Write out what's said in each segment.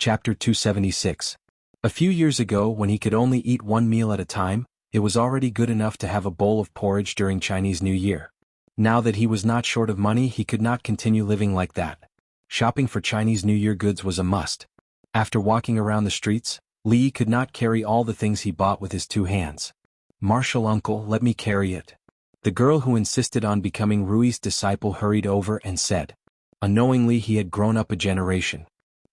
Chapter 276. A few years ago, when he could only eat one meal at a time, it was already good enough to have a bowl of porridge during Chinese New Year. Now that he was not short of money, he could not continue living like that. Shopping for Chinese New Year goods was a must. After walking around the streets, Li could not carry all the things he bought with his two hands. "Martial uncle, let me carry it." The girl who insisted on becoming Rui's disciple hurried over and said. Unknowingly, he had grown up a generation.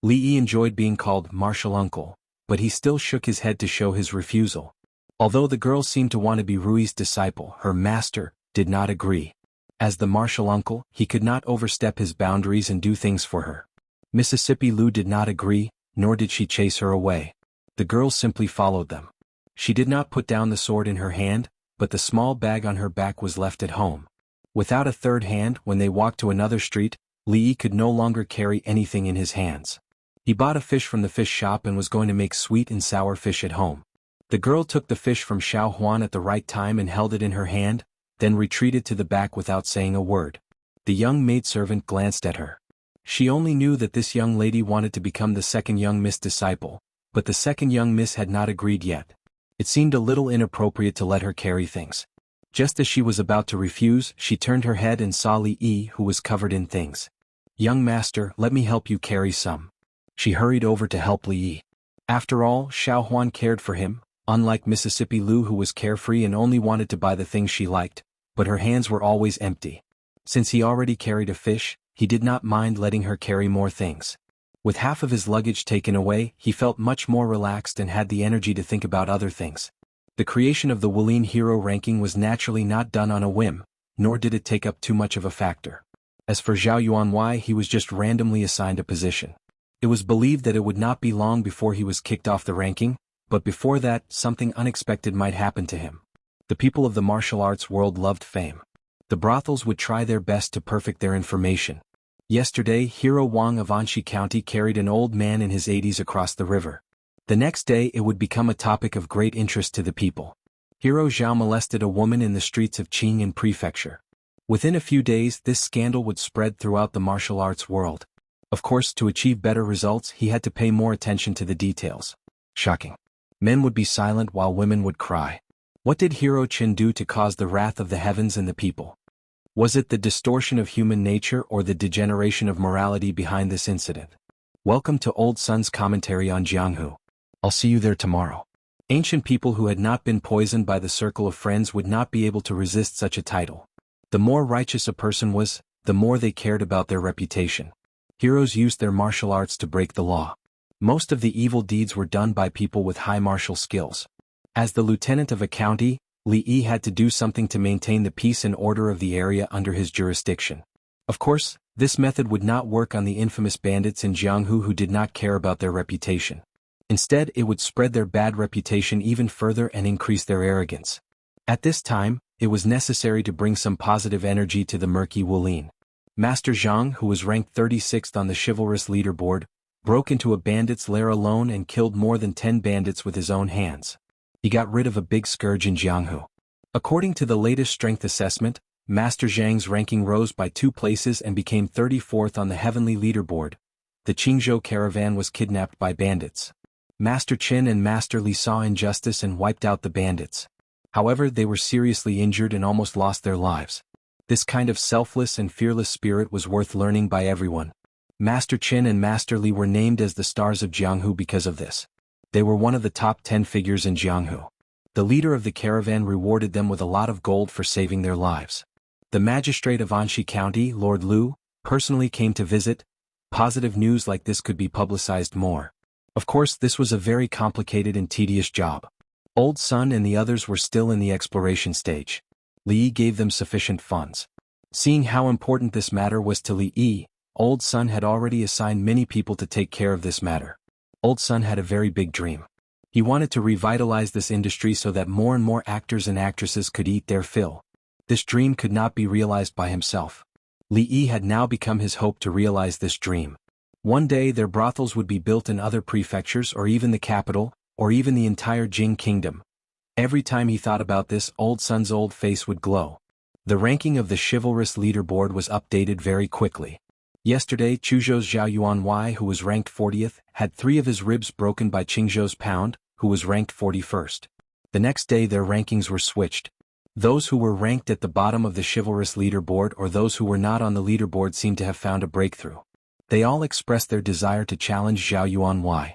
Li enjoyed being called martial uncle, but he still shook his head to show his refusal. Although the girl seemed to want to be Rui's disciple, her master did not agree. As the martial uncle, he could not overstep his boundaries and do things for her. Mississippi Lu did not agree, nor did she chase her away. The girl simply followed them. She did not put down the sword in her hand, but the small bag on her back was left at home. Without a third hand, when they walked to another street, Li could no longer carry anything in his hands. He bought a fish from the fish shop and was going to make sweet and sour fish at home. The girl took the fish from Xiao Huan at the right time and held it in her hand, then retreated to the back without saying a word. The young maidservant glanced at her. She only knew that this young lady wanted to become the second young Miss disciple, but the second young Miss had not agreed yet. It seemed a little inappropriate to let her carry things. Just as she was about to refuse, she turned her head and saw Li, who was covered in things. "Young master, let me help you carry some." She hurried over to help Li. After all, Xiao Huan cared for him, unlike Mississippi Lu, who was carefree and only wanted to buy the things she liked, but her hands were always empty. Since he already carried a fish, he did not mind letting her carry more things. With half of his luggage taken away, he felt much more relaxed and had the energy to think about other things. The creation of the Wulin hero ranking was naturally not done on a whim, nor did it take up too much of a factor. As for Zhao Yuanwei, he was just randomly assigned a position. It was believed that it would not be long before he was kicked off the ranking, but before that, something unexpected might happen to him. The people of the martial arts world loved fame. The brothels would try their best to perfect their information. Yesterday, Hero Wang of Anxi County carried an old man in his 80s across the river. The next day it would become a topic of great interest to the people. Hero Zhao molested a woman in the streets of Qing'an Prefecture. Within a few days, this scandal would spread throughout the martial arts world. Of course, to achieve better results, he had to pay more attention to the details. Shocking. Men would be silent while women would cry. What did Hero Qin do to cause the wrath of the heavens and the people? Was it the distortion of human nature or the degeneration of morality behind this incident? Welcome to Old Sun's commentary on Jianghu. I'll see you there tomorrow. Ancient people who had not been poisoned by the circle of friends would not be able to resist such a title. The more righteous a person was, the more they cared about their reputation. Heroes used their martial arts to break the law. Most of the evil deeds were done by people with high martial skills. As the lieutenant of a county, Li Yi had to do something to maintain the peace and order of the area under his jurisdiction. Of course, this method would not work on the infamous bandits in Jianghu who did not care about their reputation. Instead, it would spread their bad reputation even further and increase their arrogance. At this time, it was necessary to bring some positive energy to the murky Wulin. Master Zhang, who was ranked 36th on the chivalrous leaderboard, broke into a bandit's lair alone and killed more than 10 bandits with his own hands. He got rid of a big scourge in Jianghu. According to the latest strength assessment, Master Zhang's ranking rose by 2 places and became 34th on the heavenly leaderboard. The Qingzhou caravan was kidnapped by bandits. Master Qin and Master Li saw injustice and wiped out the bandits. However, they were seriously injured and almost lost their lives. This kind of selfless and fearless spirit was worth learning by everyone. Master Qin and Master Li were named as the stars of Jianghu because of this. They were one of the top 10 figures in Jianghu. The leader of the caravan rewarded them with a lot of gold for saving their lives. The magistrate of Anxi County, Lord Lu, personally came to visit. Positive news like this could be publicized more. Of course, this was a very complicated and tedious job. Old Sun and the others were still in the exploration stage. Li Yi gave them sufficient funds. Seeing how important this matter was to Li Yi, Old Sun had already assigned many people to take care of this matter. Old Sun had a very big dream. He wanted to revitalize this industry so that more and more actors and actresses could eat their fill. This dream could not be realized by himself. Li Yi had now become his hope to realize this dream. One day their brothels would be built in other prefectures or even the capital, or even the entire Jing kingdom. Every time he thought about this, Old Sun's old face would glow. The ranking of the chivalrous leaderboard was updated very quickly. Yesterday, Chuzhou's Zhao Yuanwei, who was ranked 40th, had 3 of his ribs broken by Qingzhou's Pound, who was ranked 41st. The next day their rankings were switched. Those who were ranked at the bottom of the chivalrous leaderboard or those who were not on the leaderboard seemed to have found a breakthrough. They all expressed their desire to challenge Zhao Yuanwei.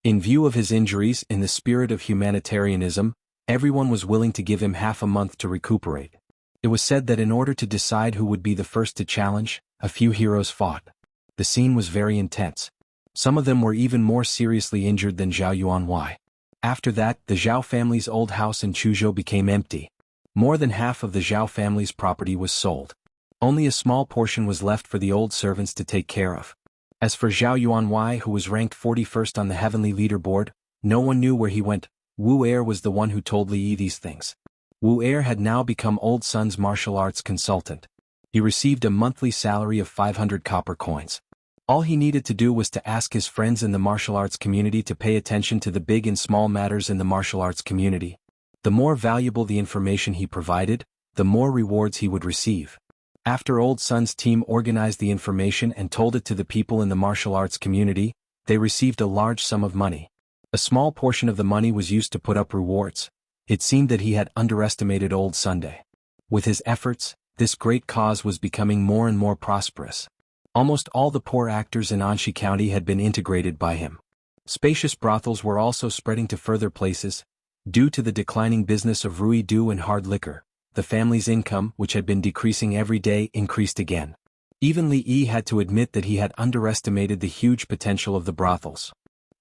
In view of his injuries, in the spirit of humanitarianism, everyone was willing to give him half a month to recuperate. It was said that in order to decide who would be the first to challenge, a few heroes fought. The scene was very intense. Some of them were even more seriously injured than Zhao Yuanwei. After that, the Zhao family's old house in Chuzhou became empty. More than half of the Zhao family's property was sold. Only a small portion was left for the old servants to take care of. As for Zhao Yuanwei, who was ranked 41st on the heavenly leaderboard, no one knew where he went. Wu Er was the one who told Li Yi these things. Wu Er had now become Old Sun's martial arts consultant. He received a monthly salary of 500 copper coins. All he needed to do was to ask his friends in the martial arts community to pay attention to the big and small matters in the martial arts community. The more valuable the information he provided, the more rewards he would receive. After Old Sun's team organized the information and told it to the people in the martial arts community, they received a large sum of money. A small portion of the money was used to put up rewards. It seemed that he had underestimated Old Sunday. With his efforts, this great cause was becoming more and more prosperous. Almost all the poor actors in Anshi County had been integrated by him. Spacious brothels were also spreading to further places. Due to the declining business of Rui Du and hard liquor, the family's income, which had been decreasing every day, increased again. Even Li Yi had to admit that he had underestimated the huge potential of the brothels.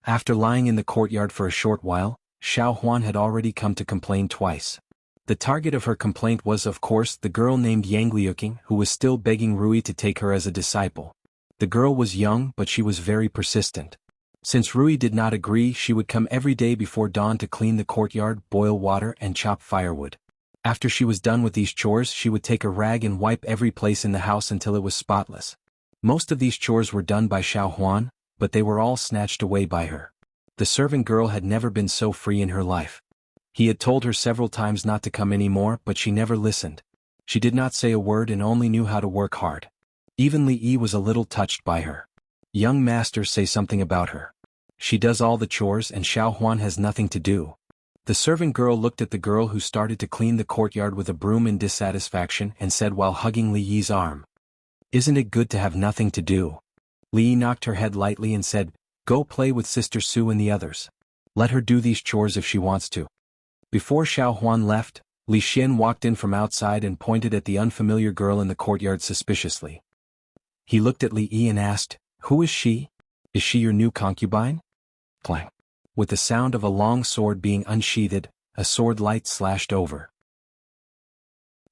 After lying in the courtyard for a short while, Xiao Huan had already come to complain twice. The target of her complaint was, of course, the girl named Yang Liuqing, who was still begging Rui to take her as a disciple. The girl was young, but she was very persistent. Since Rui did not agree, she would come every day before dawn to clean the courtyard, boil water, and chop firewood. After she was done with these chores, she would take a rag and wipe every place in the house until it was spotless. Most of these chores were done by Xiao Huan, but they were all snatched away by her. The servant girl had never been so free in her life. He had told her several times not to come anymore, but she never listened. She did not say a word and only knew how to work hard. Even Li Yi was a little touched by her. Young masters say something about her. She does all the chores and Xiao Huan has nothing to do. The servant girl looked at the girl who started to clean the courtyard with a broom in dissatisfaction and said while hugging Li Yi's arm, "Isn't it good to have nothing to do?" Li Yi knocked her head lightly and said, "Go play with Sister Su and the others. Let her do these chores if she wants to." Before Xiao Huan left, Li Xian walked in from outside and pointed at the unfamiliar girl in the courtyard suspiciously. He looked at Li Yi and asked, "Who is she? Is she your new concubine?" Clang. With the sound of a long sword being unsheathed, a sword light slashed over.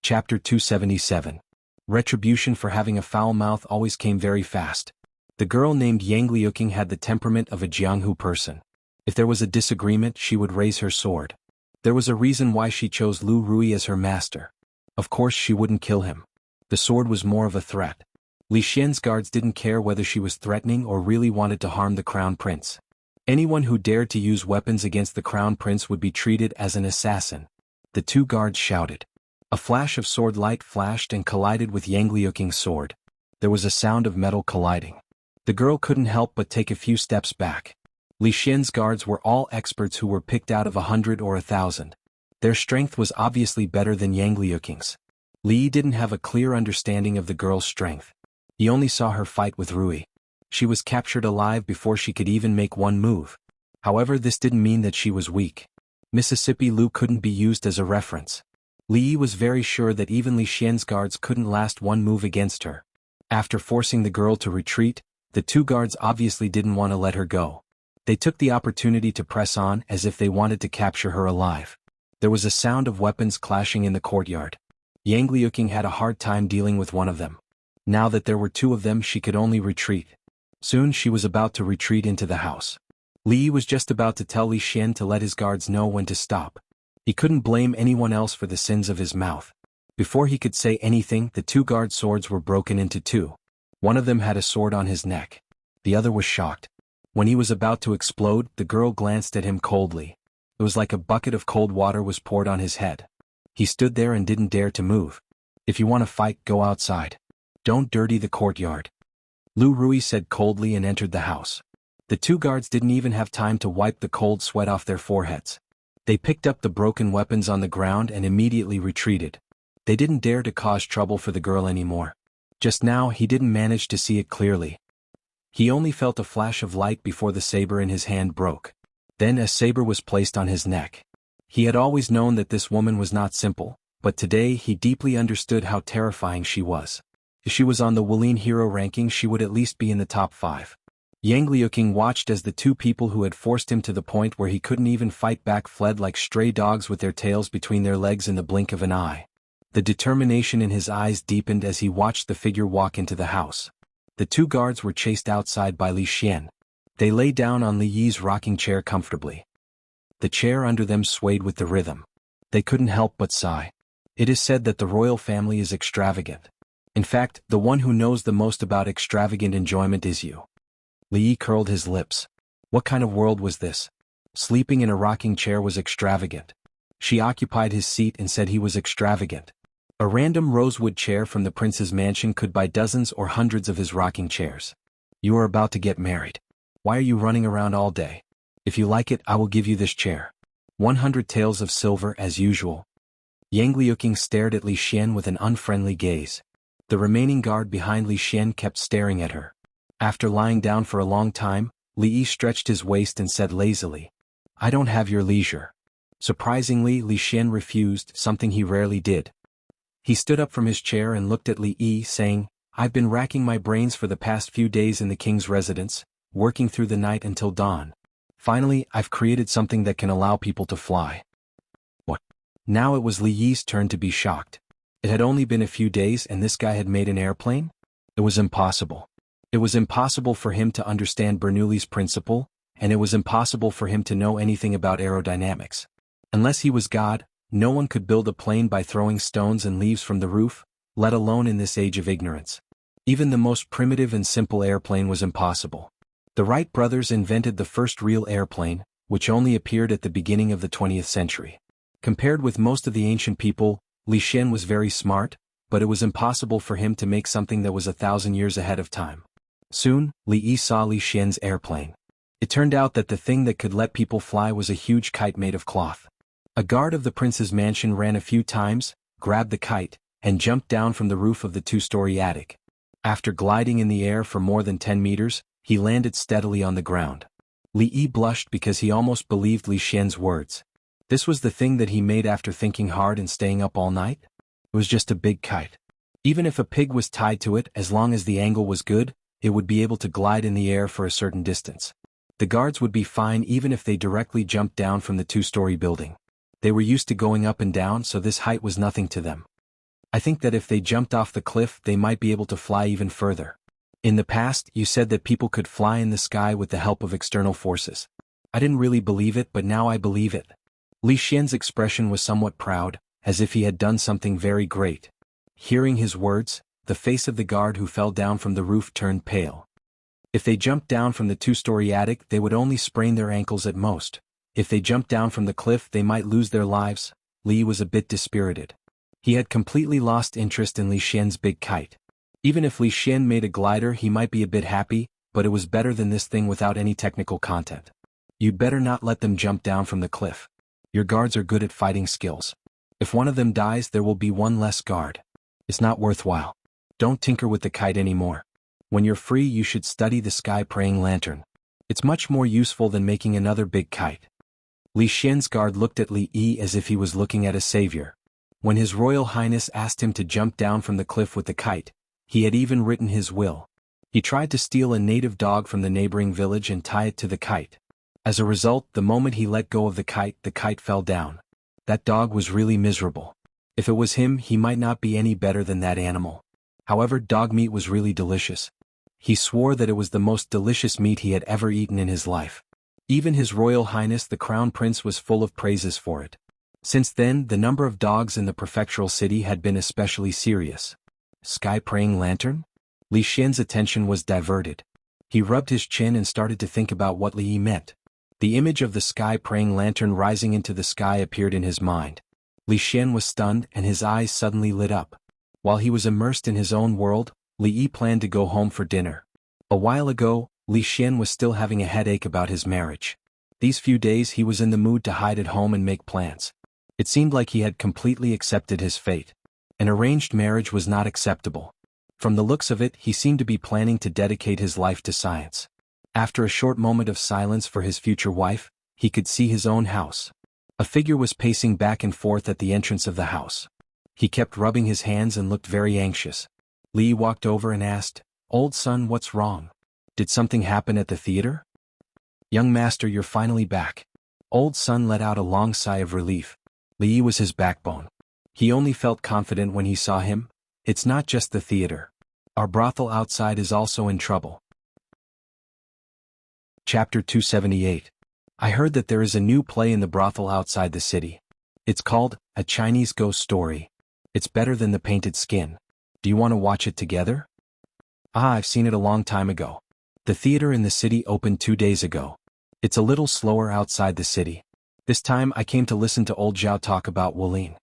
Chapter 277. Retribution for having a foul mouth always came very fast. The girl named Yang Liuqing had the temperament of a Jianghu person. If there was a disagreement, she would raise her sword. There was a reason why she chose Lu Rui as her master. Of course she wouldn't kill him. The sword was more of a threat. Li Xian's guards didn't care whether she was threatening or really wanted to harm the crown prince. Anyone who dared to use weapons against the crown prince would be treated as an assassin. The two guards shouted. A flash of sword light flashed and collided with Yang Liuqing's sword. There was a sound of metal colliding. The girl couldn't help but take a few steps back. Li Xian's guards were all experts who were picked out of 100 or 1,000. Their strength was obviously better than Yang Liuqing's. Li didn't have a clear understanding of the girl's strength. He only saw her fight with Rui. She was captured alive before she could even make one move. However, this didn't mean that she was weak. Mississippi Lu couldn't be used as a reference. Li was very sure that even Li Xian's guards couldn't last one move against her. After forcing the girl to retreat, the two guards obviously didn't want to let her go. They took the opportunity to press on as if they wanted to capture her alive. There was a sound of weapons clashing in the courtyard. Yang Liuqing had a hard time dealing with one of them. Now that there were two of them, she could only retreat. Soon she was about to retreat into the house. Li was just about to tell Li Xian to let his guards know when to stop. He couldn't blame anyone else for the sins of his mouth. Before he could say anything, the two guard swords were broken into two. One of them had a sword on his neck. The other was shocked. When he was about to explode, the girl glanced at him coldly. It was like a bucket of cold water was poured on his head. He stood there and didn't dare to move. "If you want to fight, go outside. Don't dirty the courtyard." Lu Rui said coldly and entered the house. The two guards didn't even have time to wipe the cold sweat off their foreheads. They picked up the broken weapons on the ground and immediately retreated. They didn't dare to cause trouble for the girl anymore. Just now he didn't manage to see it clearly. He only felt a flash of light before the saber in his hand broke. Then a saber was placed on his neck. He had always known that this woman was not simple, but today he deeply understood how terrifying she was. If she was on the Wulin hero ranking, she would at least be in the top 5. Yang Liuqing watched as the two people who had forced him to the point where he couldn't even fight back fled like stray dogs with their tails between their legs in the blink of an eye. The determination in his eyes deepened as he watched the figure walk into the house. The two guards were chased outside by Li Xian. They lay down on Li Yi's rocking chair comfortably. The chair under them swayed with the rhythm. They couldn't help but sigh. It is said that the royal family is extravagant. In fact, the one who knows the most about extravagant enjoyment is you. Li Yi curled his lips. What kind of world was this? Sleeping in a rocking chair was extravagant. She occupied his seat and said he was extravagant. A random rosewood chair from the prince's mansion could buy dozens or hundreds of his rocking chairs. You are about to get married. Why are you running around all day? If you like it, I will give you this chair. 100 taels of silver as usual. Yang Liuqing stared at Li Xian with an unfriendly gaze. The remaining guard behind Li Xian kept staring at her. After lying down for a long time, Li Yi stretched his waist and said lazily, I don't have your leisure. Surprisingly, Li Xian refused, something he rarely did. He stood up from his chair and looked at Li Yi, saying, I've been racking my brains for the past few days in the king's residence, working through the night until dawn. Finally, I've created something that can allow people to fly. What? Now it was Li Yi's turn to be shocked. It had only been a few days and this guy had made an airplane? It was impossible. It was impossible for him to understand Bernoulli's principle, and it was impossible for him to know anything about aerodynamics. Unless he was God, no one could build a plane by throwing stones and leaves from the roof, let alone in this age of ignorance. Even the most primitive and simple airplane was impossible. The Wright brothers invented the first real airplane, which only appeared at the beginning of the 20th century. Compared with most of the ancient people, Li Xian was very smart, but it was impossible for him to make something that was 1,000 years ahead of time. Soon, Li Yi saw Li Xian's airplane. It turned out that the thing that could let people fly was a huge kite made of cloth. A guard of the prince's mansion ran a few times, grabbed the kite, and jumped down from the roof of the 2-story attic. After gliding in the air for more than 10 meters, he landed steadily on the ground. Li Yi blushed because he almost believed Li Xian's words. This was the thing that he made after thinking hard and staying up all night? It was just a big kite. Even if a pig was tied to it, as long as the angle was good, it would be able to glide in the air for a certain distance. The guards would be fine even if they directly jumped down from the 2-story building. They were used to going up and down, so this height was nothing to them. I think that if they jumped off the cliff, they might be able to fly even further. In the past, you said that people could fly in the sky with the help of external forces. I didn't really believe it, but now I believe it. Li Xian's expression was somewhat proud, as if he had done something very great. Hearing his words, the face of the guard who fell down from the roof turned pale. If they jumped down from the 2-story attic, they would only sprain their ankles at most. If they jumped down from the cliff, they might lose their lives. Li was a bit dispirited. He had completely lost interest in Li Xian's big kite. Even if Li Xian made a glider, he might be a bit happy, but it was better than this thing without any technical content. You'd better not let them jump down from the cliff. Your guards are good at fighting skills. If one of them dies, there will be one less guard. It's not worthwhile. Don't tinker with the kite anymore. When you're free, you should study the sky praying lantern. It's much more useful than making another big kite. Li Xian's guard looked at Li Yi as if he was looking at a savior. When His Royal Highness asked him to jump down from the cliff with the kite, he had even written his will. He tried to steal a native dog from the neighboring village and tie it to the kite. As a result, the moment he let go of the kite fell down. That dog was really miserable. If it was him, he might not be any better than that animal. However, dog meat was really delicious. He swore that it was the most delicious meat he had ever eaten in his life. Even His Royal Highness the Crown Prince was full of praises for it. Since then, the number of dogs in the prefectural city had been especially serious. Sky praying lantern? Li Xian's attention was diverted. He rubbed his chin and started to think about what Li Yi meant. The image of the sky praying lantern rising into the sky appeared in his mind. Li Xian was stunned and his eyes suddenly lit up. While he was immersed in his own world, Li Yi planned to go home for dinner. A while ago, Li Xian was still having a headache about his marriage. These few days he was in the mood to hide at home and make plans. It seemed like he had completely accepted his fate. An arranged marriage was not acceptable. From the looks of it, he seemed to be planning to dedicate his life to science. After a short moment of silence for his future wife, he could see his own house. A figure was pacing back and forth at the entrance of the house. He kept rubbing his hands and looked very anxious. Li walked over and asked, "Old son, what's wrong? Did something happen at the theater?" "Young master, you're finally back." Old son let out a long sigh of relief. Li was his backbone. He only felt confident when he saw him. "It's not just the theater. Our brothel outside is also in trouble." Chapter 278. I heard that there is a new play in the brothel outside the city. It's called A Chinese Ghost Story. It's better than The Painted Skin. Do you want to watch it together? I've seen it a long time ago. The theater in the city opened 2 days ago. It's a little slower outside the city. This time I came to listen to old Zhao talk about Wulin.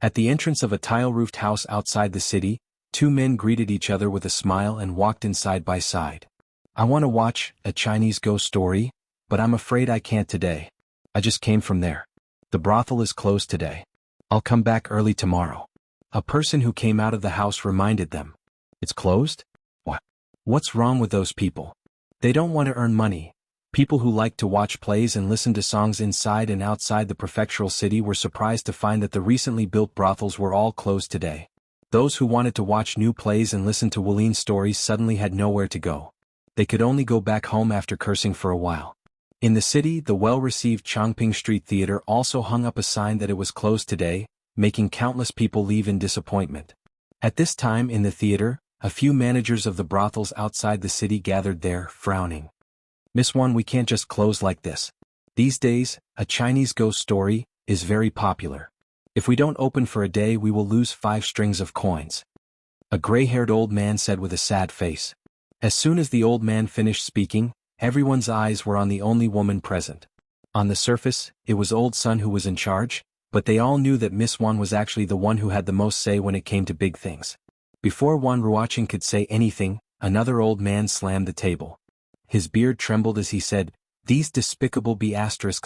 At the entrance of a tile-roofed house outside the city, 2 men greeted each other with a smile and walked in side by side. "I want to watch A Chinese Ghost Story, but I'm afraid I can't today. I just came from there. The brothel is closed today. I'll come back early tomorrow." A person who came out of the house reminded them. "It's closed? What? What's wrong with those people? They don't want to earn money." People who like to watch plays and listen to songs inside and outside the prefectural city were surprised to find that the recently built brothels were all closed today. Those who wanted to watch new plays and listen to Wulin's stories suddenly had nowhere to go. They could only go back home after cursing for a while. In the city, the well-received Chongping Street Theater also hung up a sign that it was closed today, making countless people leave in disappointment. At this time in the theater, a few managers of the brothels outside the city gathered there, frowning. "Miss Wan, we can't just close like this. These days, A Chinese Ghost Story is very popular. If we don't open for a day, we will lose 5 strings of coins." A gray-haired old man said with a sad face. As soon as the old man finished speaking, everyone's eyes were on the only woman present. On the surface, it was old son who was in charge, but they all knew that Miss Wan was actually the one who had the most say when it came to big things. Before Wan Ruoqing could say anything, another old man slammed the table. His beard trembled as he said, "These despicable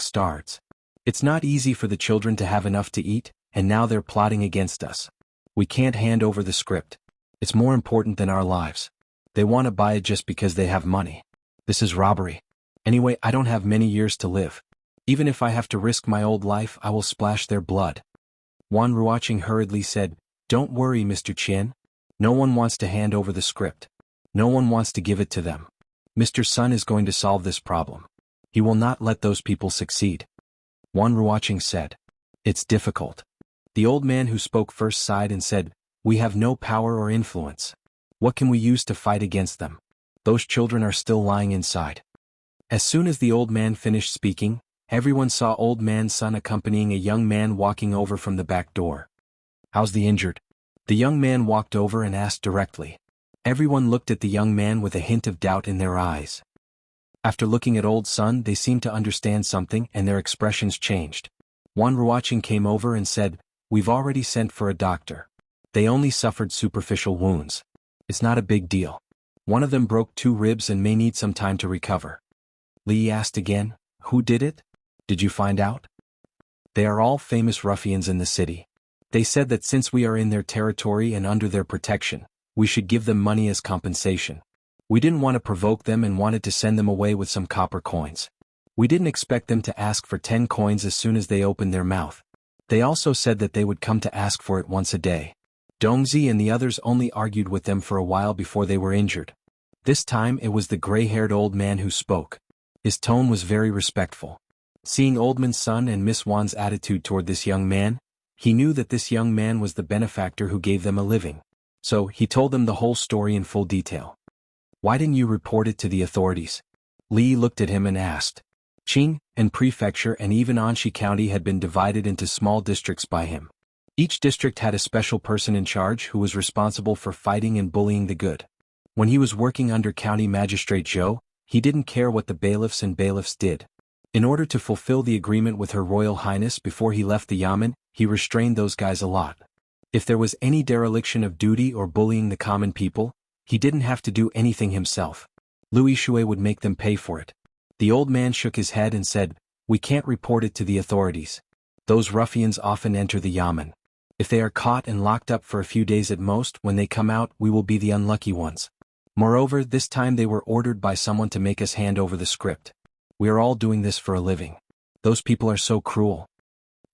stars. It's not easy for the children to have enough to eat, and now they're plotting against us. We can't hand over the script. It's more important than our lives. They want to buy it just because they have money. This is robbery. Anyway, I don't have many years to live. Even if I have to risk my old life, I will splash their blood." Wan Ruoqing hurriedly said, "Don't worry, Mr. Qian. No one wants to hand over the script. No one wants to give it to them. Mr. Sun is going to solve this problem. He will not let those people succeed." Wan Ruoqing said, "It's difficult." The old man who spoke first sighed and said, "We have no power or influence. What can we use to fight against them? Those children are still lying inside." As soon as the old man finished speaking, everyone saw old man's son accompanying a young man walking over from the back door. "How's the injured?" The young man walked over and asked directly. Everyone looked at the young man with a hint of doubt in their eyes. After looking at old son, they seemed to understand something and their expressions changed. Wan Ruoqing came over and said, "We've already sent for a doctor. They only suffered superficial wounds. It's not a big deal. One of them broke 2 ribs and may need some time to recover." Li asked again, "Who did it? Did you find out?" "They are all famous ruffians in the city. They said that since we are in their territory and under their protection, we should give them money as compensation. We didn't want to provoke them and wanted to send them away with some copper coins. We didn't expect them to ask for 10 coins as soon as they opened their mouth. They also said that they would come to ask for it once a day. Dongzi and the others only argued with them for a while before they were injured." This time it was the gray-haired old man who spoke. His tone was very respectful. Seeing Old Man's son and Miss Wan's attitude toward this young man, he knew that this young man was the benefactor who gave them a living. So he told them the whole story in full detail. "Why didn't you report it to the authorities?" Li looked at him and asked. Qing and Prefecture and even Anxi County had been divided into small districts by him. Each district had a special person in charge who was responsible for fighting and bullying the good. When he was working under County Magistrate Zhou, he didn't care what the bailiffs did. In order to fulfill the agreement with Her Royal Highness before he left the Yamen, he restrained those guys a lot. If there was any dereliction of duty or bullying the common people, he didn't have to do anything himself. Louis Shui would make them pay for it. The old man shook his head and said, "We can't report it to the authorities. Those ruffians often enter the yamen. If they are caught and locked up for a few days at most, when they come out, we will be the unlucky ones. Moreover, this time they were ordered by someone to make us hand over the script. We are all doing this for a living. Those people are so cruel."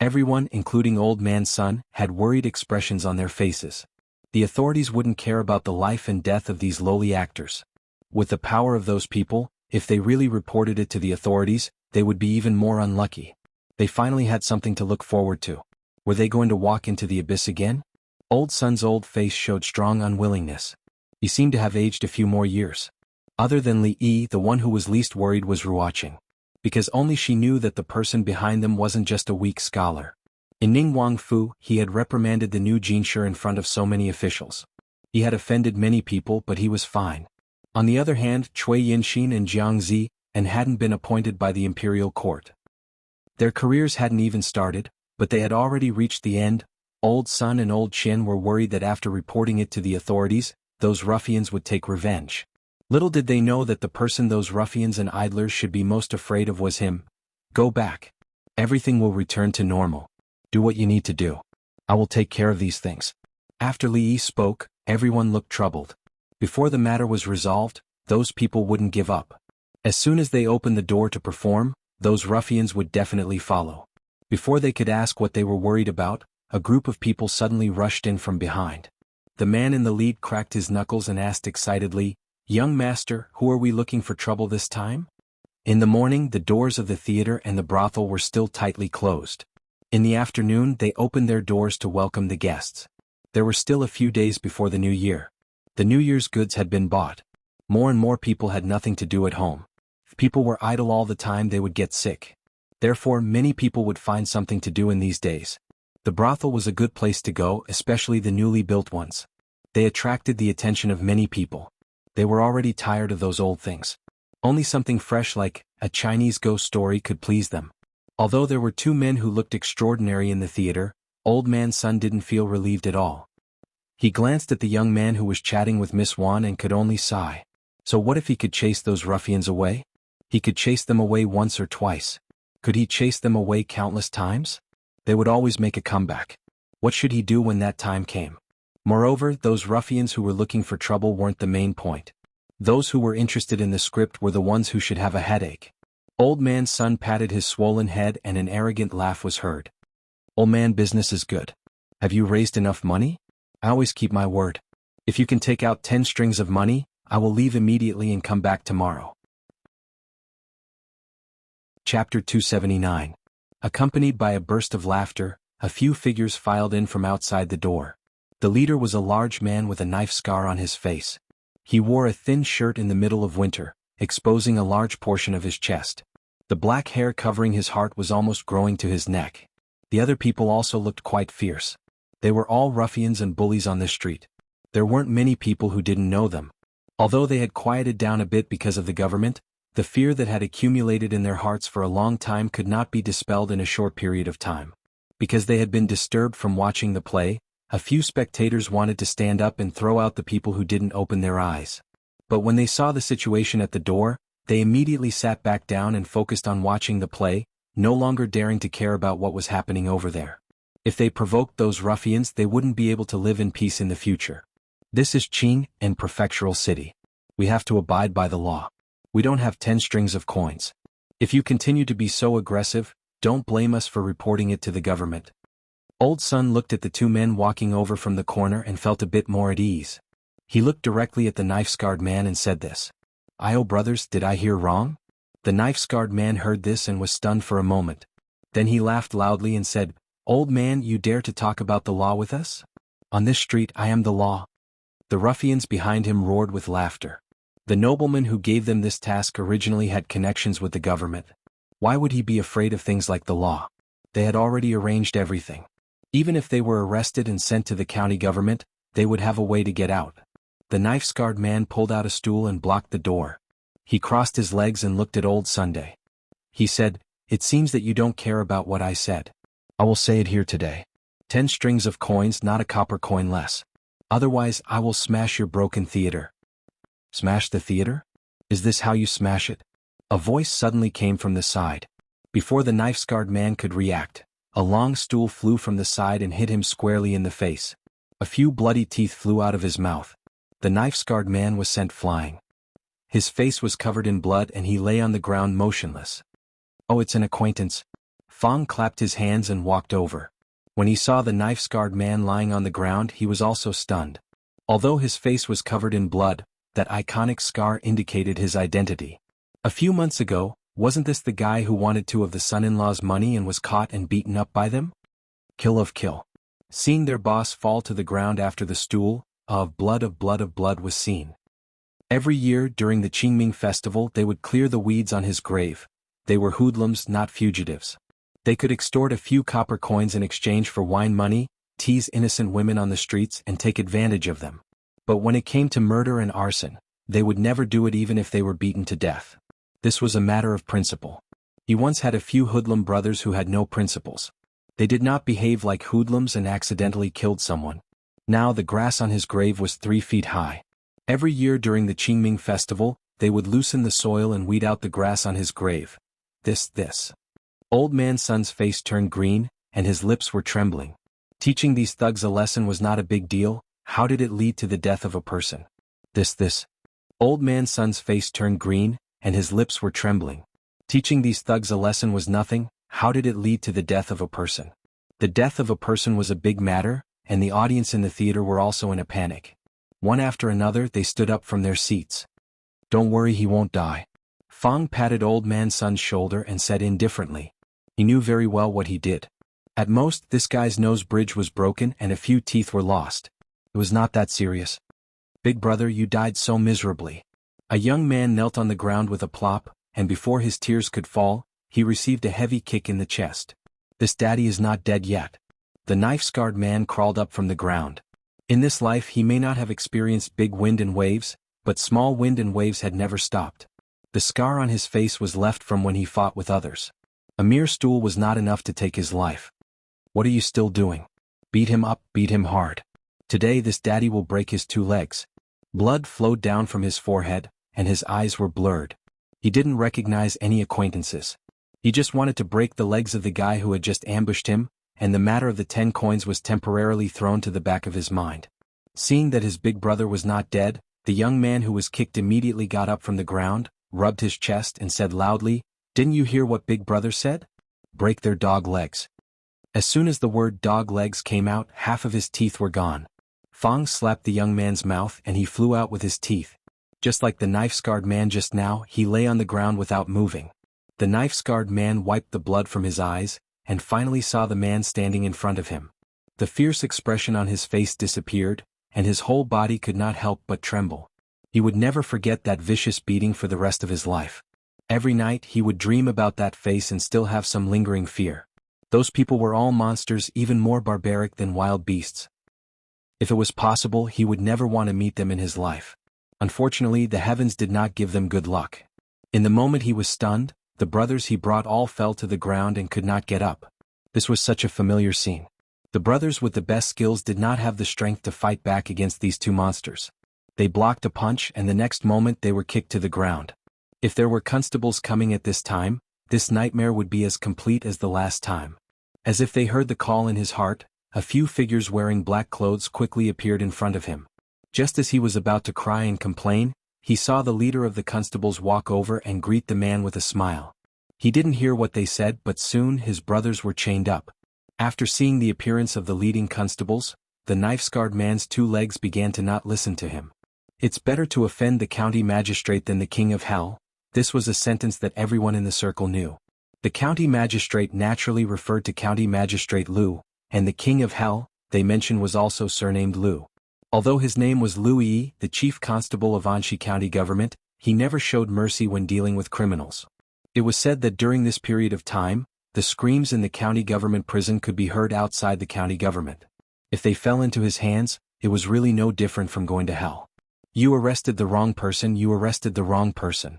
Everyone, including Old Man Sun, had worried expressions on their faces. The authorities wouldn't care about the life and death of these lowly actors. With the power of those people, if they really reported it to the authorities, they would be even more unlucky. They finally had something to look forward to. Were they going to walk into the abyss again? Old Sun's old face showed strong unwillingness. He seemed to have aged a few more years. Other than Li Yi, the one who was least worried was Ruoqing. Because only she knew that the person behind them wasn't just a weak scholar. In Ningguang Fu, he had reprimanded the new Jinshi in front of so many officials. He had offended many people, but he was fine. On the other hand, Cui Yinxin and Jiang Zi hadn't been appointed by the imperial court. Their careers hadn't even started, but they had already reached the end. Old Sun and Old Qin were worried that after reporting it to the authorities, those ruffians would take revenge. Little did they know that the person those ruffians and idlers should be most afraid of was him. "Go back. Everything will return to normal. Do what you need to do. I will take care of these things." After Li Yi spoke, everyone looked troubled. Before the matter was resolved, those people wouldn't give up. As soon as they opened the door to perform, those ruffians would definitely follow. Before they could ask what they were worried about, a group of people suddenly rushed in from behind. The man in the lead cracked his knuckles and asked excitedly, "Young master, who are we looking for trouble this time?" In the morning, the doors of the theater and the brothel were still tightly closed. In the afternoon, they opened their doors to welcome the guests. There were still a few days before the new year. The New Year's goods had been bought. More and more people had nothing to do at home. If people were idle all the time, they would get sick. Therefore, many people would find something to do in these days. The brothel was a good place to go, especially the newly built ones. They attracted the attention of many people. They were already tired of those old things. Only something fresh like a Chinese ghost story could please them. Although there were two men who looked extraordinary in the theater, Old Man Sun didn't feel relieved at all. He glanced at the young man who was chatting with Miss Wan and could only sigh. So what if he could chase those ruffians away? He could chase them away once or twice. Could he chase them away countless times? They would always make a comeback. What should he do when that time came? Moreover, those ruffians who were looking for trouble weren't the main point. Those who were interested in the script were the ones who should have a headache. Old Man Sun patted his swollen head and an arrogant laugh was heard. "Old man, business is good. Have you raised enough money? I always keep my word. If you can take out 10 strings of money, I will leave immediately and come back tomorrow." Chapter 279. Accompanied by a burst of laughter, a few figures filed in from outside the door. The leader was a large man with a knife scar on his face. He wore a thin shirt in the middle of winter, exposing a large portion of his chest. The black hair covering his heart was almost growing to his neck. The other people also looked quite fierce. They were all ruffians and bullies on the street. There weren't many people who didn't know them. Although they had quieted down a bit because of the government, the fear that had accumulated in their hearts for a long time could not be dispelled in a short period of time. Because they had been disturbed from watching the play, a few spectators wanted to stand up and throw out the people who didn't open their eyes. But when they saw the situation at the door, they immediately sat back down and focused on watching the play, no longer daring to care about what was happening over there. If they provoked those ruffians, they wouldn't be able to live in peace in the future. This is Qing, and prefectural city. We have to abide by the law. We don't have 10 strings of coins. If you continue to be so aggressive, don't blame us for reporting it to the government. Old Sun looked at the two men walking over from the corner and felt a bit more at ease. He looked directly at the knife-scarred man and said this. "Oh brothers, did I hear wrong?" The knife-scarred man heard this and was stunned for a moment. Then he laughed loudly and said, "Old man, you dare to talk about the law with us? On this street I am the law." The ruffians behind him roared with laughter. The nobleman who gave them this task originally had connections with the government. Why would he be afraid of things like the law? They had already arranged everything. Even if they were arrested and sent to the county government, they would have a way to get out. The knife-scarred man pulled out a stool and blocked the door. He crossed his legs and looked at Old Sunday. He said, "It seems that you don't care about what I said. I will say it here today. 10 strings of coins, not a copper coin less. Otherwise I will smash your broken theater." "Smash the theater? Is this how you smash it? A voice suddenly came from the side. Before the knife-scarred man could react, a long stool flew from the side and hit him squarely in the face. A few bloody teeth flew out of his mouth. The knife-scarred man was sent flying. His face was covered in blood and he lay on the ground motionless. Oh, it's an acquaintance. Fong clapped his hands and walked over. When he saw the knife-scarred man lying on the ground, he was also stunned. Although his face was covered in blood, that iconic scar indicated his identity. A few months ago, wasn't this the guy who wanted two of the son-in-law's money and was caught and beaten up by them? Kill of kill. Seeing their boss fall to the ground after the stool, of blood was seen. Every year during the Qingming festival they would clear the weeds on his grave. They were hoodlums, not fugitives. They could extort a few copper coins in exchange for wine money, tease innocent women on the streets and take advantage of them. But when it came to murder and arson, they would never do it even if they were beaten to death. This was a matter of principle. He once had a few hoodlum brothers who had no principles. They did not behave like hoodlums and accidentally killed someone. Now the grass on his grave was 3 feet high. Every year during the Qingming festival, they would loosen the soil and weed out the grass on his grave. This. Old man Sun's face turned green, and his lips were trembling. Teaching these thugs a lesson was not a big deal. How did it lead to the death of a person? This. Old man Sun's face turned green, and his lips were trembling. Teaching these thugs a lesson was nothing. How did it lead to the death of a person? The death of a person was a big matter, and the audience in the theater were also in a panic. One after another they stood up from their seats. Don't worry, he won't die. Fong patted old man Sun's shoulder and said indifferently. He knew very well what he did. At most, this guy's nose bridge was broken and a few teeth were lost. It was not that serious. Big brother, you died so miserably. A young man knelt on the ground with a plop, and before his tears could fall, he received a heavy kick in the chest. This daddy is not dead yet. The knife-scarred man crawled up from the ground. In this life he may not have experienced big wind and waves, but small wind and waves had never stopped. The scar on his face was left from when he fought with others. A mere stool was not enough to take his life. What are you still doing? Beat him up, beat him hard. Today this daddy will break his 2 legs. Blood flowed down from his forehead, and his eyes were blurred. He didn't recognize any acquaintances. He just wanted to break the legs of the guy who had just ambushed him, and the matter of the 10 coins was temporarily thrown to the back of his mind. Seeing that his big brother was not dead, the young man who was kicked immediately got up from the ground, rubbed his chest and said loudly, "Didn't you hear what big brother said? Break their dog legs." As soon as the word dog legs came out, half of his teeth were gone. Fong slapped the young man's mouth and he flew out with his teeth. Just like the knife-scarred man just now, he lay on the ground without moving. The knife-scarred man wiped the blood from his eyes, and finally saw the man standing in front of him. The fierce expression on his face disappeared, and his whole body could not help but tremble. He would never forget that vicious beating for the rest of his life. Every night he would dream about that face and still have some lingering fear. Those people were all monsters, even more barbaric than wild beasts. If it was possible, he would never want to meet them in his life. Unfortunately, the heavens did not give them good luck. In the moment he was stunned, the brothers he brought all fell to the ground and could not get up. This was such a familiar scene. The brothers with the best skills did not have the strength to fight back against these 2 monsters. They blocked a punch and the next moment they were kicked to the ground. If there were constables coming at this time, this nightmare would be as complete as the last time. As if they heard the call in his heart, a few figures wearing black clothes quickly appeared in front of him. Just as he was about to cry and complain, he saw the leader of the constables walk over and greet the man with a smile. He didn't hear what they said, but soon his brothers were chained up. After seeing the appearance of the leading constables, the knife-scarred man's 2 legs began to not listen to him. It's better to offend the county magistrate than the king of hell. This was a sentence that everyone in the circle knew. The county magistrate naturally referred to County Magistrate Liu, and the king of hell, they mentioned, was also surnamed Liu. Although his name was Liu Yi, the chief constable of Anxi County government, he never showed mercy when dealing with criminals. It was said that during this period of time, the screams in the county government prison could be heard outside the county government. If they fell into his hands, it was really no different from going to hell. You arrested the wrong person, you arrested the wrong person.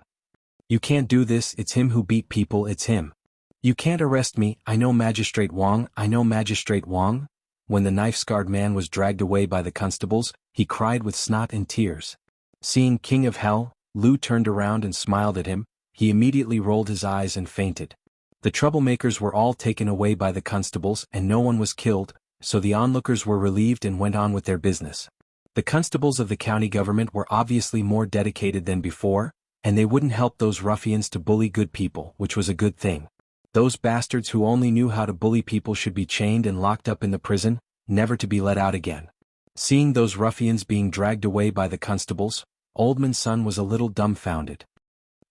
You can't do this, it's him who beat people, it's him. You can't arrest me, I know Magistrate Wang, I know Magistrate Wang. When the knife-scarred man was dragged away by the constables, he cried with snot and tears. Seeing King of Hell, Lu turned around and smiled at him. He immediately rolled his eyes and fainted. The troublemakers were all taken away by the constables and no one was killed, so the onlookers were relieved and went on with their business. The constables of the county government were obviously more dedicated than before, and they wouldn't help those ruffians to bully good people, which was a good thing. Those bastards who only knew how to bully people should be chained and locked up in the prison, never to be let out again. Seeing those ruffians being dragged away by the constables, Oldman's son was a little dumbfounded.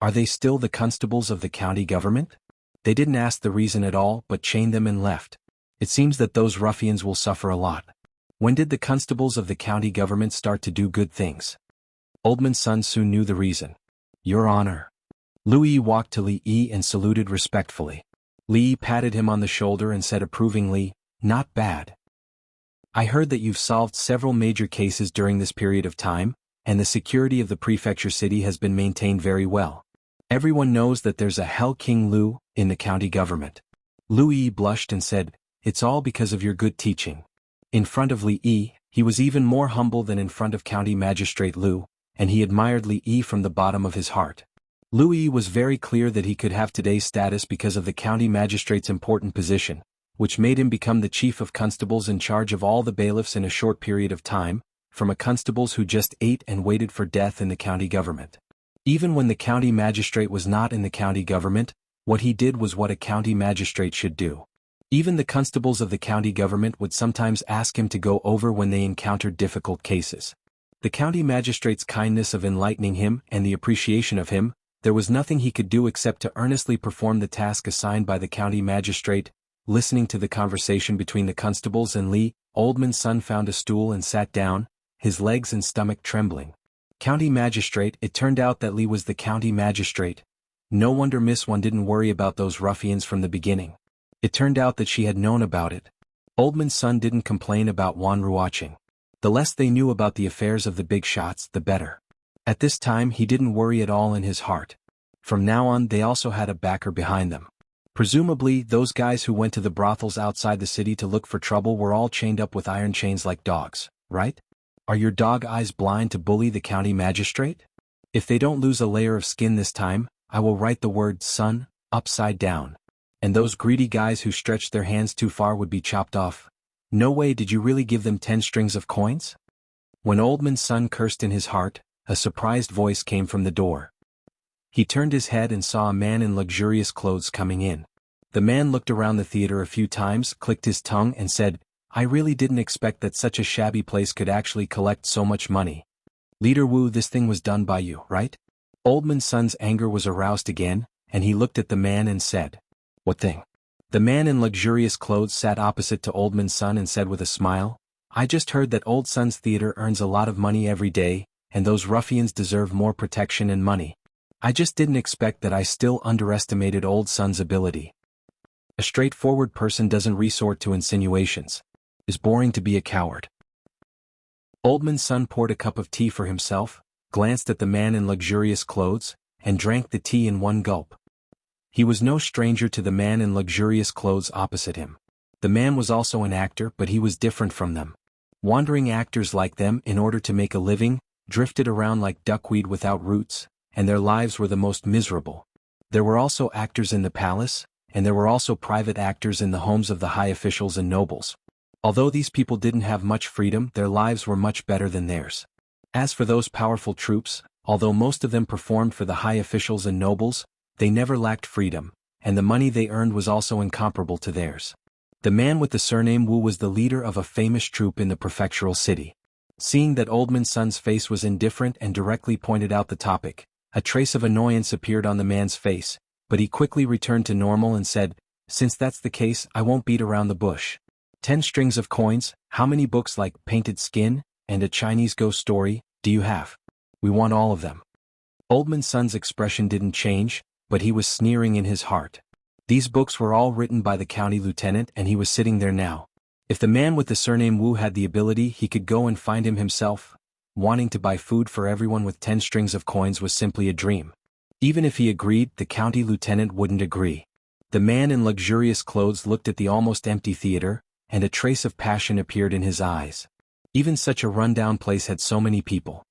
Are they still the constables of the county government? They didn't ask the reason at all but chained them and left. It seems that those ruffians will suffer a lot. When did the constables of the county government start to do good things? Oldman's son soon knew the reason. Your Honor. Lu Yi walked to Li Yi and saluted respectfully. Li Yi patted him on the shoulder and said approvingly, not bad. I heard that you've solved several major cases during this period of time, and the security of the prefecture city has been maintained very well. Everyone knows that there's a Hell King Lu in the county government. Lu Yi blushed and said, it's all because of your good teaching. In front of Li Yi, he was even more humble than in front of County Magistrate Lu, and he admired Li Yi from the bottom of his heart. Lu Yi was very clear that he could have today's status because of the county magistrate's important position, which made him become the chief of constables in charge of all the bailiffs in a short period of time, from a constables who just ate and waited for death in the county government. Even when the county magistrate was not in the county government, what he did was what a county magistrate should do. Even the constables of the county government would sometimes ask him to go over when they encountered difficult cases. The county magistrate's kindness of enlightening him and the appreciation of him, there was nothing he could do except to earnestly perform the task assigned by the county magistrate. Listening to the conversation between the constables and Li, Oldman's son found a stool and sat down, his legs and stomach trembling. County magistrate, it turned out that Li was the county magistrate. No wonder Miss One didn't worry about those ruffians from the beginning. It turned out that she had known about it. Oldman's son didn't complain about Wan watching. The less they knew about the affairs of the big shots, the better. At this time he didn't worry at all in his heart. From now on they also had a backer behind them. Presumably, those guys who went to the brothels outside the city to look for trouble were all chained up with iron chains like dogs, right? Are your dog eyes blind to bully the county magistrate? If they don't lose a layer of skin this time, I will write the word son upside down. And those greedy guys who stretched their hands too far would be chopped off. No way did you really give them 10 strings of coins? When Oldman's son cursed in his heart, a surprised voice came from the door. He turned his head and saw a man in luxurious clothes coming in. The man looked around the theater a few times, clicked his tongue and said, I really didn't expect that such a shabby place could actually collect so much money. Leader Wu, this thing was done by you, right? Oldman's son's anger was aroused again, and he looked at the man and said, what thing? The man in luxurious clothes sat opposite to Oldman's son and said with a smile, I just heard that Old Son's theater earns a lot of money every day, and those ruffians deserve more protection and money. I just didn't expect that. I still underestimated Old Son's ability. A straightforward person doesn't resort to insinuations. It's boring to be a coward. Oldman's son poured a cup of tea for himself, glanced at the man in luxurious clothes, and drank the tea in one gulp. He was no stranger to the man in luxurious clothes opposite him. The man was also an actor, but he was different from them. Wandering actors like them, in order to make a living, drifted around like duckweed without roots, and their lives were the most miserable. There were also actors in the palace, and there were also private actors in the homes of the high officials and nobles. Although these people didn't have much freedom, their lives were much better than theirs. As for those powerful troops, although most of them performed for the high officials and nobles, they never lacked freedom, and the money they earned was also incomparable to theirs. The man with the surname Wu was the leader of a famous troop in the prefectural city. Seeing that Oldman's son's face was indifferent and directly pointed out the topic, a trace of annoyance appeared on the man's face, but he quickly returned to normal and said, since that's the case, I won't beat around the bush. 10 strings of coins, how many books like Painted Skin and A Chinese Ghost Story do you have? We want all of them. Oldman's son's expression didn't change, but he was sneering in his heart. These books were all written by the county lieutenant and he was sitting there now. If the man with the surname Wu had the ability, he could go and find him himself. Wanting to buy food for everyone with 10 strings of coins was simply a dream. Even if he agreed, the county lieutenant wouldn't agree. The man in luxurious clothes looked at the almost empty theater, and a trace of passion appeared in his eyes. Even such a rundown place had so many people.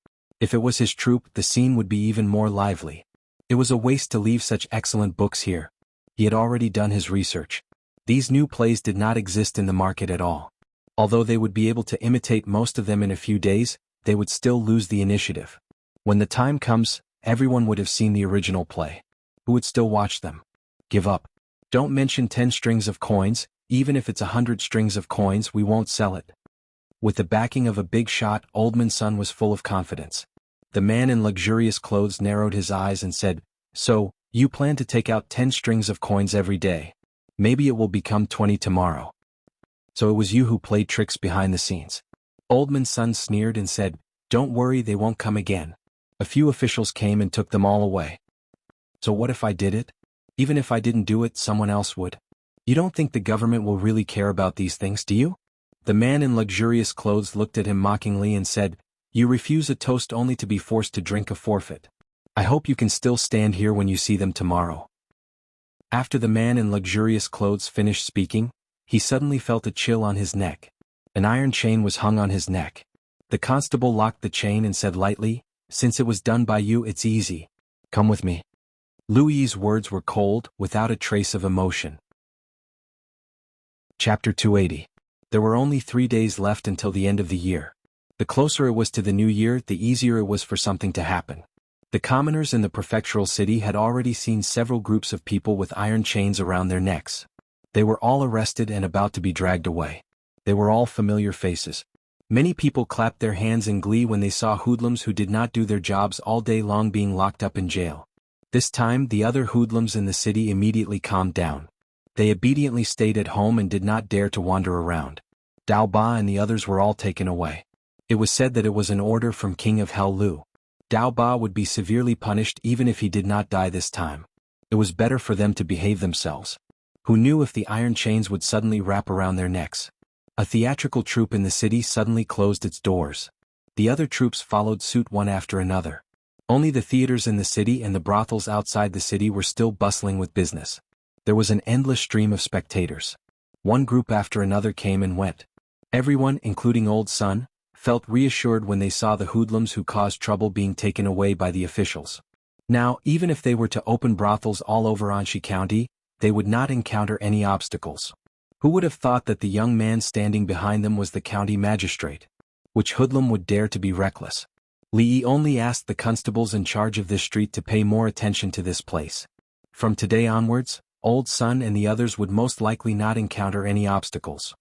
If it was his troupe, the scene would be even more lively. It was a waste to leave such excellent books here. He had already done his research. These new plays did not exist in the market at all. Although they would be able to imitate most of them in a few days, they would still lose the initiative. When the time comes, everyone would have seen the original play. Who would still watch them? Give up. Don't mention 10 strings of coins, even if it's 100 strings of coins, we won't sell it. With the backing of a big shot, Oldman's son was full of confidence. The man in luxurious clothes narrowed his eyes and said, "So, you plan to take out 10 strings of coins every day. Maybe it will become 20 tomorrow. So it was you who played tricks behind the scenes." Oldman's son sneered and said, "Don't worry, they won't come again. A few officials came and took them all away." "So what if I did it? Even if I didn't do it, someone else would. You don't think the government will really care about these things, do you?" The man in luxurious clothes looked at him mockingly and said, "You refuse a toast only to be forced to drink a forfeit. I hope you can still stand here when you see them tomorrow." After the man in luxurious clothes finished speaking, he suddenly felt a chill on his neck. An iron chain was hung on his neck. The constable locked the chain and said lightly, "Since it was done by you, it's easy. Come with me." Louis's words were cold, without a trace of emotion. Chapter 280. There were only 3 days left until the end of the year. The closer it was to the new year, the easier it was for something to happen. The commoners in the prefectural city had already seen several groups of people with iron chains around their necks. They were all arrested and about to be dragged away. They were all familiar faces. Many people clapped their hands in glee when they saw hoodlums who did not do their jobs all day long being locked up in jail. This time, the other hoodlums in the city immediately calmed down. They obediently stayed at home and did not dare to wander around. Dao Ba and the others were all taken away. It was said that it was an order from King of Hell Lu. Dao Ba would be severely punished even if he did not die this time. It was better for them to behave themselves. Who knew if the iron chains would suddenly wrap around their necks? A theatrical troupe in the city suddenly closed its doors. The other troupes followed suit one after another. Only the theaters in the city and the brothels outside the city were still bustling with business. There was an endless stream of spectators. One group after another came and went. Everyone, including Old Sun, felt reassured when they saw the hoodlums who caused trouble being taken away by the officials. Now, even if they were to open brothels all over Anshi County, they would not encounter any obstacles. Who would have thought that the young man standing behind them was the county magistrate? Which hoodlum would dare to be reckless? Li only asked the constables in charge of this street to pay more attention to this place. From today onwards, Old Sun and the others would most likely not encounter any obstacles.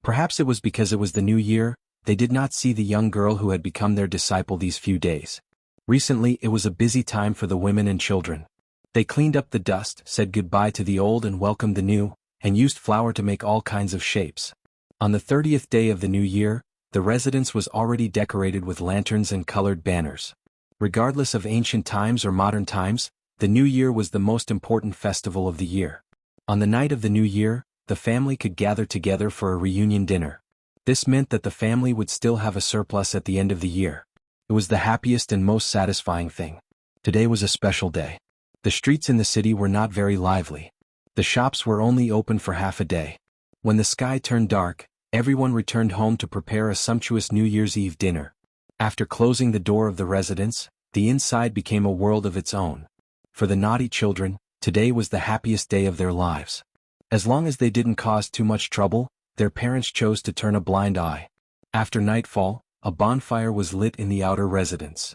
Perhaps it was because it was the new year, they did not see the young girl who had become their disciple these few days. Recently, it was a busy time for the women and children. They cleaned up the dust, said goodbye to the old and welcomed the new, and used flour to make all kinds of shapes. On the 30th day of the new year, the residence was already decorated with lanterns and colored banners. Regardless of ancient times or modern times, the New Year was the most important festival of the year. On the night of the New Year, the family could gather together for a reunion dinner. This meant that the family would still have a surplus at the end of the year. It was the happiest and most satisfying thing. Today was a special day. The streets in the city were not very lively. The shops were only open for half a day. When the sky turned dark, everyone returned home to prepare a sumptuous New Year's Eve dinner. After closing the door of the residence, the inside became a world of its own. For the naughty children, today was the happiest day of their lives. As long as they didn't cause too much trouble, their parents chose to turn a blind eye. After nightfall, a bonfire was lit in the outer residence.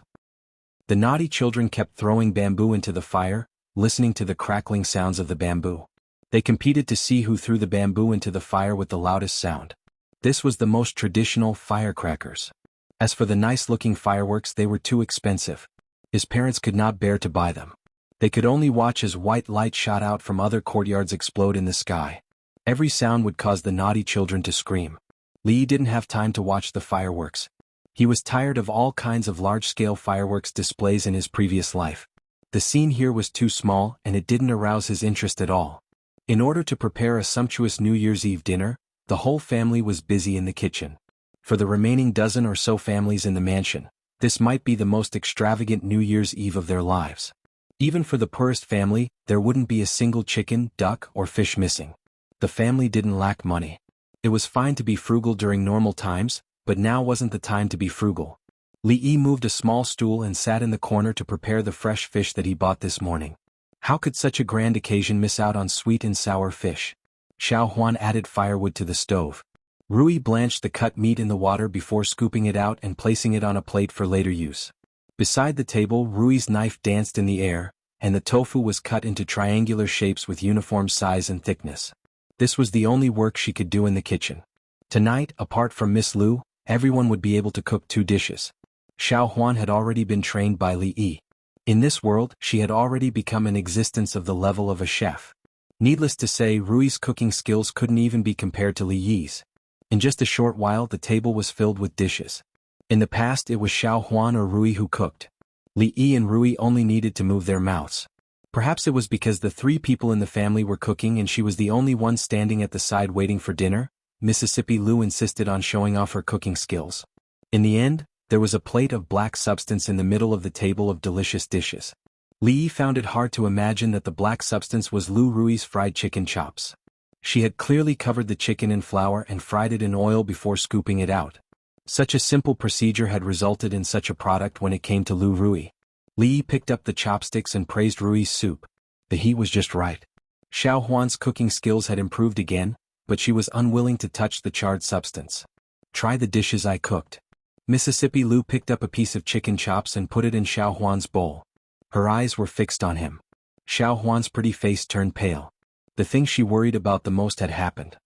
The naughty children kept throwing bamboo into the fire, listening to the crackling sounds of the bamboo. They competed to see who threw the bamboo into the fire with the loudest sound. This was the most traditional firecrackers. As for the nice-looking fireworks, they were too expensive. His parents could not bear to buy them. They could only watch as white light shot out from other courtyards explode in the sky. Every sound would cause the naughty children to scream. Li didn't have time to watch the fireworks. He was tired of all kinds of large-scale fireworks displays in his previous life. The scene here was too small and it didn't arouse his interest at all. In order to prepare a sumptuous New Year's Eve dinner, the whole family was busy in the kitchen. For the remaining dozen or so families in the mansion, this might be the most extravagant New Year's Eve of their lives. Even for the poorest family, there wouldn't be a single chicken, duck, or fish missing. The family didn't lack money. It was fine to be frugal during normal times, but now wasn't the time to be frugal. Li Yi moved a small stool and sat in the corner to prepare the fresh fish that he bought this morning. How could such a grand occasion miss out on sweet and sour fish? Xiao Huan added firewood to the stove. Rui blanched the cut meat in the water before scooping it out and placing it on a plate for later use. Beside the table, Rui's knife danced in the air, and the tofu was cut into triangular shapes with uniform size and thickness. This was the only work she could do in the kitchen. Tonight, apart from Miss Lu, everyone would be able to cook 2 dishes. Xiao Huan had already been trained by Li Yi. In this world, she had already become an existence of the level of a chef. Needless to say, Rui's cooking skills couldn't even be compared to Li Yi's. In just a short while, the table was filled with dishes. In the past, it was Xiao Huan or Rui who cooked. Li Yi and Rui only needed to move their mouths. Perhaps it was because the 3 people in the family were cooking and she was the only one standing at the side waiting for dinner. Mississippi Lu insisted on showing off her cooking skills. In the end, there was a plate of black substance in the middle of the table of delicious dishes. Li Yi found it hard to imagine that the black substance was Lu Rui's fried chicken chops. She had clearly covered the chicken in flour and fried it in oil before scooping it out. Such a simple procedure had resulted in such a product when it came to Lu Rui. Li Yi picked up the chopsticks and praised Rui's soup. The heat was just right. Xiao Huan's cooking skills had improved again, but she was unwilling to touch the charred substance. Try the dishes I cooked. Mississippi Lu picked up a piece of chicken chops and put it in Xiao Huan's bowl. Her eyes were fixed on him. Xiao Huan's pretty face turned pale. The thing she worried about the most had happened.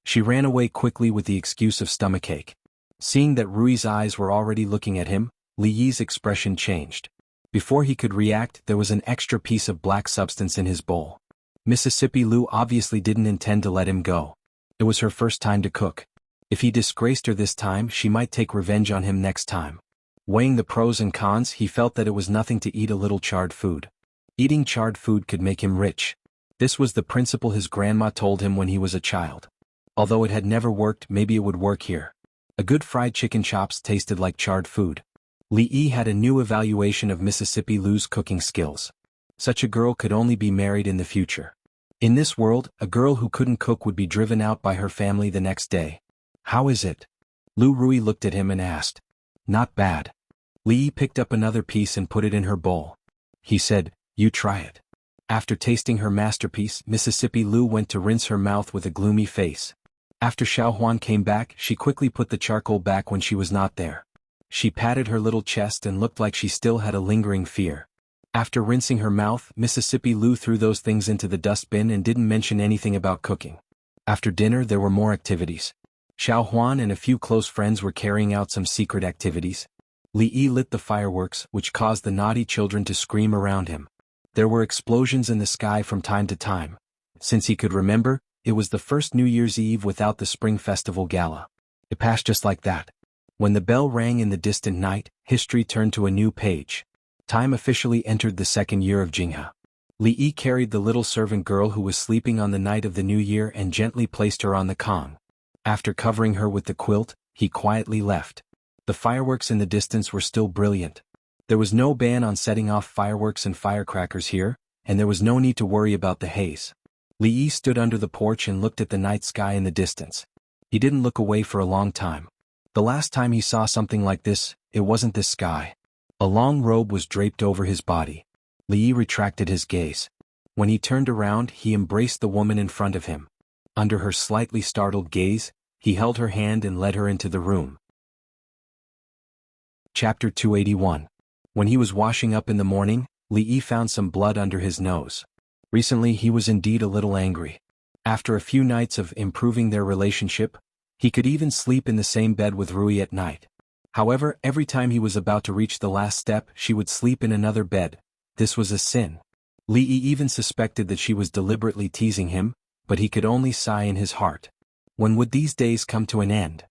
She ran away quickly with the excuse of stomachache. Seeing that Rui's eyes were already looking at him, Li Yi's expression changed. Before he could react, there was an extra piece of black substance in his bowl. Mississippi Lu obviously didn't intend to let him go. It was her first time to cook. If he disgraced her this time, she might take revenge on him next time. Weighing the pros and cons, he felt that it was nothing to eat a little charred food. Eating charred food could make him rich. This was the principle his grandma told him when he was a child. Although it had never worked, maybe it would work here. A good fried chicken chops tasted like charred food. Li Yi had a new evaluation of Mississippi Lu's cooking skills. Such a girl could only be married in the future. In this world, a girl who couldn't cook would be driven out by her family the next day. How is it? Lu Rui looked at him and asked. Not bad. Li Yi picked up another piece and put it in her bowl. He said, you try it. After tasting her masterpiece, Mississippi Lu went to rinse her mouth with a gloomy face. After Xiao Huan came back, she quickly put the charcoal back when she was not there. She patted her little chest and looked like she still had a lingering fear. After rinsing her mouth, Mississippi Lu threw those things into the dustbin and didn't mention anything about cooking. After dinner, there were more activities. Xiao Huan and a few close friends were carrying out some secret activities. Li Yi lit the fireworks, which caused the naughty children to scream around him. There were explosions in the sky from time to time. Since he could remember, it was the first New Year's Eve without the Spring Festival Gala. It passed just like that. When the bell rang in the distant night, history turned to a new page. Time officially entered the 2nd year of Jinghe. Li Yi carried the little servant girl who was sleeping on the night of the New Year and gently placed her on the kong. After covering her with the quilt, he quietly left. The fireworks in the distance were still brilliant. There was no ban on setting off fireworks and firecrackers here, and there was no need to worry about the haze. Li Yi stood under the porch and looked at the night sky in the distance. He didn't look away for a long time. The last time he saw something like this, it wasn't this sky. A long robe was draped over his body. Li Yi retracted his gaze. When he turned around, he embraced the woman in front of him. Under her slightly startled gaze, he held her hand and led her into the room. Chapter 281. When he was washing up in the morning, Li Yi found some blood under his nose. Recently he was indeed a little angry. After a few nights of improving their relationship, he could even sleep in the same bed with Rui at night. However, every time he was about to reach the last step, she would sleep in another bed. This was a sin. Li Yi even suspected that she was deliberately teasing him, but he could only sigh in his heart. When would these days come to an end?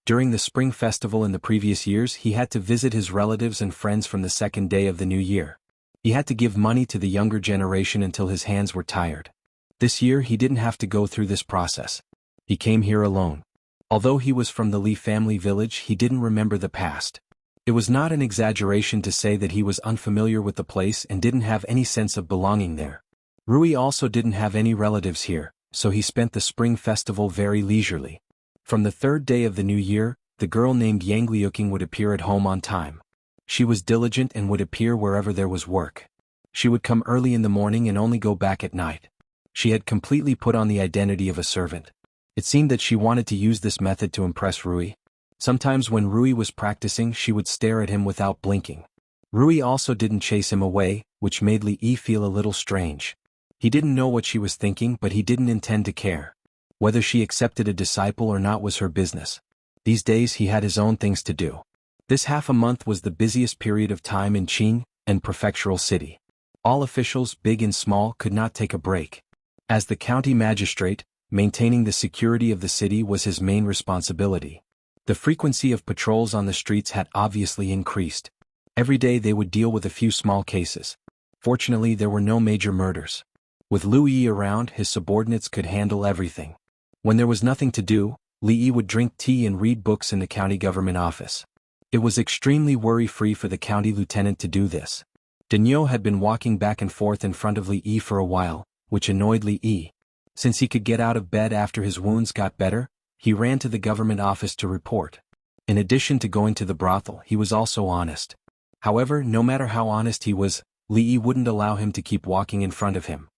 During the Spring Festival in the previous years, he had to visit his relatives and friends from the 2nd day of the new year. He had to give money to the younger generation until his hands were tired. This year he didn't have to go through this process. He came here alone. Although he was from the Li family village, he didn't remember the past. It was not an exaggeration to say that he was unfamiliar with the place and didn't have any sense of belonging there. Rui also didn't have any relatives here, so he spent the Spring Festival very leisurely. From the 3rd day of the new year, the girl named Yang Liuqing would appear at home on time. She was diligent and would appear wherever there was work. She would come early in the morning and only go back at night. She had completely put on the identity of a servant. It seemed that she wanted to use this method to impress Rui. Sometimes when Rui was practicing, she would stare at him without blinking. Rui also didn't chase him away, which made Li Yi feel a little strange. He didn't know what she was thinking, but he didn't intend to care. Whether she accepted a disciple or not was her business. These days he had his own things to do. This half a month was the busiest period of time in Qing and prefectural city. All officials, big and small, could not take a break. As the county magistrate, maintaining the security of the city was his main responsibility. The frequency of patrols on the streets had obviously increased. Every day they would deal with a few small cases. Fortunately, there were no major murders. With Lu Yi around, his subordinates could handle everything. When there was nothing to do, Li Yi would drink tea and read books in the county government office. It was extremely worry-free for the county lieutenant to do this. Daniel had been walking back and forth in front of Li Yi for a while, which annoyed Li Yi. Since he could get out of bed after his wounds got better, he ran to the government office to report. In addition to going to the brothel, he was also honest. However, no matter how honest he was, Li Yi wouldn't allow him to keep walking in front of him.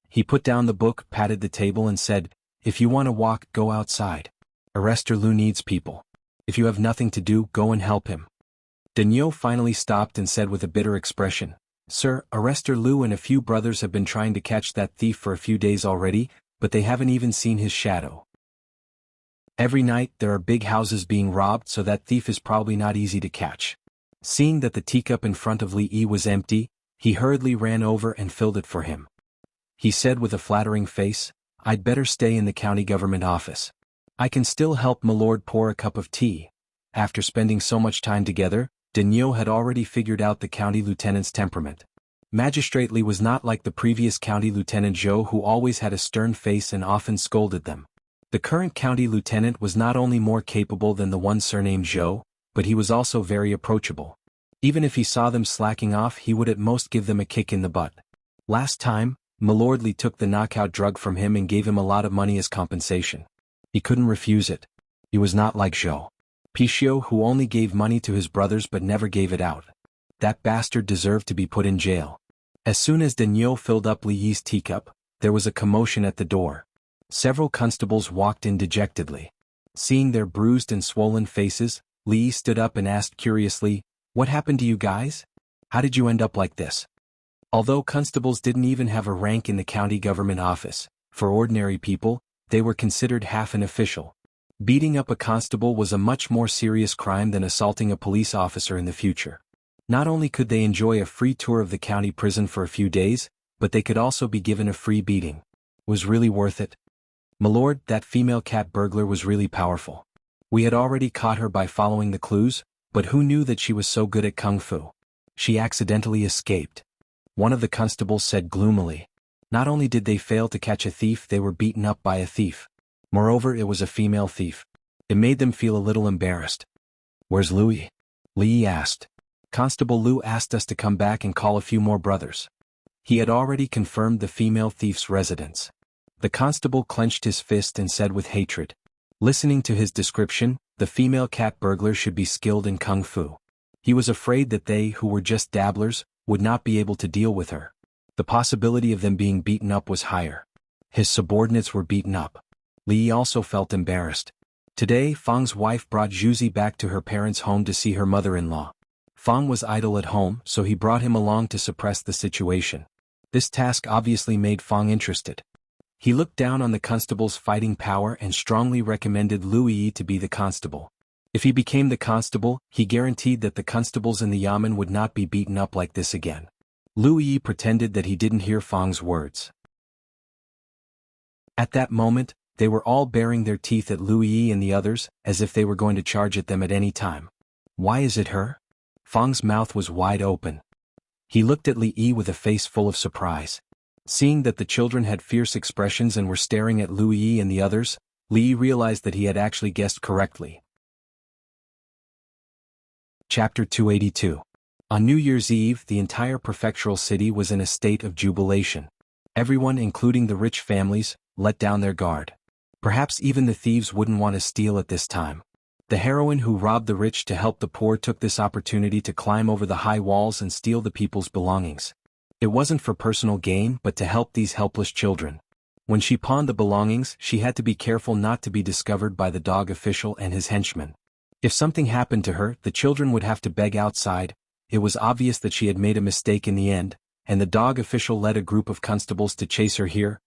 He put down the book, patted the table and said, "If you want to walk, go outside. Arrestor Lu needs people. If you have nothing to do, go and help him." Daniel finally stopped and said with a bitter expression, "Sir, Arrestor Lu and a few brothers have been trying to catch that thief for a few days already, but they haven't even seen his shadow. Every night there are big houses being robbed, so that thief is probably not easy to catch." Seeing that the teacup in front of Li Yi was empty, he hurriedly ran over and filled it for him. He said with a flattering face, "I'd better stay in the county government office. I can still help Milord pour a cup of tea." After spending so much time together, Daniel had already figured out the county lieutenant's temperament. Magistrate Li was not like the previous county lieutenant Zhou, who always had a stern face and often scolded them. The current county lieutenant was not only more capable than the one surnamed Zhou, but he was also very approachable. Even if he saw them slacking off, he would at most give them a kick in the butt. Last time, Milord Li took the knockout drug from him and gave him a lot of money as compensation. He couldn't refuse it. He was not like Zhou Pixiu, who only gave money to his brothers but never gave it out. That bastard deserved to be put in jail. As soon as Daniel filled up Li Yi's teacup, there was a commotion at the door. Several constables walked in dejectedly. Seeing their bruised and swollen faces, Li Yi stood up and asked curiously, "What happened to you guys? How did you end up like this?" Although constables didn't even have a rank in the county government office, for ordinary people, they were considered half an official. Beating up a constable was a much more serious crime than assaulting a police officer in the future. Not only could they enjoy a free tour of the county prison for a few days, but they could also be given a free beating. Was really worth it. "Milord, that female cat burglar was really powerful. We had already caught her by following the clues, but who knew that she was so good at kung fu? She accidentally escaped," one of the constables said gloomily. Not only did they fail to catch a thief, they were beaten up by a thief. Moreover, it was a female thief. It made them feel a little embarrassed. "Where's Louis?" Li Yi asked. "Constable Lu asked us to come back and call a few more brothers." He had already confirmed the female thief's residence. The constable clenched his fist and said with hatred. Listening to his description, the female cat burglar should be skilled in kung fu. He was afraid that they, who were just dabblers, would not be able to deal with her. The possibility of them being beaten up was higher. His subordinates were beaten up. Li Yi also felt embarrassed. Today, Fang's wife brought Zhuzi back to her parents' home to see her mother-in-law. Fang was idle at home, so he brought him along to suppress the situation. This task obviously made Fang interested. He looked down on the constable's fighting power and strongly recommended Lu Yi to be the constable. If he became the constable, he guaranteed that the constables in the yamen would not be beaten up like this again. Lu Yi pretended that he didn't hear Fang's words. At that moment, they were all baring their teeth at Lu Yi and the others, as if they were going to charge at them at any time. "Why is it her?" Fang's mouth was wide open. He looked at Li Yi with a face full of surprise. Seeing that the children had fierce expressions and were staring at Lu Yi and the others, Li Yi realized that he had actually guessed correctly. Chapter 282. On New Year's Eve, the entire prefectural city was in a state of jubilation. Everyone, including the rich families, let down their guard. Perhaps even the thieves wouldn't want to steal at this time. The heroine who robbed the rich to help the poor took this opportunity to climb over the high walls and steal the people's belongings. It wasn't for personal gain but to help these helpless children. When she pawned the belongings, she had to be careful not to be discovered by the dog official and his henchmen. If something happened to her, the children would have to beg outside. It was obvious that she had made a mistake in the end, and the dog official led a group of constables to chase her here.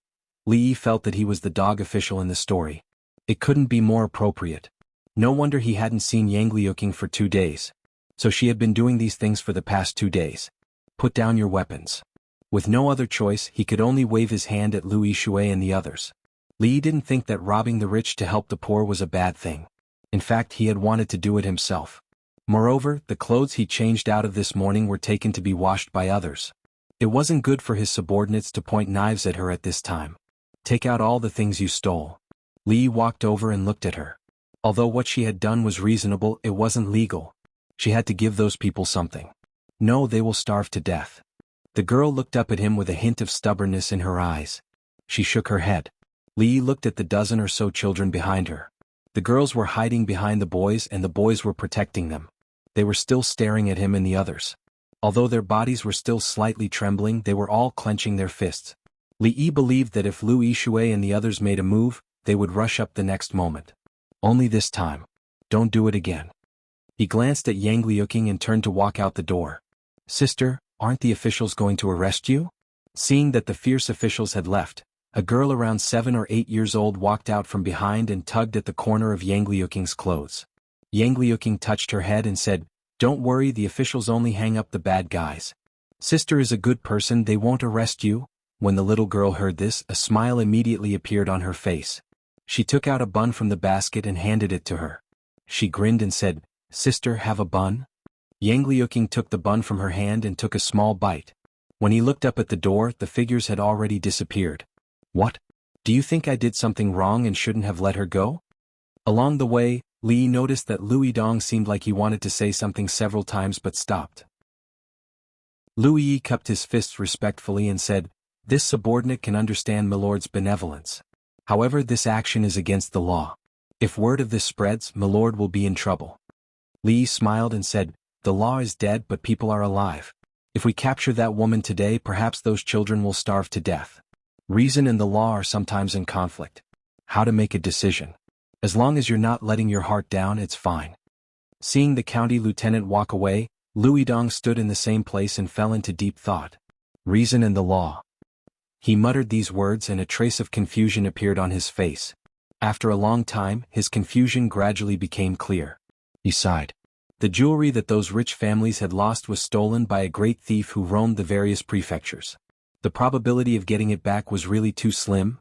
Li felt that he was the dog official in the story. It couldn't be more appropriate. No wonder he hadn't seen Yang Liuqing for 2 days. So she had been doing these things for the past 2 days. Put down your weapons. With no other choice, he could only wave his hand at Louis Shui and the others. Li didn't think that robbing the rich to help the poor was a bad thing. In fact, he had wanted to do it himself. Moreover, the clothes he changed out of this morning were taken to be washed by others. It wasn't good for his subordinates to point knives at her at this time. Take out all the things you stole. Li walked over and looked at her. Although what she had done was reasonable, it wasn't legal. She had to give those people something. No, they will starve to death. The girl looked up at him with a hint of stubbornness in her eyes. She shook her head. Li looked at the dozen or so children behind her. The girls were hiding behind the boys and the boys were protecting them. They were still staring at him and the others. Although their bodies were still slightly trembling, they were all clenching their fists. Li believed that if Louis Shui and the others made a move, they would rush up the next moment. Only this time. Don't do it again. He glanced at Yang Liuqing and turned to walk out the door. Sister, aren't the officials going to arrest you? Seeing that the fierce officials had left, a girl around 7 or 8 years old walked out from behind and tugged at the corner of Yang Liuqing's clothes. Yang Liuqing touched her head and said, Don't worry, the officials only hang up the bad guys. Sister is a good person, they won't arrest you. When the little girl heard this, a smile immediately appeared on her face. She took out a bun from the basket and handed it to her. She grinned and said, Sister, have a bun? Yang Liuqing took the bun from her hand and took a small bite. When he looked up at the door, the figures had already disappeared. What? Do you think I did something wrong and shouldn't have let her go? Along the way, Li noticed that Louis Dong seemed like he wanted to say something several times but stopped. Louis cupped his fists respectfully and said, This subordinate can understand Milord's benevolence. However, this action is against the law. If word of this spreads, Milord will be in trouble. Li smiled and said, The law is dead but people are alive. If we capture that woman today, perhaps those children will starve to death. Reason and the law are sometimes in conflict. How to make a decision. As long as you're not letting your heart down, it's fine. Seeing the county lieutenant walk away, Louis Dong stood in the same place and fell into deep thought. Reason and the law. He muttered these words and a trace of confusion appeared on his face. After a long time, his confusion gradually became clear. He sighed. The jewelry that those rich families had lost was stolen by a great thief who roamed the various prefectures. The probability of getting it back was really too slim.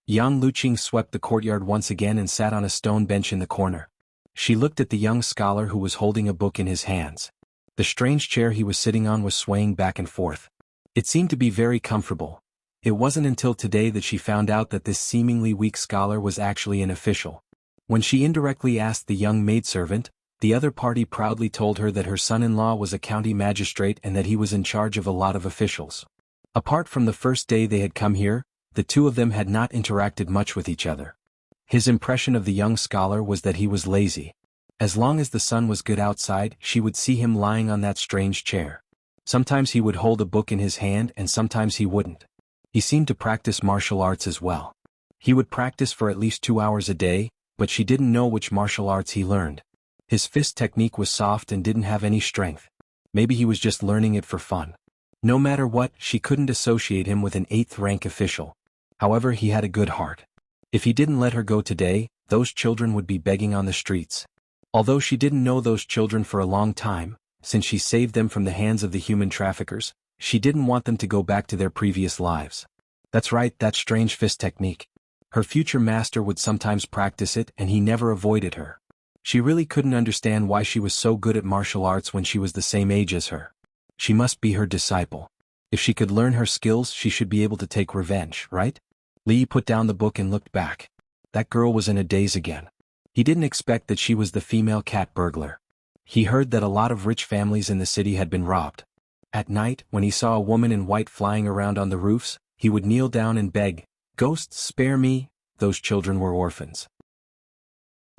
Yang Liuqing swept the courtyard once again and sat on a stone bench in the corner. She looked at the young scholar who was holding a book in his hands. The strange chair he was sitting on was swaying back and forth. It seemed to be very comfortable. It wasn't until today that she found out that this seemingly weak scholar was actually an official. When she indirectly asked the young maidservant, the other party proudly told her that her son-in-law was a county magistrate and that he was in charge of a lot of officials. Apart from the first day they had come here, the two of them had not interacted much with each other. His impression of the young scholar was that he was lazy. As long as the sun was good outside, she would see him lying on that strange chair. Sometimes he would hold a book in his hand and sometimes he wouldn't. He seemed to practice martial arts as well. He would practice for at least 2 hours a day, but she didn't know which martial arts he learned. His fist technique was soft and didn't have any strength. Maybe he was just learning it for fun. No matter what, she couldn't associate him with an 8th-rank official. However, he had a good heart. If he didn't let her go today, those children would be begging on the streets. Although she didn't know those children for a long time, since she saved them from the hands of the human traffickers, she didn't want them to go back to their previous lives. That's right, that strange fist technique. Her future master would sometimes practice it and he never avoided her. She really couldn't understand why she was so good at martial arts when she was the same age as her. She must be her disciple. If she could learn her skills, she should be able to take revenge, right? Li put down the book and looked back. That girl was in a daze again. He didn't expect that she was the female cat burglar. He heard that a lot of rich families in the city had been robbed. At night, when he saw a woman in white flying around on the roofs, he would kneel down and beg, "Ghosts, spare me." Those children were orphans.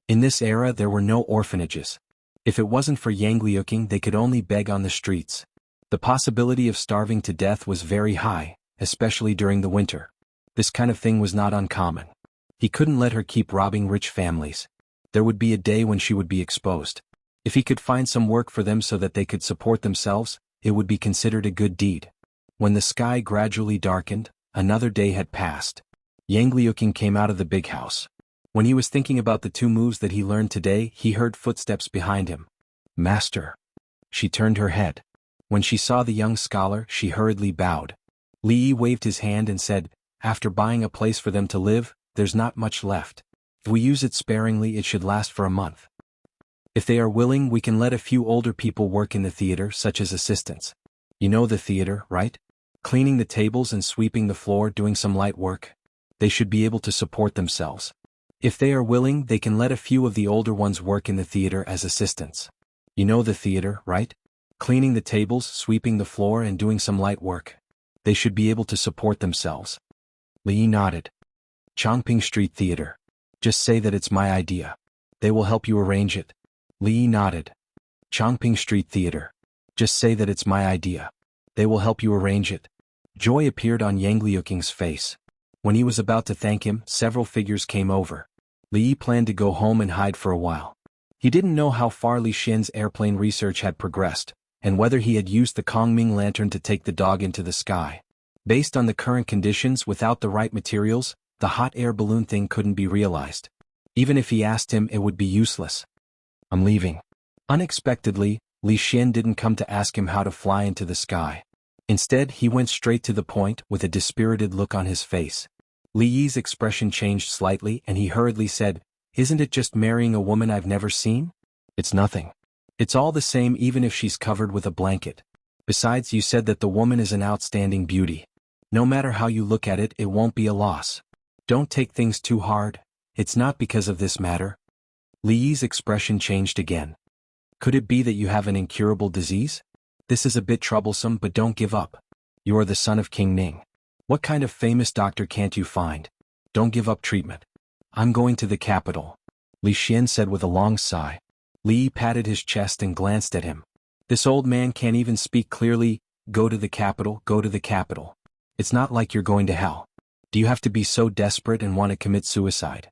In this era there were no orphanages. If it wasn't for Yang Liuqing, they could only beg on the streets. The possibility of starving to death was very high, especially during the winter. This kind of thing was not uncommon. He couldn't let her keep robbing rich families. There would be a day when she would be exposed. If he could find some work for them so that they could support themselves, it would be considered a good deed. When the sky gradually darkened, another day had passed. Yang Liuqing came out of the big house. When he was thinking about the 2 moves that he learned today, he heard footsteps behind him. "Master." She turned her head. When she saw the young scholar, she hurriedly bowed. Li Yi waved his hand and said, "After buying a place for them to live, there's not much left. If we use it sparingly, it should last for a month. If they are willing, we can let a few older people work in the theater, such as assistants. You know the theater, right? Cleaning the tables and sweeping the floor, doing some light work. They should be able to support themselves. If they are willing, they can let a few of the older ones work in the theater as assistants. You know the theater, right? Cleaning the tables, sweeping the floor and doing some light work. They should be able to support themselves." Li Yi nodded. "Chongping Street Theater. Just say that it's my idea. They will help you arrange it." Li Yi nodded. "Chongping Street Theater. Just say that it's my idea. They will help you arrange it." Joy appeared on Yang Liuqing's face. When he was about to thank him, several figures came over. Li Yi planned to go home and hide for a while. He didn't know how far Li Xian's airplane research had progressed, and whether he had used the Kongming lantern to take the dog into the sky. Based on the current conditions, without the right materials, the hot air balloon thing couldn't be realized. Even if he asked him, it would be useless. "I'm leaving." Unexpectedly, Li Xian didn't come to ask him how to fly into the sky. Instead, he went straight to the point with a dispirited look on his face. Li Yi's expression changed slightly and he hurriedly said, "Isn't it just marrying a woman I've never seen? It's nothing. It's all the same even if she's covered with a blanket. Besides, you said that the woman is an outstanding beauty. No matter how you look at it, it won't be a loss. Don't take things too hard. It's not because of this matter." Li Yi's expression changed again. "Could it be that you have an incurable disease? This is a bit troublesome, but don't give up. You are the son of King Ning. What kind of famous doctor can't you find? Don't give up treatment. I'm going to the capital," Li Xian said with a long sigh. Li Yi patted his chest and glanced at him. "This old man can't even speak clearly. Go to the capital, go to the capital. It's not like you're going to hell. Do you have to be so desperate and want to commit suicide?"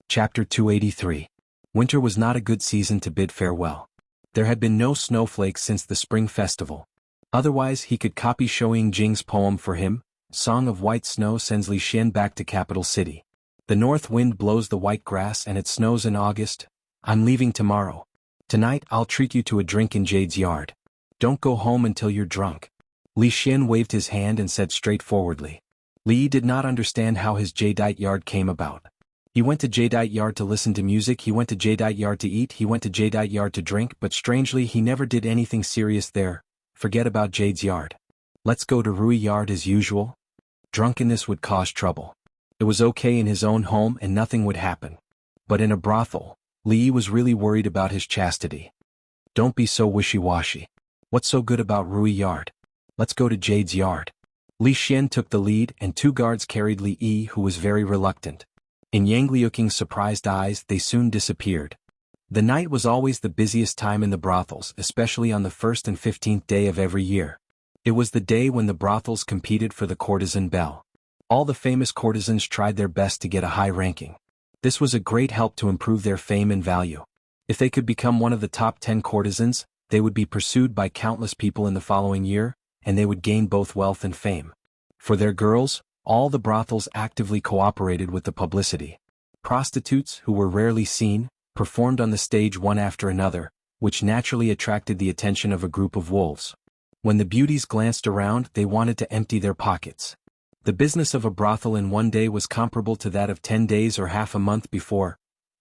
Chapter 283. Winter was not a good season to bid farewell. There had been no snowflakes since the spring festival. Otherwise, he could copy Shouying Jing's poem for him. Song of White Snow sends Li Xian back to capital city. The north wind blows the white grass and it snows in August. I'm leaving tomorrow. Tonight I'll treat you to a drink in Jade's yard. Don't go home until you're drunk. Li Xian waved his hand and said straightforwardly. Li Yi did not understand how his jadeite yard came about. He went to jadeite yard to listen to music, he went to jadeite yard to eat, he went to jadeite yard to drink, but strangely he never did anything serious there. Forget about Jade's yard. Let's go to Rui yard as usual. Drunkenness would cause trouble. It was okay in his own home and nothing would happen. But in a brothel, Li Yi was really worried about his chastity. Don't be so wishy-washy. What's so good about Rui yard? Let's go to Jade's yard. Li Xian took the lead and 2 guards carried Li Yi, who was very reluctant. In Yang Liuqing's surprised eyes, they soon disappeared. The night was always the busiest time in the brothels, especially on the 1st and 15th day of every year. It was the day when the brothels competed for the courtesan bell. All the famous courtesans tried their best to get a high ranking. This was a great help to improve their fame and value. If they could become one of the top 10 courtesans, they would be pursued by countless people in the following year, and they would gain both wealth and fame. For their girls, all the brothels actively cooperated with the publicity. Prostitutes, who were rarely seen, performed on the stage one after another, which naturally attracted the attention of a group of wolves. When the beauties glanced around, they wanted to empty their pockets. The business of a brothel in one day was comparable to that of 10 days or half a month before.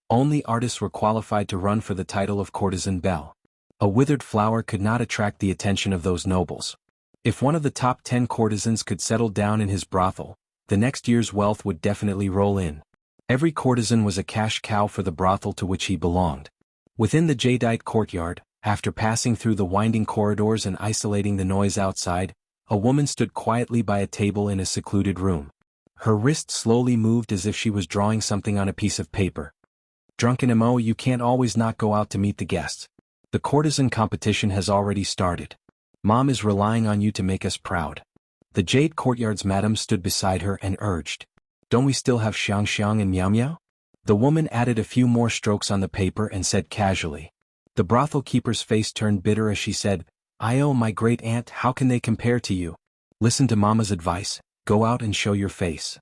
Only artists were qualified to run for the title of courtesan belle. A withered flower could not attract the attention of those nobles. If one of the top 10 courtesans could settle down in his brothel, the next year's wealth would definitely roll in. Every courtesan was a cash cow for the brothel to which he belonged. Within the jadeite courtyard, after passing through the winding corridors and isolating the noise outside, a woman stood quietly by a table in a secluded room. Her wrist slowly moved as if she was drawing something on a piece of paper. Drunken Mo, you can't always not go out to meet the guests. The courtesan competition has already started. Mom is relying on you to make us proud. The Jade Courtyard's madam stood beside her and urged. Don't we still have Xiang Xiang and Miao Miao? The woman added a few more strokes on the paper and said casually. The brothel keeper's face turned bitter as she said, "Oh, my great aunt, how can they compare to you? Listen to Mama's advice, go out and show your face.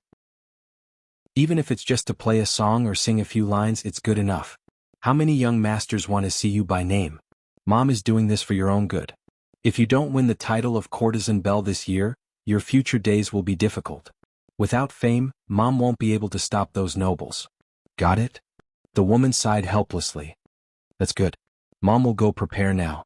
Even if it's just to play a song or sing a few lines, it's good enough. How many young masters want to see you by name? Mom is doing this for your own good. If you don't win the title of courtesan belle this year, your future days will be difficult. Without fame, Mom won't be able to stop those nobles. Got it?" The woman sighed helplessly. "That's good. Mom will go prepare now."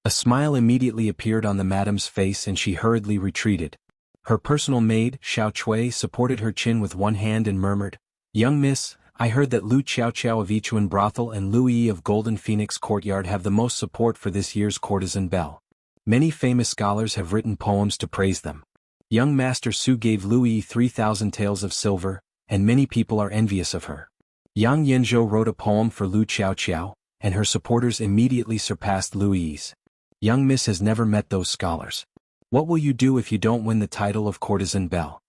A smile immediately appeared on the madam's face and she hurriedly retreated. Her personal maid, Xiao Chui, supported her chin with one hand and murmured, "Young miss, I heard that Lu Qiao Qiao of Yichuan Brothel and Lu Yi of Golden Phoenix Courtyard have the most support for this year's courtesan belle. Many famous scholars have written poems to praise them. Young Master Su gave Lu Yi 3,000 taels of silver, and many people are envious of her. Yang Yenzhou wrote a poem for Lu Qiao Qiao, and her supporters immediately surpassed Lu Yi's. Young miss has never met those scholars. What will you do if you don't win the title of courtesan belle?"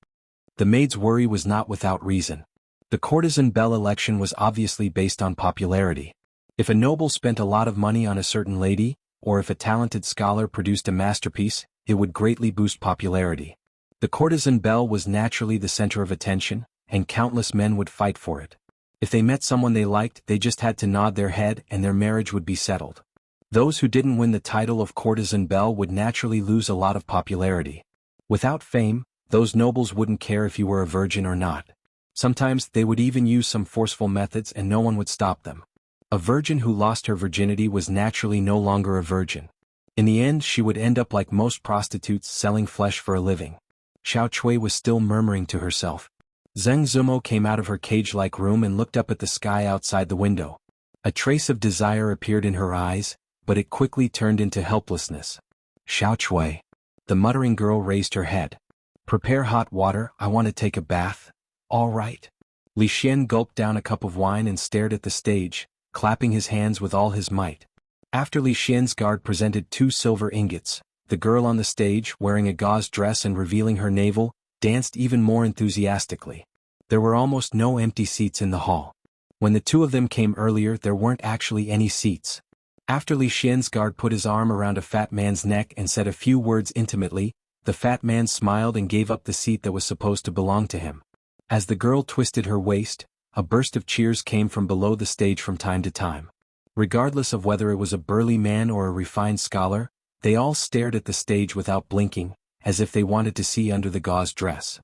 The maid's worry was not without reason. The courtesan belle election was obviously based on popularity. If a noble spent a lot of money on a certain lady, or if a talented scholar produced a masterpiece, it would greatly boost popularity. The courtesan belle was naturally the center of attention, and countless men would fight for it. If they met someone they liked, they just had to nod their head and their marriage would be settled. Those who didn't win the title of courtesan belle would naturally lose a lot of popularity. Without fame, those nobles wouldn't care if you were a virgin or not. Sometimes they would even use some forceful methods and no one would stop them. A virgin who lost her virginity was naturally no longer a virgin. In the end, she would end up like most prostitutes, selling flesh for a living. Xiao Chui was still murmuring to herself. Zheng Zumo came out of her cage-like room and looked up at the sky outside the window. A trace of desire appeared in her eyes, but it quickly turned into helplessness. "Xiao Chui." The muttering girl raised her head. "Prepare hot water, I want to take a bath." "All right." Li Xian gulped down a cup of wine and stared at the stage, clapping his hands with all his might. After Li Xian's guard presented 2 silver ingots, the girl on the stage, wearing a gauze dress and revealing her navel, danced even more enthusiastically. There were almost no empty seats in the hall. When the 2 of them came earlier, there weren't actually any seats. After Li Xian's guard put his arm around a fat man's neck and said a few words intimately, the fat man smiled and gave up the seat that was supposed to belong to him. As the girl twisted her waist, a burst of cheers came from below the stage from time to time. Regardless of whether it was a burly man or a refined scholar, they all stared at the stage without blinking, as if they wanted to see under the gauze dress.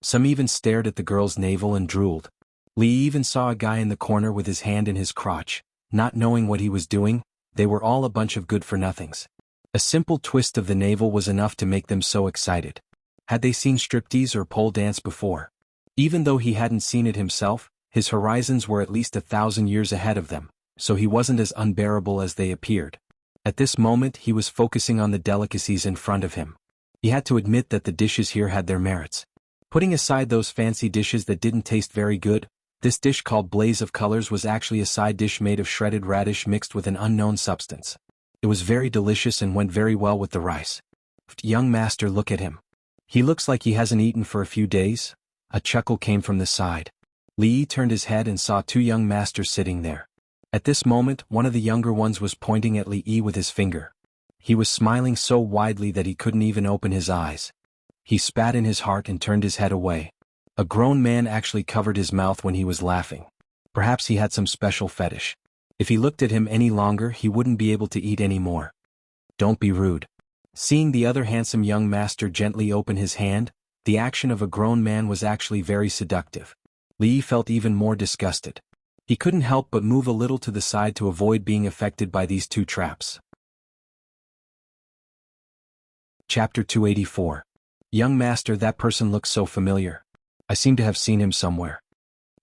Some even stared at the girl's navel and drooled. Li even saw a guy in the corner with his hand in his crotch, not knowing what he was doing. They were all a bunch of good-for-nothings. A simple twist of the navel was enough to make them so excited. Had they seen striptease or pole dance before? Even though he hadn't seen it himself, his horizons were at least 1,000 years ahead of them, so he wasn't as unbearable as they appeared. At this moment he was focusing on the delicacies in front of him. He had to admit that the dishes here had their merits. Putting aside those fancy dishes that didn't taste very good, this dish called Blaze of Colors was actually a side dish made of shredded radish mixed with an unknown substance. It was very delicious and went very well with the rice. "Young master, look at him. He looks like he hasn't eaten for a few days." A chuckle came from the side. Li Yi turned his head and saw 2 young masters sitting there. At this moment, one of the younger ones was pointing at Li Yi with his finger. He was smiling so widely that he couldn't even open his eyes. He spat in his heart and turned his head away. A grown man actually covered his mouth when he was laughing. Perhaps he had some special fetish. If he looked at him any longer, he wouldn't be able to eat any more. "Don't be rude." Seeing the other handsome young master gently open his hand, the action of a grown man was actually very seductive. Li Yi felt even more disgusted. He couldn't help but move a little to the side to avoid being affected by these 2 traps. Chapter 284. "Young master, that person looks so familiar. I seem to have seen him somewhere."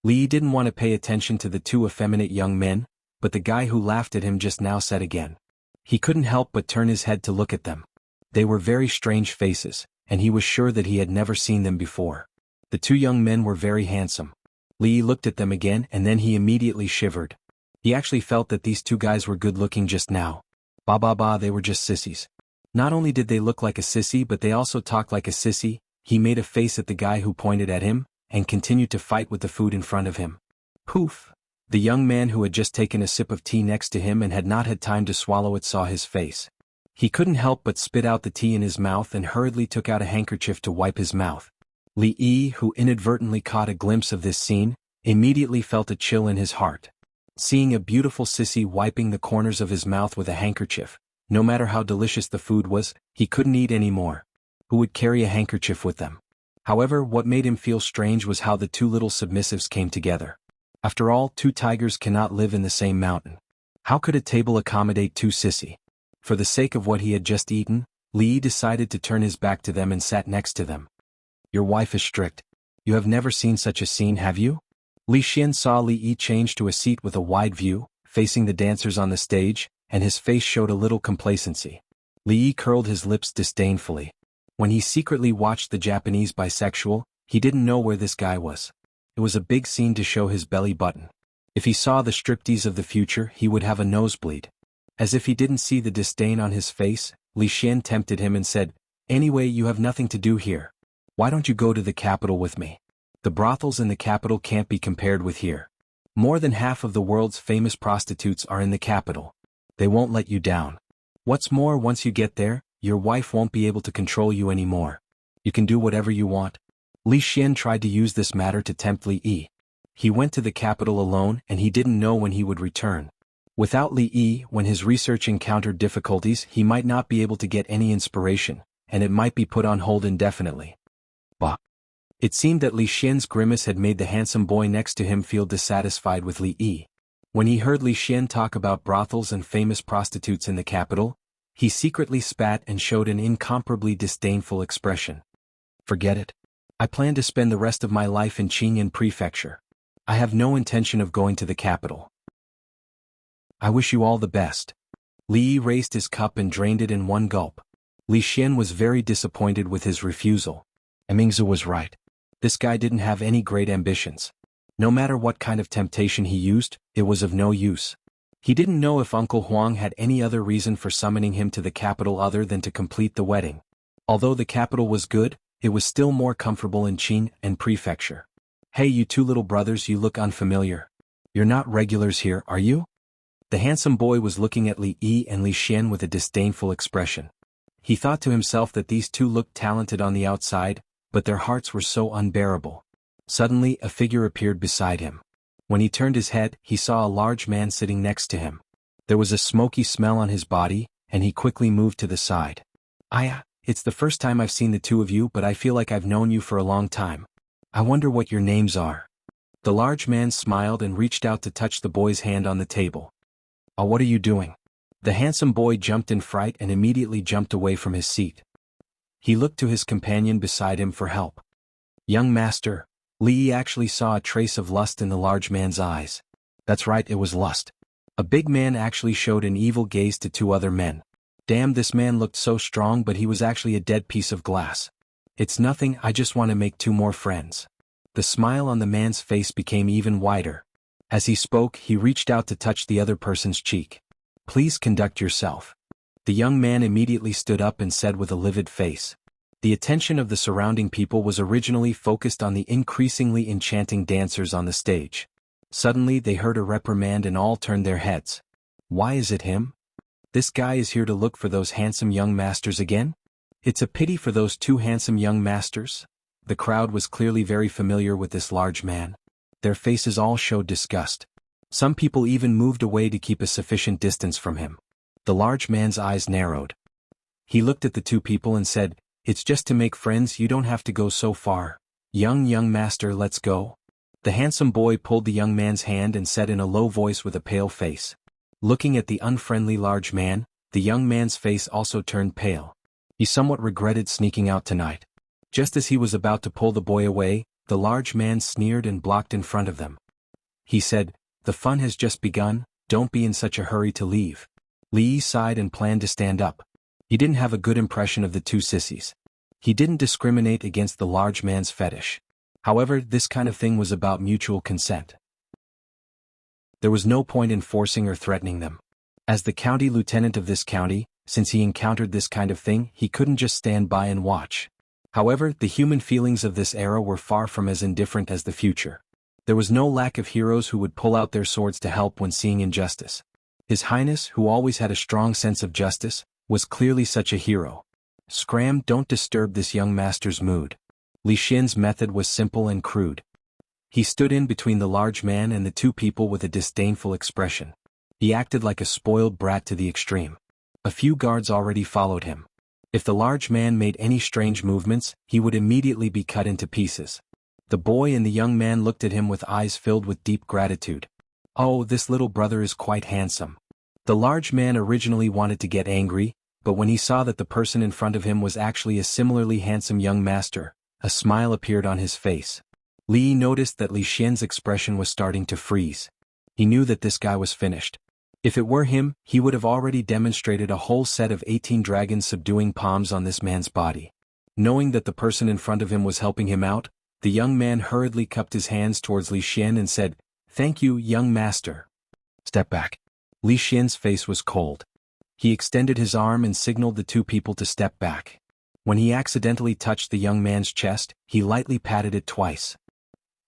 Li Yi didn't want to pay attention to the 2 effeminate young men, but the guy who laughed at him just now said again. He couldn't help but turn his head to look at them. They were very strange faces, and he was sure that he had never seen them before. The two young men were very handsome. Li looked at them again and then he immediately shivered. He actually felt that these two guys were good looking just now. They were just sissies. Not only did they look like a sissy but they also talked like a sissy. He made a face at the guy who pointed at him, and continued to fight with the food in front of him. Poof! The young man who had just taken a sip of tea next to him and had not had time to swallow it saw his face. He couldn't help but spit out the tea in his mouth and hurriedly took out a handkerchief to wipe his mouth. Li Yi, who inadvertently caught a glimpse of this scene, immediately felt a chill in his heart. Seeing a beautiful sissy wiping the corners of his mouth with a handkerchief, no matter how delicious the food was, he couldn't eat any more. Who would carry a handkerchief with them? However, what made him feel strange was how the two little submissives came together. After all, two tigers cannot live in the same mountain. How could a table accommodate two sissy? For the sake of what he had just eaten, Li decided to turn his back to them and sat next to them. Your wife is strict. You have never seen such a scene, have you? Li Xian saw Li Yi change to a seat with a wide view, facing the dancers on the stage, and his face showed a little complacency. Li Yi curled his lips disdainfully. When he secretly watched the Japanese bisexual, he didn't know where this guy was. It was a big scene to show his belly button. If he saw the striptease of the future, he would have a nosebleed. As if he didn't see the disdain on his face, Li Xian tempted him and said, "Anyway, you have nothing to do here. Why don't you go to the capital with me? The brothels in the capital can't be compared with here. More than half of the world's famous prostitutes are in the capital. They won't let you down. What's more, once you get there, your wife won't be able to control you anymore. You can do whatever you want." Li Xian tried to use this matter to tempt Li Yi. He went to the capital alone and he didn't know when he would return. Without Li Yi, when his research encountered difficulties, he might not be able to get any inspiration, and it might be put on hold indefinitely. Bah! It seemed that Li Xian's grimace had made the handsome boy next to him feel dissatisfied with Li Yi. When he heard Li Xian talk about brothels and famous prostitutes in the capital, he secretly spat and showed an incomparably disdainful expression. Forget it. I plan to spend the rest of my life in Qingyan Prefecture. I have no intention of going to the capital. I wish you all the best. Li Yi raised his cup and drained it in one gulp. Li Xian was very disappointed with his refusal. Mingzu was right. This guy didn't have any great ambitions. No matter what kind of temptation he used, it was of no use. He didn't know if Uncle Huang had any other reason for summoning him to the capital other than to complete the wedding. Although the capital was good, it was still more comfortable in Qingyan Prefecture. Hey, you two little brothers, you look unfamiliar. You're not regulars here, are you? The handsome boy was looking at Li Yi and Li Xian with a disdainful expression. He thought to himself that these two looked talented on the outside, but their hearts were so unbearable. Suddenly, a figure appeared beside him. When he turned his head, he saw a large man sitting next to him. There was a smoky smell on his body, and he quickly moved to the side. It's the first time I've seen the two of you, but I feel like I've known you for a long time. I wonder what your names are." The large man smiled and reached out to touch the boy's hand on the table. "Oh, what are you doing?" The handsome boy jumped in fright and immediately jumped away from his seat. He looked to his companion beside him for help. "Young master." Li Yi actually saw a trace of lust in the large man's eyes. That's right, it was lust. A big man actually showed an evil gaze to two other men. Damn, this man looked so strong, but he was actually a dead piece of glass. "It's nothing, I just want to make two more friends." The smile on the man's face became even wider. As he spoke, he reached out to touch the other person's cheek. "Please conduct yourself." The young man immediately stood up and said with a livid face. The attention of the surrounding people was originally focused on the increasingly enchanting dancers on the stage. Suddenly they heard a reprimand and all turned their heads. Why is it him? This guy is here to look for those handsome young masters again? It's a pity for those two handsome young masters. The crowd was clearly very familiar with this large man. Their faces all showed disgust. Some people even moved away to keep a sufficient distance from him. The large man's eyes narrowed. He looked at the two people and said, "It's just to make friends, you don't have to go so far. Young master, let's go." The handsome boy pulled the young man's hand and said in a low voice with a pale face. Looking at the unfriendly large man, the young man's face also turned pale. He somewhat regretted sneaking out tonight. Just as he was about to pull the boy away, the large man sneered and blocked in front of them. He said, "The fun has just begun, don't be in such a hurry to leave." Li Yi sighed and planned to stand up. He didn't have a good impression of the two sissies. He didn't discriminate against the large man's fetish. However, this kind of thing was about mutual consent. There was no point in forcing or threatening them. As the county lieutenant of this county, since he encountered this kind of thing, he couldn't just stand by and watch. However, the human feelings of this era were far from as indifferent as the future. There was no lack of heroes who would pull out their swords to help when seeing injustice. His Highness, who always had a strong sense of justice, was clearly such a hero. Scram, don't disturb this young master's mood. Li Xian's method was simple and crude. He stood in between the large man and the two people with a disdainful expression. He acted like a spoiled brat to the extreme. A few guards already followed him. If the large man made any strange movements, he would immediately be cut into pieces. The boy and the young man looked at him with eyes filled with deep gratitude. Oh, this little brother is quite handsome. The large man originally wanted to get angry, but when he saw that the person in front of him was actually a similarly handsome young master, a smile appeared on his face. Li noticed that Li Xian's expression was starting to freeze. He knew that this guy was finished. If it were him, he would have already demonstrated a whole set of 18 dragons subduing palms on this man's body. Knowing that the person in front of him was helping him out, the young man hurriedly cupped his hands towards Li Xian and said, "Thank you, young master." Step back. Li Xian's face was cold. He extended his arm and signaled the two people to step back. When he accidentally touched the young man's chest, he lightly patted it twice.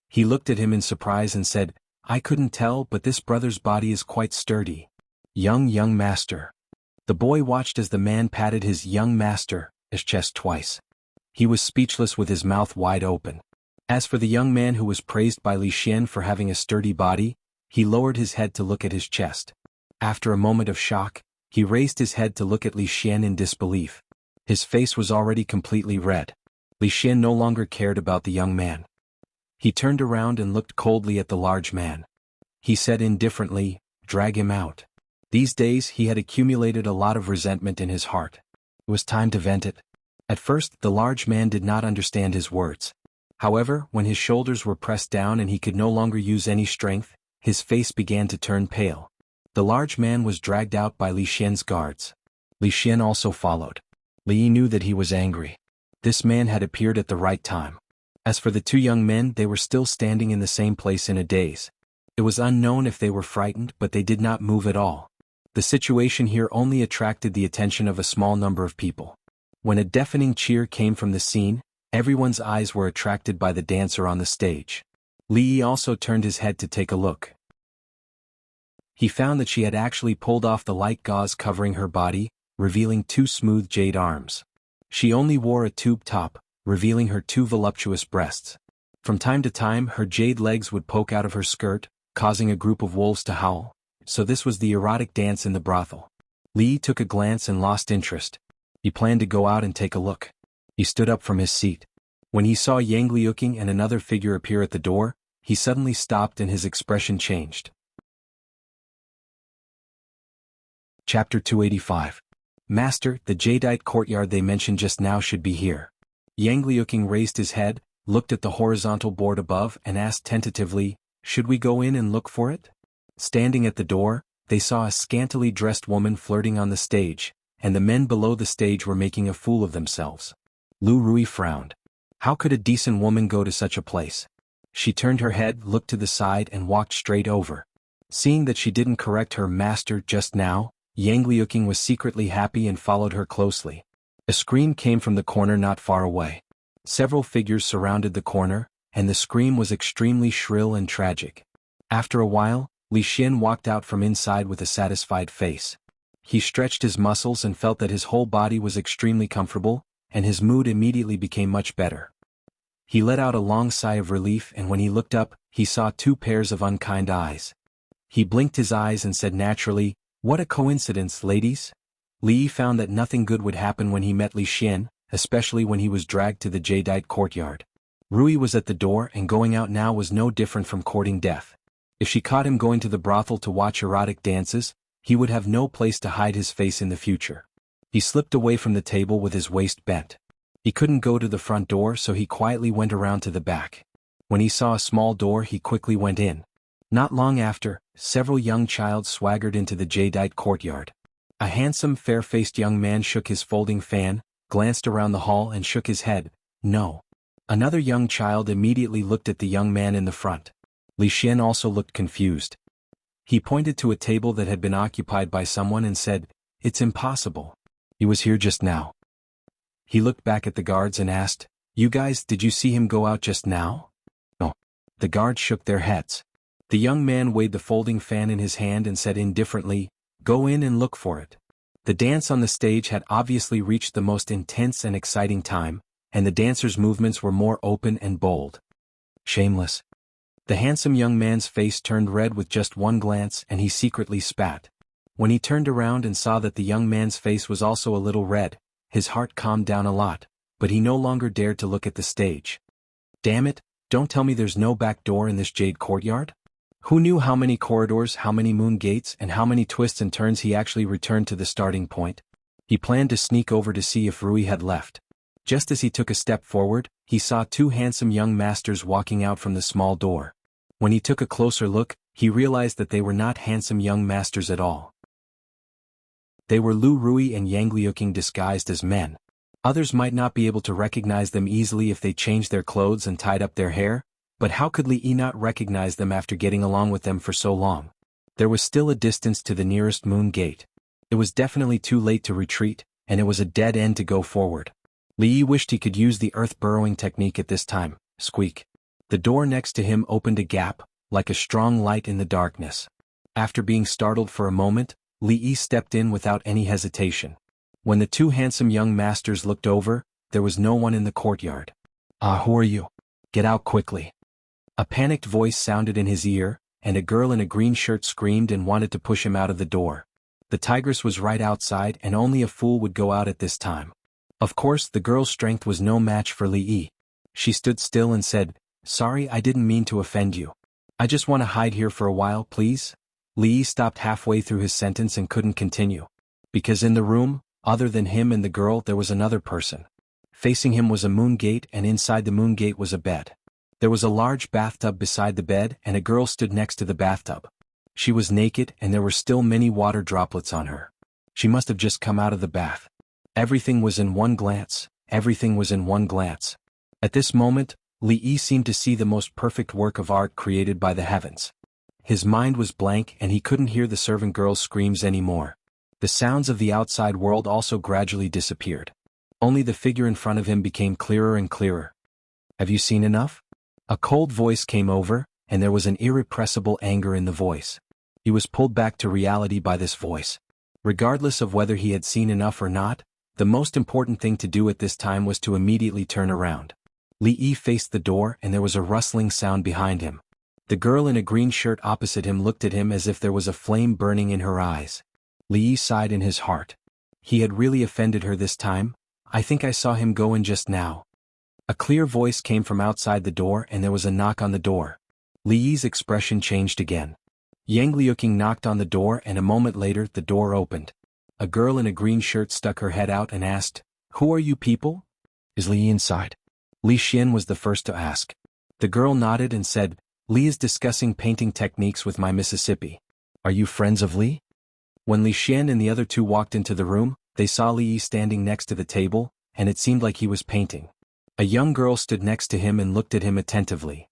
He looked at him in surprise and said, "I couldn't tell, but this brother's body is quite sturdy." Young master. The boy watched as the man patted his young master's chest twice. He was speechless with his mouth wide open. As for the young man who was praised by Li Xian for having a sturdy body, he lowered his head to look at his chest. After a moment of shock, he raised his head to look at Li Xian in disbelief. His face was already completely red. Li Xian no longer cared about the young man. He turned around and looked coldly at the large man. He said indifferently, "Drag him out." These days he had accumulated a lot of resentment in his heart. It was time to vent it. At first, the large man did not understand his words. However, when his shoulders were pressed down and he could no longer use any strength, his face began to turn pale. The large man was dragged out by Li Xian's guards. Li Xian also followed. Li knew that he was angry. This man had appeared at the right time. As for the two young men, they were still standing in the same place in a daze. It was unknown if they were frightened, but they did not move at all. The situation here only attracted the attention of a small number of people. When a deafening cheer came from the scene, everyone's eyes were attracted by the dancer on the stage. Li also turned his head to take a look. He found that she had actually pulled off the light gauze covering her body, revealing two smooth jade arms. She only wore a tube top, revealing her two voluptuous breasts. From time to time her jade legs would poke out of her skirt, causing a group of wolves to howl. So this was the erotic dance in the brothel. Li took a glance and lost interest. He planned to go out and take a look. He stood up from his seat. When he saw Yang Liuqing and another figure appear at the door, he suddenly stopped and his expression changed. Chapter 285. Master, the jadeite courtyard they mentioned just now should be here. Yang Liuqing raised his head, looked at the horizontal board above and asked tentatively, "Should we go in and look for it?" Standing at the door, they saw a scantily dressed woman flirting on the stage, and the men below the stage were making a fool of themselves. Lu Rui frowned. How could a decent woman go to such a place? She turned her head, looked to the side and walked straight over. Seeing that she didn't correct her master just now, Yang Liuqing was secretly happy and followed her closely. A scream came from the corner not far away. Several figures surrounded the corner, and the scream was extremely shrill and tragic. After a while, Li Xian walked out from inside with a satisfied face. He stretched his muscles and felt that his whole body was extremely comfortable, and his mood immediately became much better. He let out a long sigh of relief, and when he looked up, he saw two pairs of unkind eyes. He blinked his eyes and said naturally, "What a coincidence, ladies." Li found that nothing good would happen when he met Li Xian, especially when he was dragged to the jadeite courtyard. Rui was at the door and going out now was no different from courting death. If she caught him going to the brothel to watch erotic dances, he would have no place to hide his face in the future. He slipped away from the table with his waist bent. He couldn't go to the front door, so he quietly went around to the back. When he saw a small door, he quickly went in. Not long after, several young childs swaggered into the jadeite courtyard. A handsome, fair-faced young man shook his folding fan, glanced around the hall and shook his head. "No. Another young child immediately looked at the young man in the front. Li Xian also looked confused. He pointed to a table that had been occupied by someone and said, "It's impossible. He was here just now." He looked back at the guards and asked, "You guys, did you see him go out just now?" "No." The guards shook their heads. The young man weighed the folding fan in his hand and said indifferently, "Go in and look for it." The dance on the stage had obviously reached the most intense and exciting time, and the dancers' movements were more open and bold. Shameless. The handsome young man's face turned red with just one glance, and he secretly spat. When he turned around and saw that the young man's face was also a little red, his heart calmed down a lot, but he no longer dared to look at the stage. Damn it, don't tell me there's no back door in this jade courtyard? Who knew how many corridors, how many moon gates, and how many twists and turns he actually returned to the starting point? He planned to sneak over to see if Rui had left. Just as he took a step forward, he saw two handsome young masters walking out from the small door. When he took a closer look, he realized that they were not handsome young masters at all. They were Lu Rui and Yang Liuqing disguised as men. Others might not be able to recognize them easily if they changed their clothes and tied up their hair, but how could Li Yi not recognize them after getting along with them for so long? There was still a distance to the nearest moon gate. It was definitely too late to retreat, and it was a dead end to go forward. Li Yi wished he could use the earth burrowing technique at this time. Squeak. The door next to him opened a gap, like a strong light in the darkness. After being startled for a moment, Li Yi stepped in without any hesitation. When the two handsome young masters looked over, there was no one in the courtyard. "Ah, who are you? Get out quickly." A panicked voice sounded in his ear, and a girl in a green shirt screamed and wanted to push him out of the door. The tigress was right outside, and only a fool would go out at this time. Of course, the girl's strength was no match for Li Yi. She stood still and said, "Sorry, I didn't mean to offend you. I just want to hide here for a while, please." Li Yi stopped halfway through his sentence and couldn't continue. Because in the room, other than him and the girl, there was another person. Facing him was a moon gate, and inside the moon gate was a bed. There was a large bathtub beside the bed, and a girl stood next to the bathtub. She was naked, and there were still many water droplets on her. She must have just come out of the bath. Everything was in one glance. Everything was in one glance. At this moment, Li Yi seemed to see the most perfect work of art created by the heavens. His mind was blank, and he couldn't hear the servant girl's screams anymore. The sounds of the outside world also gradually disappeared. Only the figure in front of him became clearer and clearer. "Have you seen enough?" A cold voice came over, and there was an irrepressible anger in the voice. He was pulled back to reality by this voice. Regardless of whether he had seen enough or not, the most important thing to do at this time was to immediately turn around. Li Yi faced the door, and there was a rustling sound behind him. The girl in a green shirt opposite him looked at him as if there was a flame burning in her eyes. Li Yi sighed in his heart. He had really offended her this time. "I think I saw him go in just now." A clear voice came from outside the door, and there was a knock on the door. Li Yi's expression changed again. Yang Liuqing knocked on the door, and a moment later the door opened. A girl in a green shirt stuck her head out and asked, "Who are you people?" "Is Li inside?" Li Xian was the first to ask. The girl nodded and said, "Li is discussing painting techniques with my Mississippi. Are you friends of Li?" When Li Xian and the other two walked into the room, they saw Li Yi standing next to the table, and it seemed like he was painting. A young girl stood next to him and looked at him attentively.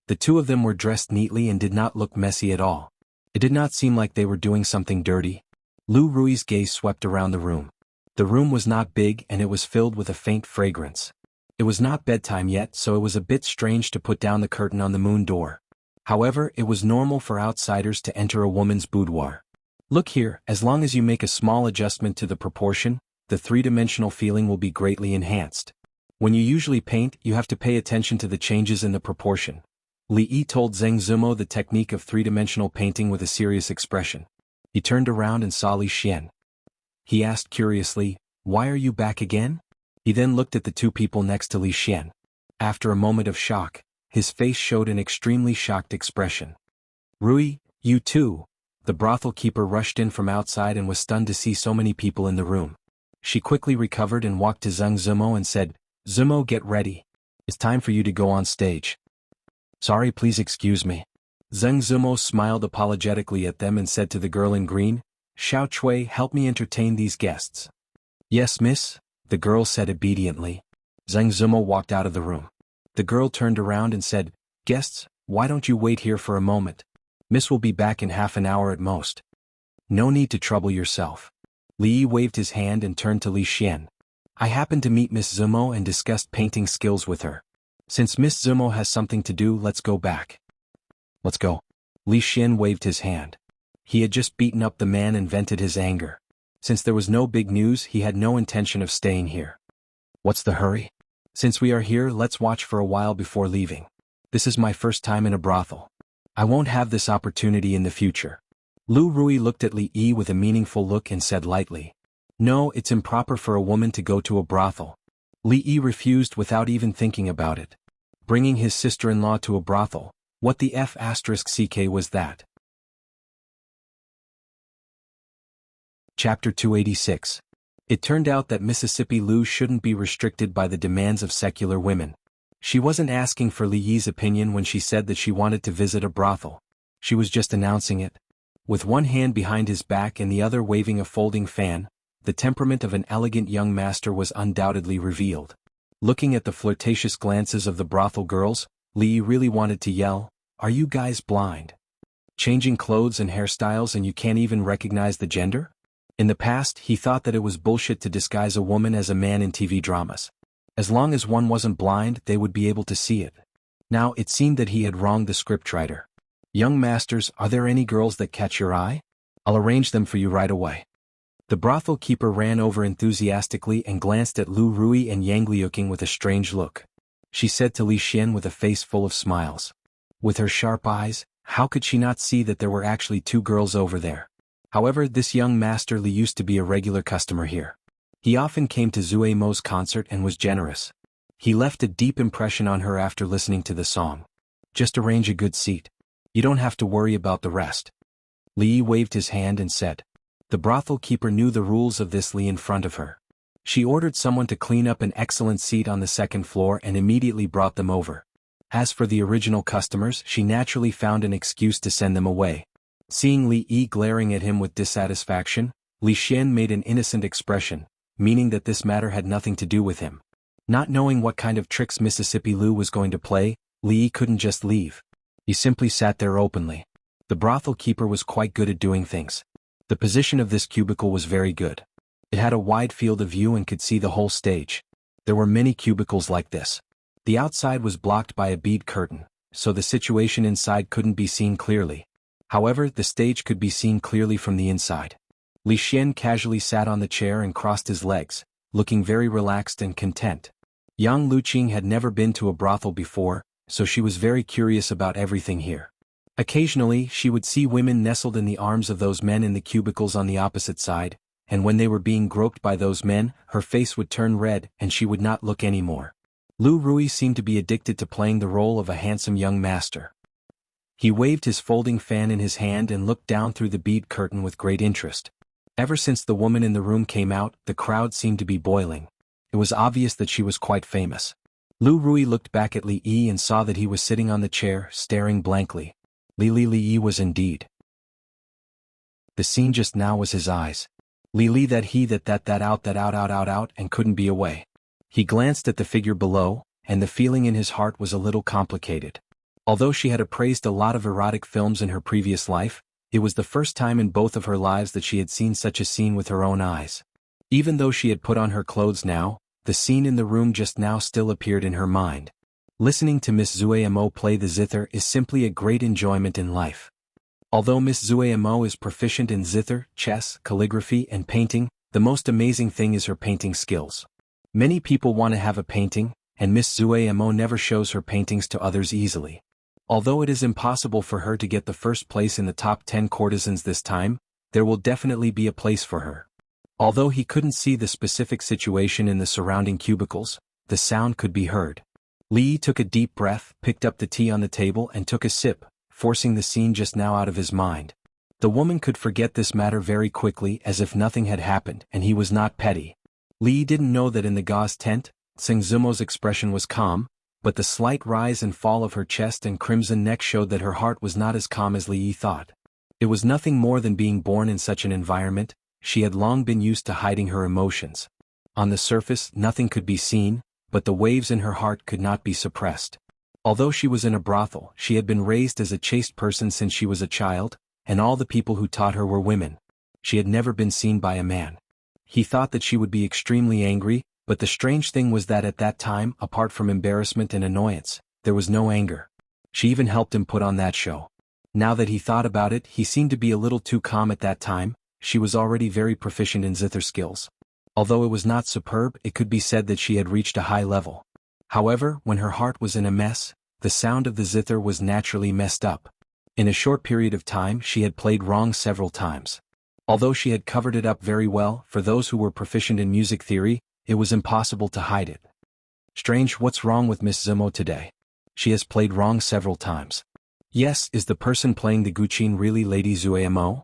The two of them were dressed neatly and did not look messy at all. It did not seem like they were doing something dirty. Lu Rui's gaze swept around the room. The room was not big, and it was filled with a faint fragrance. It was not bedtime yet, so it was a bit strange to put down the curtain on the moon door. However, it was normal for outsiders to enter a woman's boudoir. Look here, as long as you make a small adjustment to the proportion, the three-dimensional feeling will be greatly enhanced. When you usually paint, you have to pay attention to the changes in the proportion. Li Yi told Zheng Zumo the technique of three-dimensional painting with a serious expression. He turned around and saw Li Xian. He asked curiously, "Why are you back again?" He then looked at the two people next to Li Xian. After a moment of shock, his face showed an extremely shocked expression. "Rui, you too." The brothel keeper rushed in from outside and was stunned to see so many people in the room. She quickly recovered and walked to Zheng Zumo and said, "Zumo, get ready. It's time for you to go on stage." "Sorry, please excuse me." Zheng Zumo smiled apologetically at them and said to the girl in green, "Xiao Chui, help me entertain these guests." "Yes, miss," the girl said obediently. Zhang Zumo walked out of the room. The girl turned around and said, "Guests, why don't you wait here for a moment? Miss will be back in half an hour at most." "No need to trouble yourself." Li Yi waved his hand and turned to Li Xian. "I happened to meet Miss Zumo and discussed painting skills with her. Since Miss Zumo has something to do, let's go back." "Let's go." Li Xian waved his hand. He had just beaten up the man and vented his anger. Since there was no big news, he had no intention of staying here. "What's the hurry? Since we are here, let's watch for a while before leaving. This is my first time in a brothel. I won't have this opportunity in the future." Lu Rui looked at Li Yi with a meaningful look and said lightly, "No, it's improper for a woman to go to a brothel." Li Yi refused without even thinking about it. Bringing his sister-in-law to a brothel, what the f***ck was that? Chapter 286. It turned out that Mississippi Lu shouldn't be restricted by the demands of secular women. She wasn't asking for Li Yi's opinion when she said that she wanted to visit a brothel. She was just announcing it. With one hand behind his back and the other waving a folding fan, the temperament of an elegant young master was undoubtedly revealed. Looking at the flirtatious glances of the brothel girls, Li Yi really wanted to yell, "Are you guys blind? Changing clothes and hairstyles and you can't even recognize the gender?" In the past, he thought that it was bullshit to disguise a woman as a man in TV dramas. As long as one wasn't blind, they would be able to see it. Now, it seemed that he had wronged the scriptwriter. "Young masters, are there any girls that catch your eye? I'll arrange them for you right away." The brothel keeper ran over enthusiastically and glanced at Lu Rui and Yang Liuqing with a strange look. She said to Li Xian with a face full of smiles. With her sharp eyes, how could she not see that there were actually two girls over there? However, this young master Li used to be a regular customer here. He often came to Zue Mo's concert and was generous. He left a deep impression on her after listening to the song. "Just arrange a good seat. You don't have to worry about the rest." Li Yi waved his hand and said. The brothel keeper knew the rules of this Li in front of her. She ordered someone to clean up an excellent seat on the second floor and immediately brought them over. As for the original customers, she naturally found an excuse to send them away. Seeing Li Yi glaring at him with dissatisfaction, Li Xian made an innocent expression, meaning that this matter had nothing to do with him. Not knowing what kind of tricks Mississippi Lu was going to play, Li Yi couldn't just leave. He simply sat there openly. The brothel keeper was quite good at doing things. The position of this cubicle was very good. It had a wide field of view and could see the whole stage. There were many cubicles like this. The outside was blocked by a bead curtain, so the situation inside couldn't be seen clearly. However, the stage could be seen clearly from the inside. Li Xian casually sat on the chair and crossed his legs, looking very relaxed and content. Yang Luqing had never been to a brothel before, so she was very curious about everything here. Occasionally, she would see women nestled in the arms of those men in the cubicles on the opposite side, and when they were being groped by those men, her face would turn red and she would not look anymore. Lu Rui seemed to be addicted to playing the role of a handsome young master. He waved his folding fan in his hand and looked down through the bead curtain with great interest. Ever since the woman in the room came out, the crowd seemed to be boiling. It was obvious that she was quite famous. Lu Rui looked back at Li Yi and saw that he was sitting on the chair, staring blankly. Li Yi was indeed. The scene just now was his eyes. Li that out, and couldn't be away. He glanced at the figure below, and the feeling in his heart was a little complicated. Although she had appraised a lot of erotic films in her previous life, it was the first time in both of her lives that she had seen such a scene with her own eyes. Even though she had put on her clothes now, the scene in the room just now still appeared in her mind. Listening to Miss Zue Mo play the zither is simply a great enjoyment in life. Although Miss Zue Mo is proficient in zither, chess, calligraphy, and painting, the most amazing thing is her painting skills. Many people want to have a painting, and Miss Zue Mo never shows her paintings to others easily. Although it is impossible for her to get the first place in the top 10 courtesans this time, there will definitely be a place for her. Although he couldn't see the specific situation in the surrounding cubicles, the sound could be heard. Li took a deep breath, picked up the tea on the table and took a sip, forcing the scene just now out of his mind. The woman could forget this matter very quickly as if nothing had happened, and he was not petty. Li didn't know that in the gauze tent, Zhang Zumo's expression was calm, but the slight rise and fall of her chest and crimson neck showed that her heart was not as calm as Li thought. It was nothing more than being born in such an environment. She had long been used to hiding her emotions. On the surface, nothing could be seen, but the waves in her heart could not be suppressed. Although she was in a brothel, she had been raised as a chaste person since she was a child, and all the people who taught her were women. She had never been seen by a man. He thought that she would be extremely angry, but the strange thing was that at that time, apart from embarrassment and annoyance, there was no anger. She even helped him put on that show. Now that he thought about it, he seemed to be a little too calm at that time. She was already very proficient in zither skills. Although it was not superb, it could be said that she had reached a high level. However, when her heart was in a mess, the sound of the zither was naturally messed up. In a short period of time she had played wrong several times. Although she had covered it up very well, for those who were proficient in music theory, it was impossible to hide it. Strange, what's wrong with Miss Zumo today? She has played wrong several times. Yes, is the person playing the guqin really Lady Zuemo?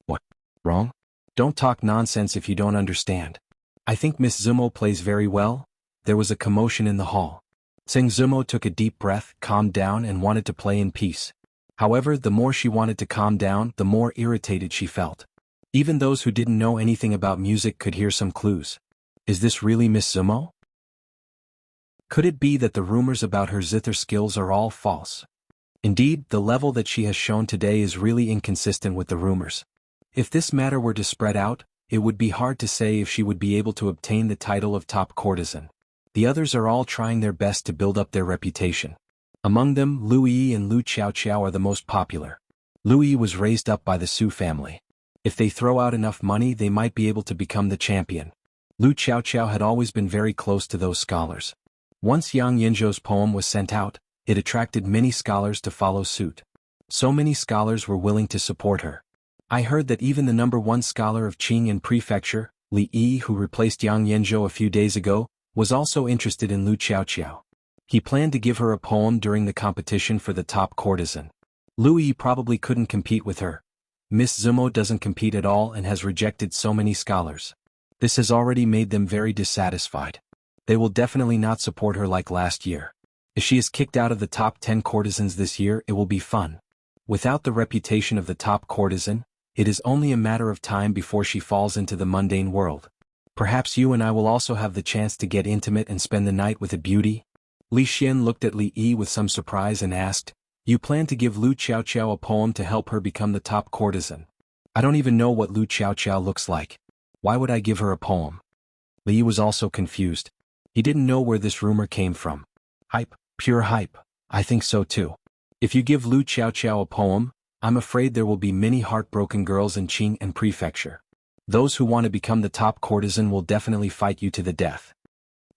What? Wrong? Don't talk nonsense if you don't understand. I think Miss Zumo plays very well. There was a commotion in the hall. Tseng Zumo took a deep breath, calmed down and wanted to play in peace. However, the more she wanted to calm down, the more irritated she felt. Even those who didn't know anything about music could hear some clues. Is this really Miss Zumo? Could it be that the rumors about her zither skills are all false? Indeed, the level that she has shown today is really inconsistent with the rumors. If this matter were to spread out, it would be hard to say if she would be able to obtain the title of top courtesan. The others are all trying their best to build up their reputation. Among them, Lu Yi and Lu Xiaoqiao are the most popular. Lu Yi was raised up by the Su family. If they throw out enough money, they might be able to become the champion. Lu Xiaoqiao had always been very close to those scholars. Once Yang Yinzhou's poem was sent out, it attracted many scholars to follow suit. So many scholars were willing to support her. I heard that even the #1 scholar of Qing and Prefecture, Li Yi, who replaced Yang Yinzhou a few days ago, was also interested in Lu Xiaoqiao. He planned to give her a poem during the competition for the top courtesan. Lu Yi probably couldn't compete with her. Miss Zumo doesn't compete at all and has rejected so many scholars. This has already made them very dissatisfied. They will definitely not support her like last year. If she is kicked out of the top 10 courtesans this year, it will be fun. Without the reputation of the top courtesan, it is only a matter of time before she falls into the mundane world. Perhaps you and I will also have the chance to get intimate and spend the night with a beauty? Li Xian looked at Li Yi with some surprise and asked, "You plan to give Lu Xiaoqiao a poem to help her become the top courtesan? I don't even know what Lu Xiaoqiao looks like. Why would I give her a poem?" Li Yi was also confused. He didn't know where this rumor came from. Hype, pure hype. I think so too. If you give Lu Xiaoqiao a poem, I'm afraid there will be many heartbroken girls in Qing and Prefecture. Those who want to become the top courtesan will definitely fight you to the death.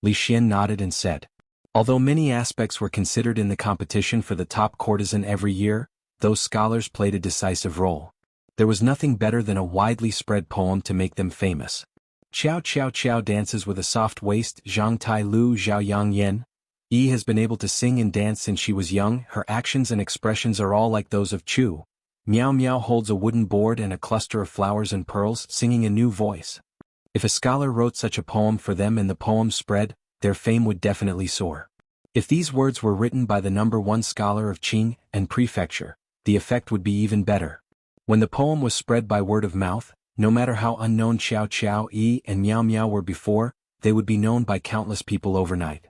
Li Xian nodded and said, although many aspects were considered in the competition for the top courtesan every year, those scholars played a decisive role. There was nothing better than a widely spread poem to make them famous. Qiao Qiao Qiao dances with a soft waist. Zhang Tai Lu Zhao Yang Yen. Yi has been able to sing and dance since she was young. Her actions and expressions are all like those of Chu. Miao Miao holds a wooden board and a cluster of flowers and pearls, singing a new voice. If a scholar wrote such a poem for them and the poem spread, their fame would definitely soar. If these words were written by the #1 scholar of Qing and Prefecture, the effect would be even better. When the poem was spread by word of mouth, no matter how unknown Xiao Qiao, Yi, and Miao Miao were before, they would be known by countless people overnight.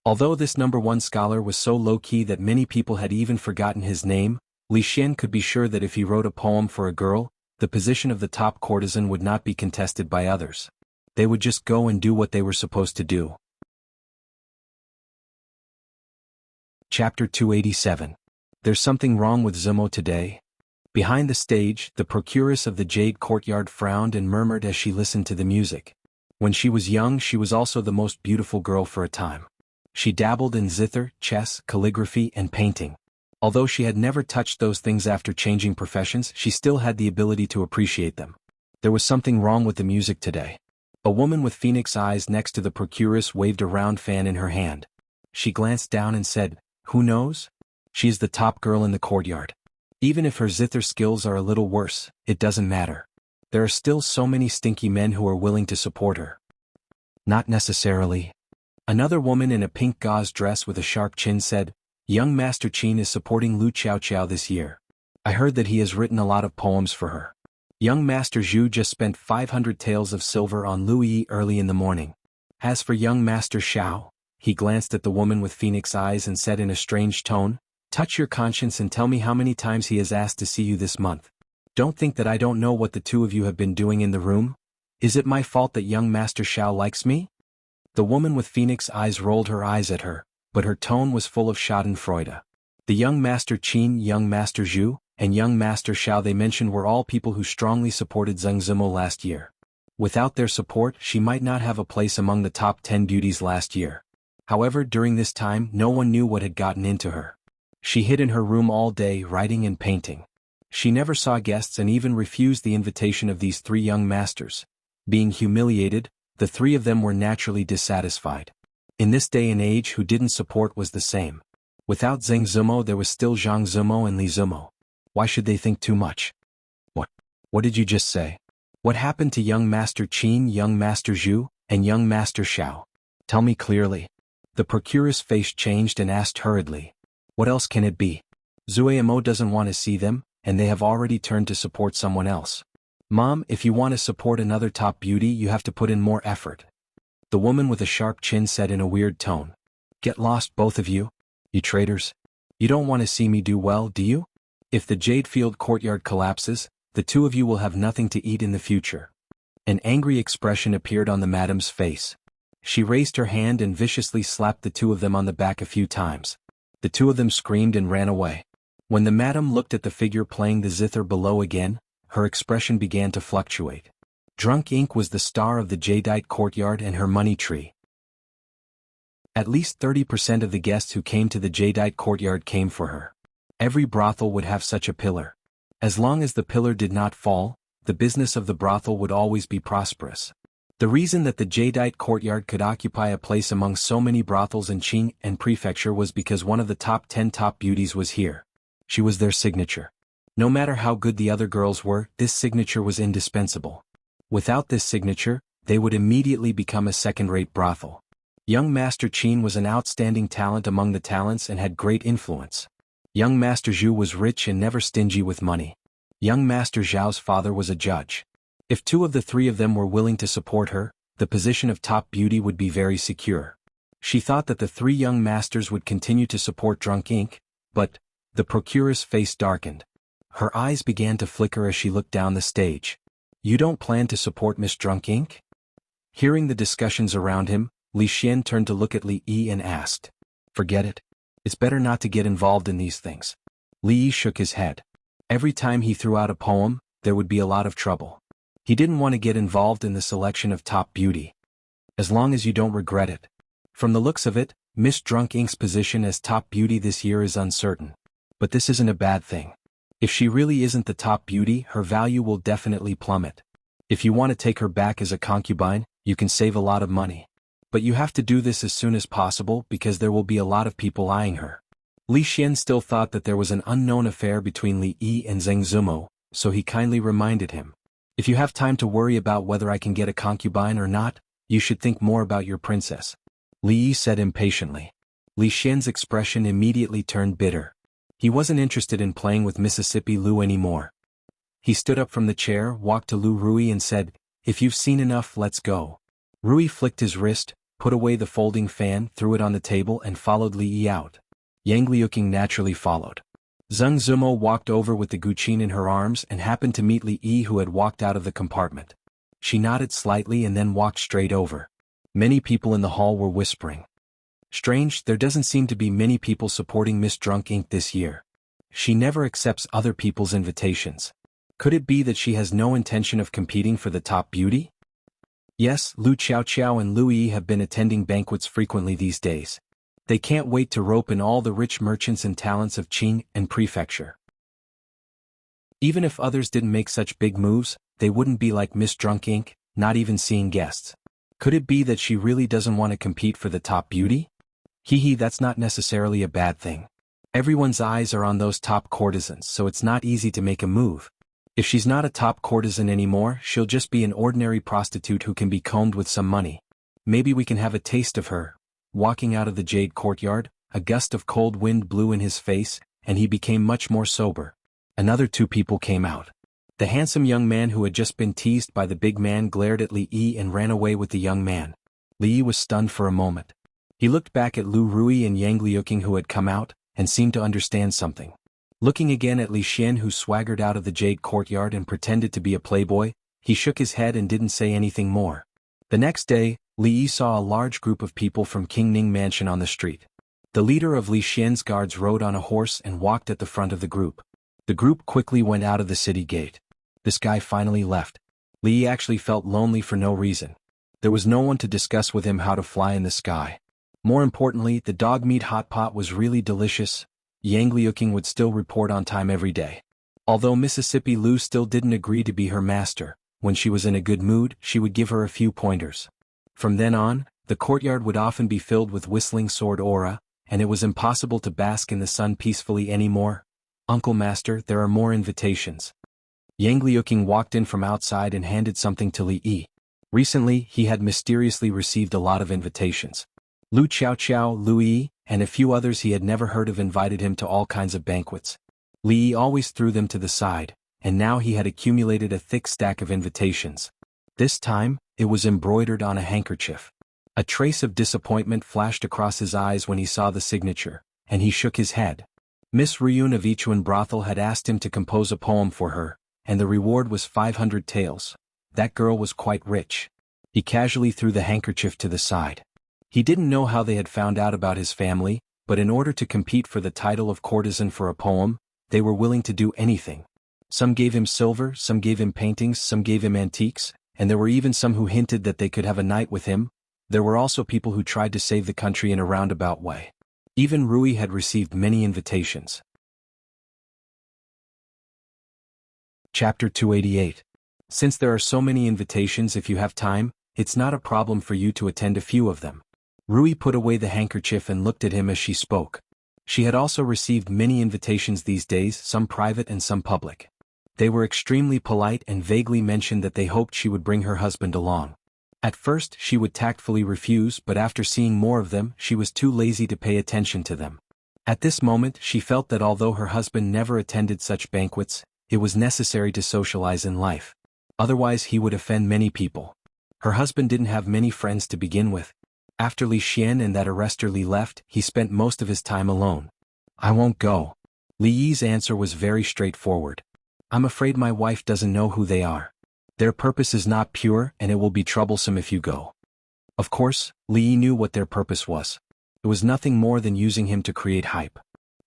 Although this #1 scholar was so low-key that many people had even forgotten his name, Li Xian could be sure that if he wrote a poem for a girl, the position of the top courtesan would not be contested by others. They would just go and do what they were supposed to do. Chapter 287. There's something wrong with Zumo today. Behind the stage, the procuress of the Jade Courtyard frowned and murmured as she listened to the music. When she was young, she was also the most beautiful girl for a time. She dabbled in zither, chess, calligraphy, and painting. Although she had never touched those things after changing professions, she still had the ability to appreciate them. There was something wrong with the music today. A woman with phoenix eyes next to the procuress waved a round fan in her hand. She glanced down and said, "Who knows? She is the top girl in the courtyard. Even if her zither skills are a little worse, it doesn't matter. There are still so many stinky men who are willing to support her." "Not necessarily." Another woman in a pink gauze dress with a sharp chin said, "Young Master Qin is supporting Lu Xiaoqiao this year. I heard that he has written a lot of poems for her. Young Master Zhu just spent 500 taels of silver on Lu Yi early in the morning. As for young Master Xiao, he glanced at the woman with phoenix eyes and said in a strange tone, touch your conscience and tell me how many times he has asked to see you this month. Don't think that I don't know what the two of you have been doing in the room. Is it my fault that young Master Xiao likes me? The woman with phoenix eyes rolled her eyes at her, but her tone was full of schadenfreude. The young Master Qin, young Master Zhu, and young Master Xiao they mentioned were all people who strongly supported Zheng Zimo last year. Without their support, she might not have a place among the top 10 beauties last year. However, during this time, no one knew what had gotten into her. She hid in her room all day, writing and painting. She never saw guests and even refused the invitation of these three young masters. Being humiliated, the three of them were naturally dissatisfied. In this day and age, who didn't support was the same. Without Zheng Zimo, there was still Zhang Zimo and Li Zimo. Why should they think too much? What did you just say? What happened to young Master Qin, young Master Zhu, and young Master Xiao? Tell me clearly. The procuress' face changed and asked hurriedly. What else can it be? Zuemo doesn't want to see them, and they have already turned to support someone else. Mom, if you want to support another top beauty, you have to put in more effort. The woman with a sharp chin said in a weird tone. Get lost, both of you. You traitors. You don't want to see me do well, do you? If the Jadefield courtyard collapses, the two of you will have nothing to eat in the future. An angry expression appeared on the madam's face. She raised her hand and viciously slapped the two of them on the back a few times. The two of them screamed and ran away. When the madam looked at the figure playing the zither below again, her expression began to fluctuate. Drunk Ink was the star of the Jadeite courtyard and her money tree. At least 30% of the guests who came to the Jadeite courtyard came for her. Every brothel would have such a pillar. As long as the pillar did not fall, the business of the brothel would always be prosperous. The reason that the Jadeite courtyard could occupy a place among so many brothels in Qing and Prefecture was because one of the top 10 top beauties was here. She was their signature. No matter how good the other girls were, this signature was indispensable. Without this signature, they would immediately become a second-rate brothel. Young Master Qin was an outstanding talent among the talents and had great influence. Young Master Zhu was rich and never stingy with money. Young Master Zhao's father was a judge. If two of the three of them were willing to support her, the position of top beauty would be very secure. She thought that the three young masters would continue to support Drunk Ink, but the procuress' face darkened. Her eyes began to flicker as she looked down the stage. You don't plan to support Miss Drunk Ink? Hearing the discussions around him, Li Xian turned to look at Li Yi and asked. Forget it. It's better not to get involved in these things. Li Yi shook his head. Every time he threw out a poem, there would be a lot of trouble. He didn't want to get involved in the selection of top beauty. As long as you don't regret it. From the looks of it, Miss Drunk Ink's position as top beauty this year is uncertain. But this isn't a bad thing. If she really isn't the top beauty, her value will definitely plummet. If you want to take her back as a concubine, you can save a lot of money. But you have to do this as soon as possible because there will be a lot of people eyeing her. Li Xian still thought that there was an unknown affair between Li Yi and Zheng Zimo, so he kindly reminded him. If you have time to worry about whether I can get a concubine or not, you should think more about your princess. Li Yi said impatiently. Li Xian's expression immediately turned bitter. He wasn't interested in playing with Mississippi Lu anymore. He stood up from the chair, walked to Lu Rui and said, If you've seen enough, let's go. Rui flicked his wrist, put away the folding fan, threw it on the table and followed Li Yi out. Yang Liuqing naturally followed. Zheng Zimo walked over with the guqin in her arms and happened to meet Li Yi who had walked out of the compartment. She nodded slightly and then walked straight over. Many people in the hall were whispering. Strange, there doesn't seem to be many people supporting Miss Drunk Ink this year. She never accepts other people's invitations. Could it be that she has no intention of competing for the top beauty? Yes, Lu Qiaoqiao and Lu Yi have been attending banquets frequently these days. They can't wait to rope in all the rich merchants and talents of Qing and Prefecture. Even if others didn't make such big moves, they wouldn't be like Miss Drunk Ink, not even seeing guests. Could it be that she really doesn't want to compete for the top beauty? That's not necessarily a bad thing. Everyone's eyes are on those top courtesans, so it's not easy to make a move. If she's not a top courtesan anymore, she'll just be an ordinary prostitute who can be combed with some money. Maybe we can have a taste of her. Walking out of the jade courtyard, a gust of cold wind blew in his face, and he became much more sober. Another two people came out. The handsome young man who had just been teased by the big man glared at Li Yi and ran away with the young man. Li Yi was stunned for a moment. He looked back at Lu Rui and Yang Liuqing who had come out, and seemed to understand something. Looking again at Li Xian who swaggered out of the jade courtyard and pretended to be a playboy, he shook his head and didn't say anything more. The next day, Li Yi saw a large group of people from King Ning Mansion on the street. The leader of Li Xian's guards rode on a horse and walked at the front of the group. The group quickly went out of the city gate. This guy finally left. Li Yi actually felt lonely for no reason. There was no one to discuss with him how to fly in the sky. More importantly, the dog meat hot pot was really delicious. Yang Liuqing would still report on time every day. Although Mississippi Lu still didn't agree to be her master, when she was in a good mood, she would give her a few pointers. From then on, the courtyard would often be filled with whistling sword aura, and it was impossible to bask in the sun peacefully anymore. Uncle Master, there are more invitations. Yang Liuqing walked in from outside and handed something to Li Yi. Recently, he had mysteriously received a lot of invitations. Lu Qiao, Lu Yi, and a few others he had never heard of invited him to all kinds of banquets. Li Yi always threw them to the side, and now he had accumulated a thick stack of invitations. This time, it was embroidered on a handkerchief. A trace of disappointment flashed across his eyes when he saw the signature, and he shook his head. Miss Ryun of Ichuan Brothel had asked him to compose a poem for her, and the reward was 500 taels. That girl was quite rich. He casually threw the handkerchief to the side. He didn't know how they had found out about his family, but in order to compete for the title of courtesan for a poem, they were willing to do anything. Some gave him silver, some gave him paintings, some gave him antiques, and there were even some who hinted that they could have a night with him. There were also people who tried to save the country in a roundabout way. Even Rui had received many invitations. Chapter 288. Since there are so many invitations, if you have time, it's not a problem for you to attend a few of them. Rui put away the handkerchief and looked at him as she spoke. She had also received many invitations these days, some private and some public. They were extremely polite and vaguely mentioned that they hoped she would bring her husband along. At first she would tactfully refuse, but after seeing more of them she was too lazy to pay attention to them. At this moment she felt that although her husband never attended such banquets, it was necessary to socialize in life. Otherwise he would offend many people. Her husband didn't have many friends to begin with. After Li Xian and that arrestor Li left, he spent most of his time alone. I won't go. Li Yi's answer was very straightforward. I'm afraid my wife doesn't know who they are. Their purpose is not pure and it will be troublesome if you go. Of course, Li Yi knew what their purpose was. It was nothing more than using him to create hype.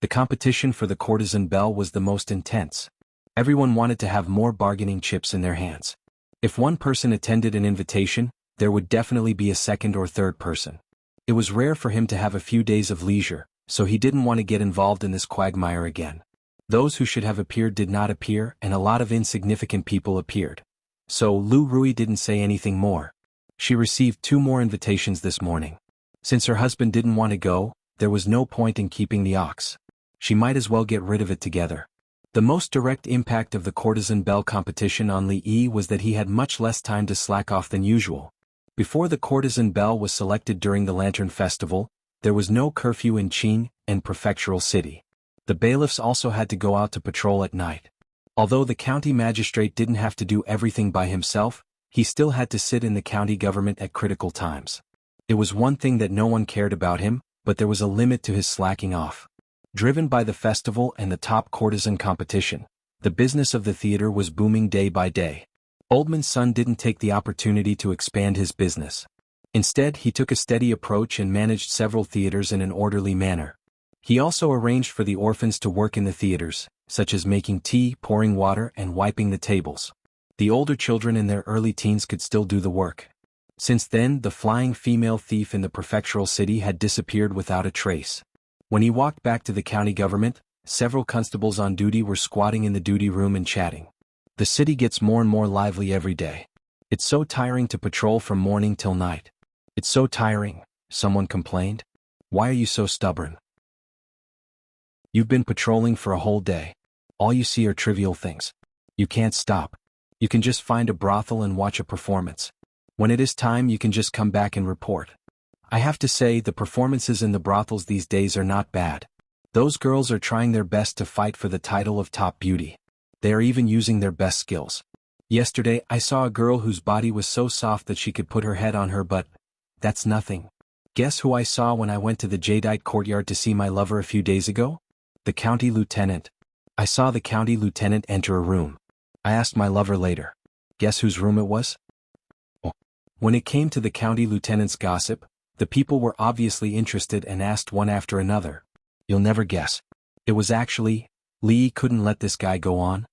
The competition for the courtesan belle was the most intense. Everyone wanted to have more bargaining chips in their hands. If one person attended an invitation, there would definitely be a second or third person. It was rare for him to have a few days of leisure, so he didn't want to get involved in this quagmire again. Those who should have appeared did not appear, and a lot of insignificant people appeared. So Lu Rui didn't say anything more. She received 2 more invitations this morning. Since her husband didn't want to go, there was no point in keeping the ox. She might as well get rid of it together. The most direct impact of the courtesan belle competition on Li Yi was that he had much less time to slack off than usual. Before the courtesan belle was selected during the Lantern Festival, there was no curfew in Qin and prefectural city. The bailiffs also had to go out to patrol at night. Although the county magistrate didn't have to do everything by himself, he still had to sit in the county government at critical times. It was one thing that no one cared about him, but there was a limit to his slacking off. Driven by the festival and the top courtesan competition, the business of the theater was booming day by day. Oldman's son didn't take the opportunity to expand his business. Instead, he took a steady approach and managed several theaters in an orderly manner. He also arranged for the orphans to work in the theaters, such as making tea, pouring water, and wiping the tables. The older children in their early teens could still do the work. Since then, the flying female thief in the prefectural city had disappeared without a trace. When he walked back to the county government, several constables on duty were squatting in the duty room and chatting. The city gets more and more lively every day. It's so tiring to patrol from morning till night. It's so tiring, someone complained. Why are you so stubborn? You've been patrolling for a whole day. All you see are trivial things. You can't stop. You can just find a brothel and watch a performance. When it is time, you can just come back and report. I have to say, the performances in the brothels these days are not bad. Those girls are trying their best to fight for the title of top beauty. They are even using their best skills. Yesterday, I saw a girl whose body was so soft that she could put her head on her butt. That's nothing. Guess who I saw when I went to the jadeite courtyard to see my lover a few days ago? The county lieutenant. I saw the county lieutenant enter a room. I asked my lover later. Guess whose room it was? Oh. When it came to the county lieutenant's gossip, the people were obviously interested and asked one after another. You'll never guess. It was actually, Lee couldn't let this guy go on.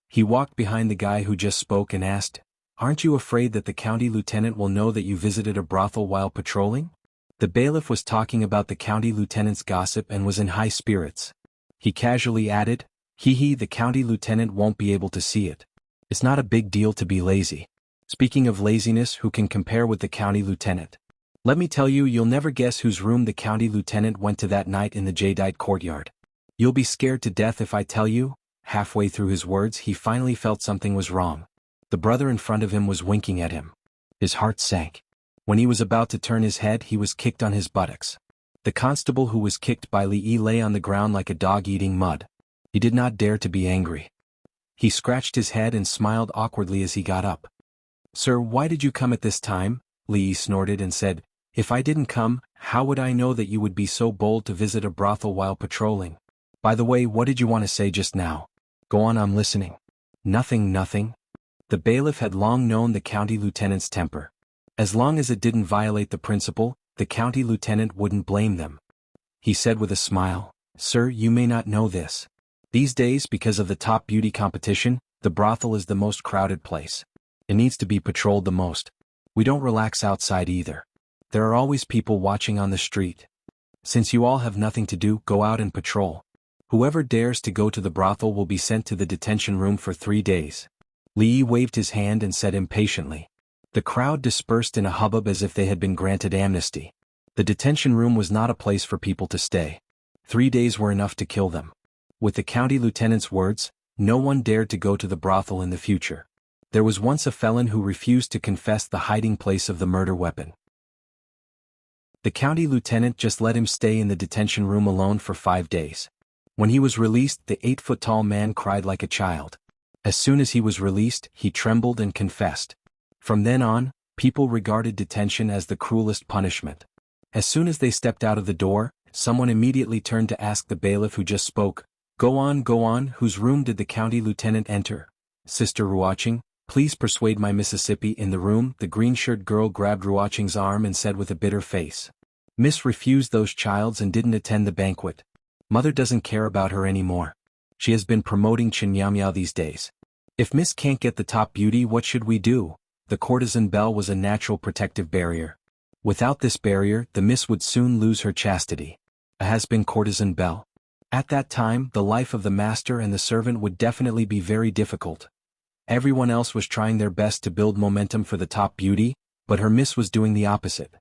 He walked behind the guy who just spoke and asked, "Aren't you afraid that the county lieutenant will know that you visited a brothel while patrolling?" The bailiff was talking about the county lieutenant's gossip and was in high spirits. He casually added, the county lieutenant won't be able to see it. It's not a big deal to be lazy. Speaking of laziness, who can compare with the county lieutenant? Let me tell you, you'll never guess whose room the county lieutenant went to that night in the jadeite courtyard. You'll be scared to death if I tell you. Halfway through his words, he finally felt something was wrong. The brother in front of him was winking at him. His heart sank. When he was about to turn his head, he was kicked on his buttocks. The constable who was kicked by Lee lay on the ground like a dog eating mud. He did not dare to be angry. He scratched his head and smiled awkwardly as he got up. "Sir, why did you come at this time?" Lee snorted and said, "If I didn't come, how would I know that you would be so bold to visit a brothel while patrolling? By the way, what did you want to say just now? Go on, I'm listening." "Nothing. The bailiff had long known the county lieutenant's temper. As long as it didn't violate the principle, the county lieutenant wouldn't blame them. He said with a smile, "Sir, you may not know this. These days, because of the top beauty competition, the brothel is the most crowded place. It needs to be patrolled the most. We don't relax outside either. There are always people watching on the street. Since you all have nothing to do, go out and patrol. Whoever dares to go to the brothel will be sent to the detention room for 3 days." Lee waved his hand and said impatiently. The crowd dispersed in a hubbub as if they had been granted amnesty. The detention room was not a place for people to stay. 3 days were enough to kill them. With the county lieutenant's words, no one dared to go to the brothel in the future. There was once a felon who refused to confess the hiding place of the murder weapon. The county lieutenant just let him stay in the detention room alone for 5 days. When he was released, the 8-foot-tall man cried like a child. As soon as he was released, he trembled and confessed. From then on, people regarded detention as the cruelest punishment. As soon as they stepped out of the door, someone immediately turned to ask the bailiff who just spoke, go on, whose room did the county lieutenant enter?" "Sister Ruoching, please persuade my Mississippi in the room." The green-shirt girl grabbed Ruoching's arm and said with a bitter face. "Miss refused those childs and didn't attend the banquet. Mother doesn't care about her anymore. She has been promoting Chinyamyao these days. If Miss can't get the top beauty, what should we do?" The courtesan bell was a natural protective barrier. Without this barrier, the Miss would soon lose her chastity. A has-been courtesan bell. At that time, the life of the master and the servant would definitely be very difficult. Everyone else was trying their best to build momentum for the top beauty, but her Miss was doing the opposite.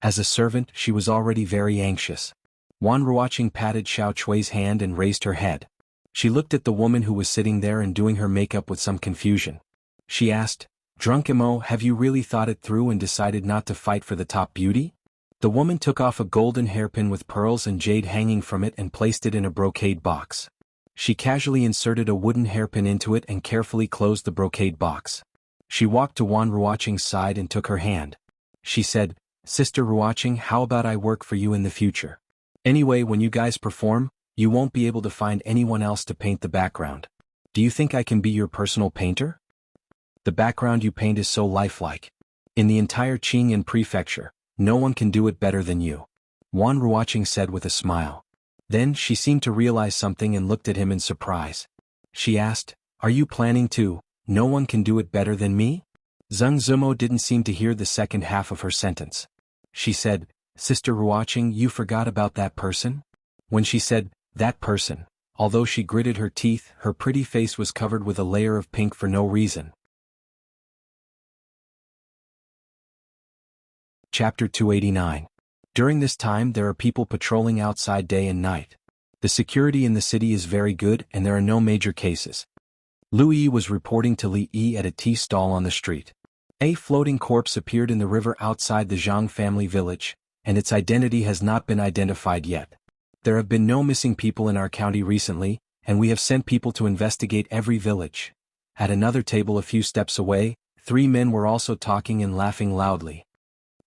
As a servant, she was already very anxious. Wan Ruoching patted Xiao Chui's hand and raised her head. She looked at the woman who was sitting there and doing her makeup with some confusion. She asked, "Drunk Mo, have you really thought it through and decided not to fight for the top beauty?" The woman took off a golden hairpin with pearls and jade hanging from it and placed it in a brocade box. She casually inserted a wooden hairpin into it and carefully closed the brocade box. She walked to Wan Ruoching's side and took her hand. She said, "Sister Ruoching, how about I work for you in the future? Anyway, when you guys perform, you won't be able to find anyone else to paint the background. Do you think I can be your personal painter? The background you paint is so lifelike. In the entire Qing'an prefecture, no one can do it better than you," Wan Ruoching said with a smile. Then she seemed to realize something and looked at him in surprise. She asked, "Are you planning to, no one can do it better than me?" Zheng Zumo didn't seem to hear the second half of her sentence. She said, "Sister Ruoching, you forgot about that person?" When she said, "that person," although she gritted her teeth, her pretty face was covered with a layer of pink for no reason. Chapter 289. During this time there are people patrolling outside day and night. The security in the city is very good and there are no major cases. Lu Yi was reporting to Li Yi at a tea stall on the street. A floating corpse appeared in the river outside the Zhang family village, and its identity has not been identified yet. There have been no missing people in our county recently, and we have sent people to investigate every village. At another table a few steps away, 3 men were also talking and laughing loudly.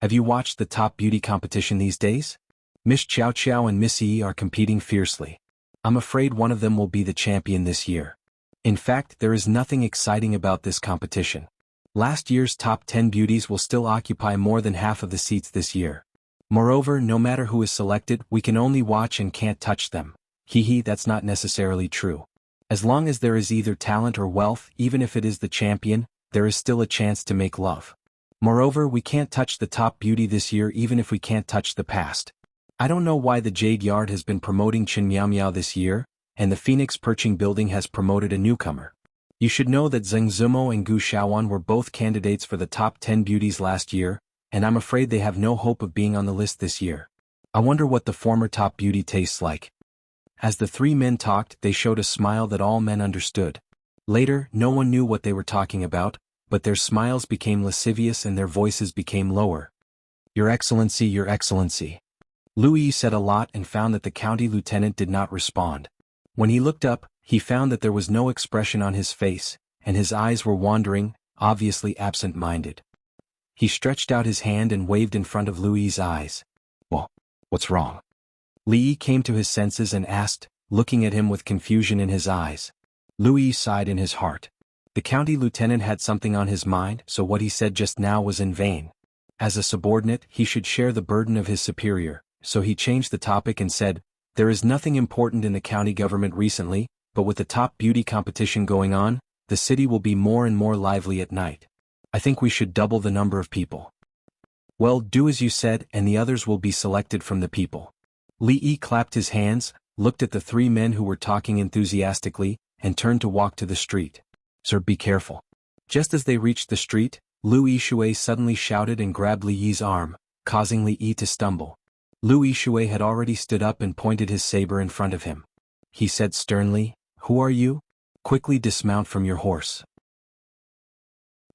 Have you watched the top beauty competition these days? Miss Chow Chow and Miss Yi are competing fiercely. I'm afraid one of them will be the champion this year. In fact, there is nothing exciting about this competition. Last year's top 10 beauties will still occupy more than half of the seats this year. Moreover, no matter who is selected, we can only watch and can't touch them. Hee, that's not necessarily true. As long as there is either talent or wealth, even if it is the champion, there is still a chance to make love. Moreover, we can't touch the top beauty this year even if we can't touch the past. I don't know why the Jade Yard has been promoting Chen Miao Miao this year, and the Phoenix Perching Building has promoted a newcomer. You should know that Zheng Zumo and Gu Xiaowan were both candidates for the top 10 beauties last year, and I'm afraid they have no hope of being on the list this year. I wonder what the former top beauty tastes like. As the three men talked, they showed a smile that all men understood. Later, no one knew what they were talking about, but their smiles became lascivious and their voices became lower. Your Excellency, Your Excellency. Louis said a lot and found that the county lieutenant did not respond. When he looked up, he found that there was no expression on his face, and his eyes were wandering, obviously absent-minded. He stretched out his hand and waved in front of Louis's eyes. Well, what's wrong? Li came to his senses and asked, looking at him with confusion in his eyes. Louis sighed in his heart. The county lieutenant had something on his mind, so what he said just now was in vain. As a subordinate, he should share the burden of his superior, so he changed the topic and said, there is nothing important in the county government recently, but with the top beauty competition going on, the city will be more and more lively at night. I think we should double the number of people. Well, do as you said, and the others will be selected from the people. Li clapped his hands, looked at the three men who were talking enthusiastically, and turned to walk to the street. Sir, be careful. Just as they reached the street, Lu Yishui suddenly shouted and grabbed Li Yi's arm, causing Li Yi to stumble. Lu Yishui had already stood up and pointed his saber in front of him. He said sternly, "Who are you? Quickly dismount from your horse."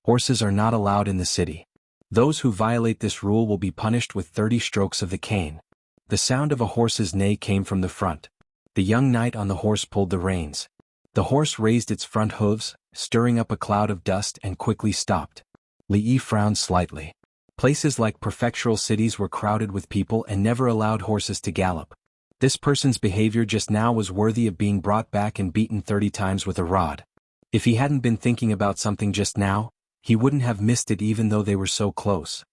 Horses are not allowed in the city. Those who violate this rule will be punished with 30 strokes of the cane. The sound of a horse's neigh came from the front. The young knight on the horse pulled the reins. The horse raised its front hooves, stirring up a cloud of dust, and quickly stopped. Li Yi frowned slightly. Places like prefectural cities were crowded with people and never allowed horses to gallop. This person's behavior just now was worthy of being brought back and beaten 30 times with a rod. If he hadn't been thinking about something just now, he wouldn't have missed it even though they were so close.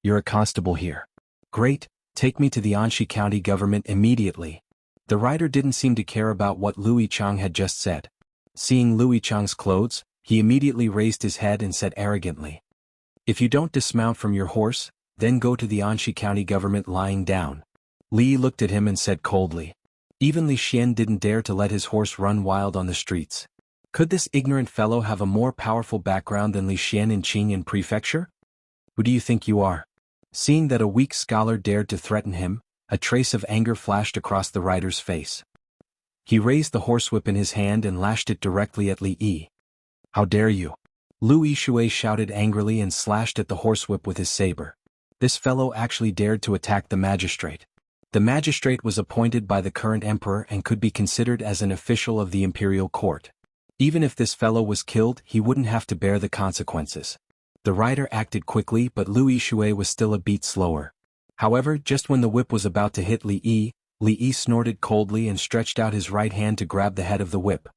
You're a constable here. Great, take me to the Anshi County government immediately. The rider didn't seem to care about what Louis Chang had just said. Seeing Louis Chang's clothes, he immediately raised his head and said arrogantly, "If you don't dismount from your horse, then go to the Anshi County government lying down." Li looked at him and said coldly. Even Li Xian didn't dare to let his horse run wild on the streets. Could this ignorant fellow have a more powerful background than Li Xian in Qingyan Prefecture? Who do you think you are? Seeing that a weak scholar dared to threaten him, a trace of anger flashed across the rider's face. He raised the horsewhip in his hand and lashed it directly at Li Yi. "How dare you!" Lu Yishui shouted angrily and slashed at the horsewhip with his saber. This fellow actually dared to attack the magistrate. The magistrate was appointed by the current emperor and could be considered as an official of the imperial court. Even if this fellow was killed, he wouldn't have to bear the consequences. The rider acted quickly, but Lu Yishui was still a beat slower. However, just when the whip was about to hit Li Yi snorted coldly and stretched out his right hand to grab the head of the whip.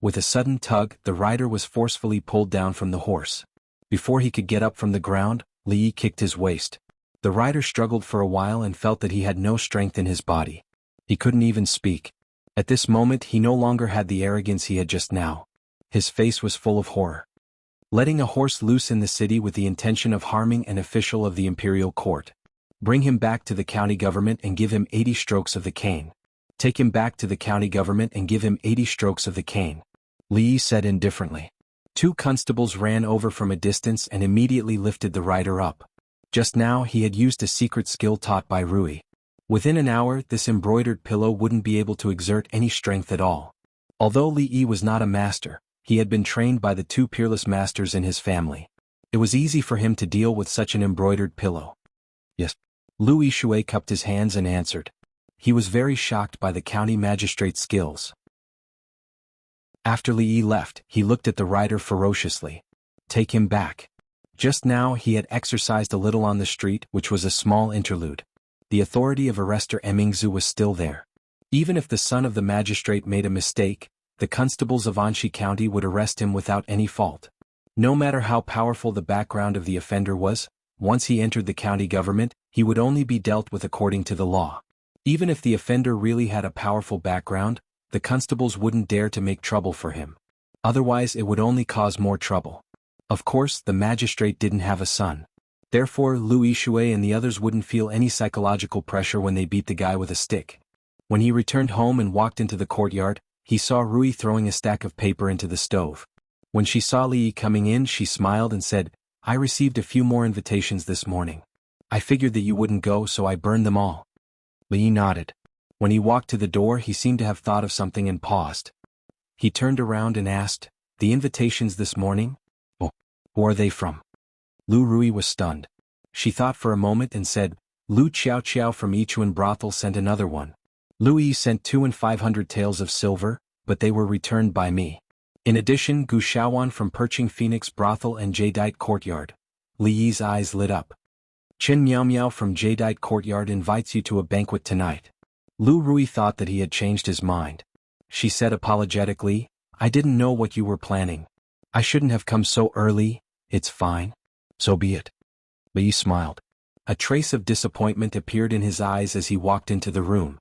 With a sudden tug, the rider was forcefully pulled down from the horse. Before he could get up from the ground, Li Yi kicked his waist. The rider struggled for a while and felt that he had no strength in his body. He couldn't even speak. At this moment he no longer had the arrogance he had just now. His face was full of horror. Letting a horse loose in the city with the intention of harming an official of the imperial court. Bring him back to the county government and give him 80 strokes of the cane. Take him back to the county government and give him 80 strokes of the cane. Li said indifferently. 2 constables ran over from a distance and immediately lifted the rider up. Just now he had used a secret skill taught by Rui. Within an hour this embroidered pillow wouldn't be able to exert any strength at all. Although Li Yi was not a master, he had been trained by the 2 peerless masters in his family. It was easy for him to deal with such an embroidered pillow. Yes. Lu Yishui cupped his hands and answered. He was very shocked by the county magistrate's skills. After Li Yi left, he looked at the rider ferociously. Take him back. Just now he had exercised a little on the street, which was a small interlude. The authority of arrestor Emingzu was still there. Even if the son of the magistrate made a mistake, the constables of Anshi County would arrest him without any fault. No matter how powerful the background of the offender was, once he entered the county government, he would only be dealt with according to the law. Even if the offender really had a powerful background, the constables wouldn't dare to make trouble for him. Otherwise it would only cause more trouble. Of course, the magistrate didn't have a son. Therefore, Lu Yishui and the others wouldn't feel any psychological pressure when they beat the guy with a stick. When he returned home and walked into the courtyard, he saw Rui throwing a stack of paper into the stove. When she saw Li coming in, she smiled and said, "I received a few more invitations this morning. I figured that you wouldn't go, so I burned them all." Li nodded. When he walked to the door, he seemed to have thought of something and paused. He turned around and asked, "The invitations this morning? Oh, who are they from?" Lu Rui was stunned. She thought for a moment and said, "Lu Qiao Qiao from Yichuan Brothel sent another one. Lu Yi sent 2 and 500 taels of silver, but they were returned by me. In addition, Gu Xiaowan from Perching Phoenix Brothel and Jadeite Courtyard." Li Yi's eyes lit up. "Chen Miao Miao from Jadeite Courtyard invites you to a banquet tonight." Lu Rui thought that he had changed his mind. She said apologetically, "I didn't know what you were planning. I shouldn't have come so early. It's fine. So be it." Li smiled. A trace of disappointment appeared in his eyes as he walked into the room.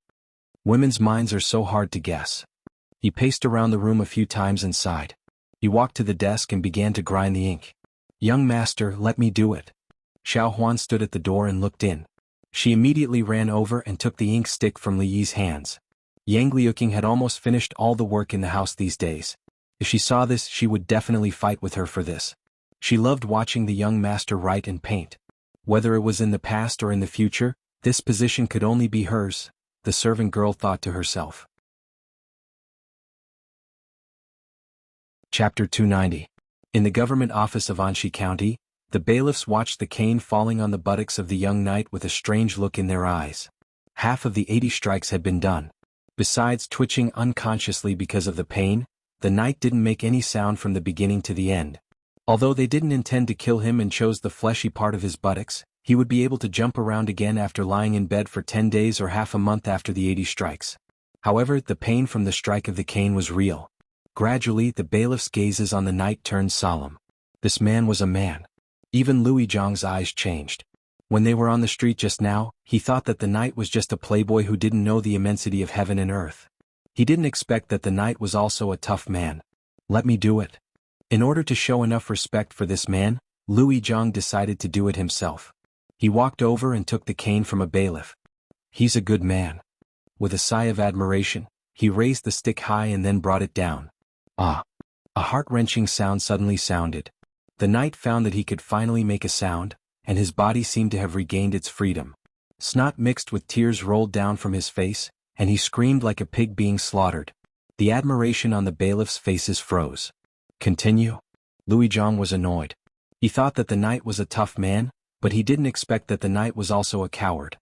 Women's minds are so hard to guess. He paced around the room a few times and sighed. He walked to the desk and began to grind the ink. "Young master, let me do it." Xiao Huan stood at the door and looked in. She immediately ran over and took the ink stick from Li Yi's hands. Yang Liuqing had almost finished all the work in the house these days. If she saw this, she would definitely fight with her for this. She loved watching the young master write and paint. Whether it was in the past or in the future, this position could only be hers, the servant girl thought to herself. Chapter 290. In the government office of Anshi County, the bailiffs watched the cane falling on the buttocks of the young knight with a strange look in their eyes. Half of the 80 strikes had been done. Besides twitching unconsciously because of the pain, the knight didn't make any sound from the beginning to the end. Although they didn't intend to kill him and chose the fleshy part of his buttocks, he would be able to jump around again after lying in bed for 10 days or half a month after the 80 strikes. However, the pain from the strike of the cane was real. Gradually, the bailiff's gazes on the knight turned solemn. This man was a man. Even Louis Zhang's eyes changed. When they were on the street just now, he thought that the knight was just a playboy who didn't know the immensity of heaven and earth. He didn't expect that the knight was also a tough man. "Let me do it." In order to show enough respect for this man, Louis Zhang decided to do it himself. He walked over and took the cane from a bailiff. "He's a good man." With a sigh of admiration, he raised the stick high and then brought it down. Ah! A heart-wrenching sound suddenly sounded. The knight found that he could finally make a sound, and his body seemed to have regained its freedom. Snot mixed with tears rolled down from his face, and he screamed like a pig being slaughtered. The admiration on the bailiffs' faces froze. "Continue?" Louis Zhang was annoyed. He thought that the knight was a tough man, but he didn't expect that the knight was also a coward.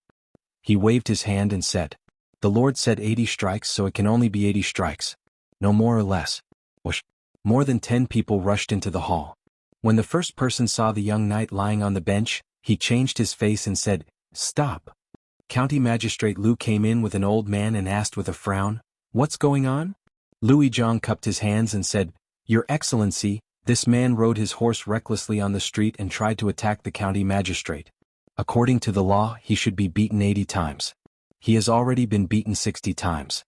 He waved his hand and said, "The Lord said 80 strikes, so it can only be 80 strikes. No more or less." Whoosh! More than 10 people rushed into the hall. When the first person saw the young knight lying on the bench, he changed his face and said, "Stop." County Magistrate Lu came in with an old man and asked with a frown, "What's going on?" Louis Zhang cupped his hands and said, "Your Excellency, this man rode his horse recklessly on the street and tried to attack the county magistrate. According to the law, he should be beaten 80 times. He has already been beaten 60 times.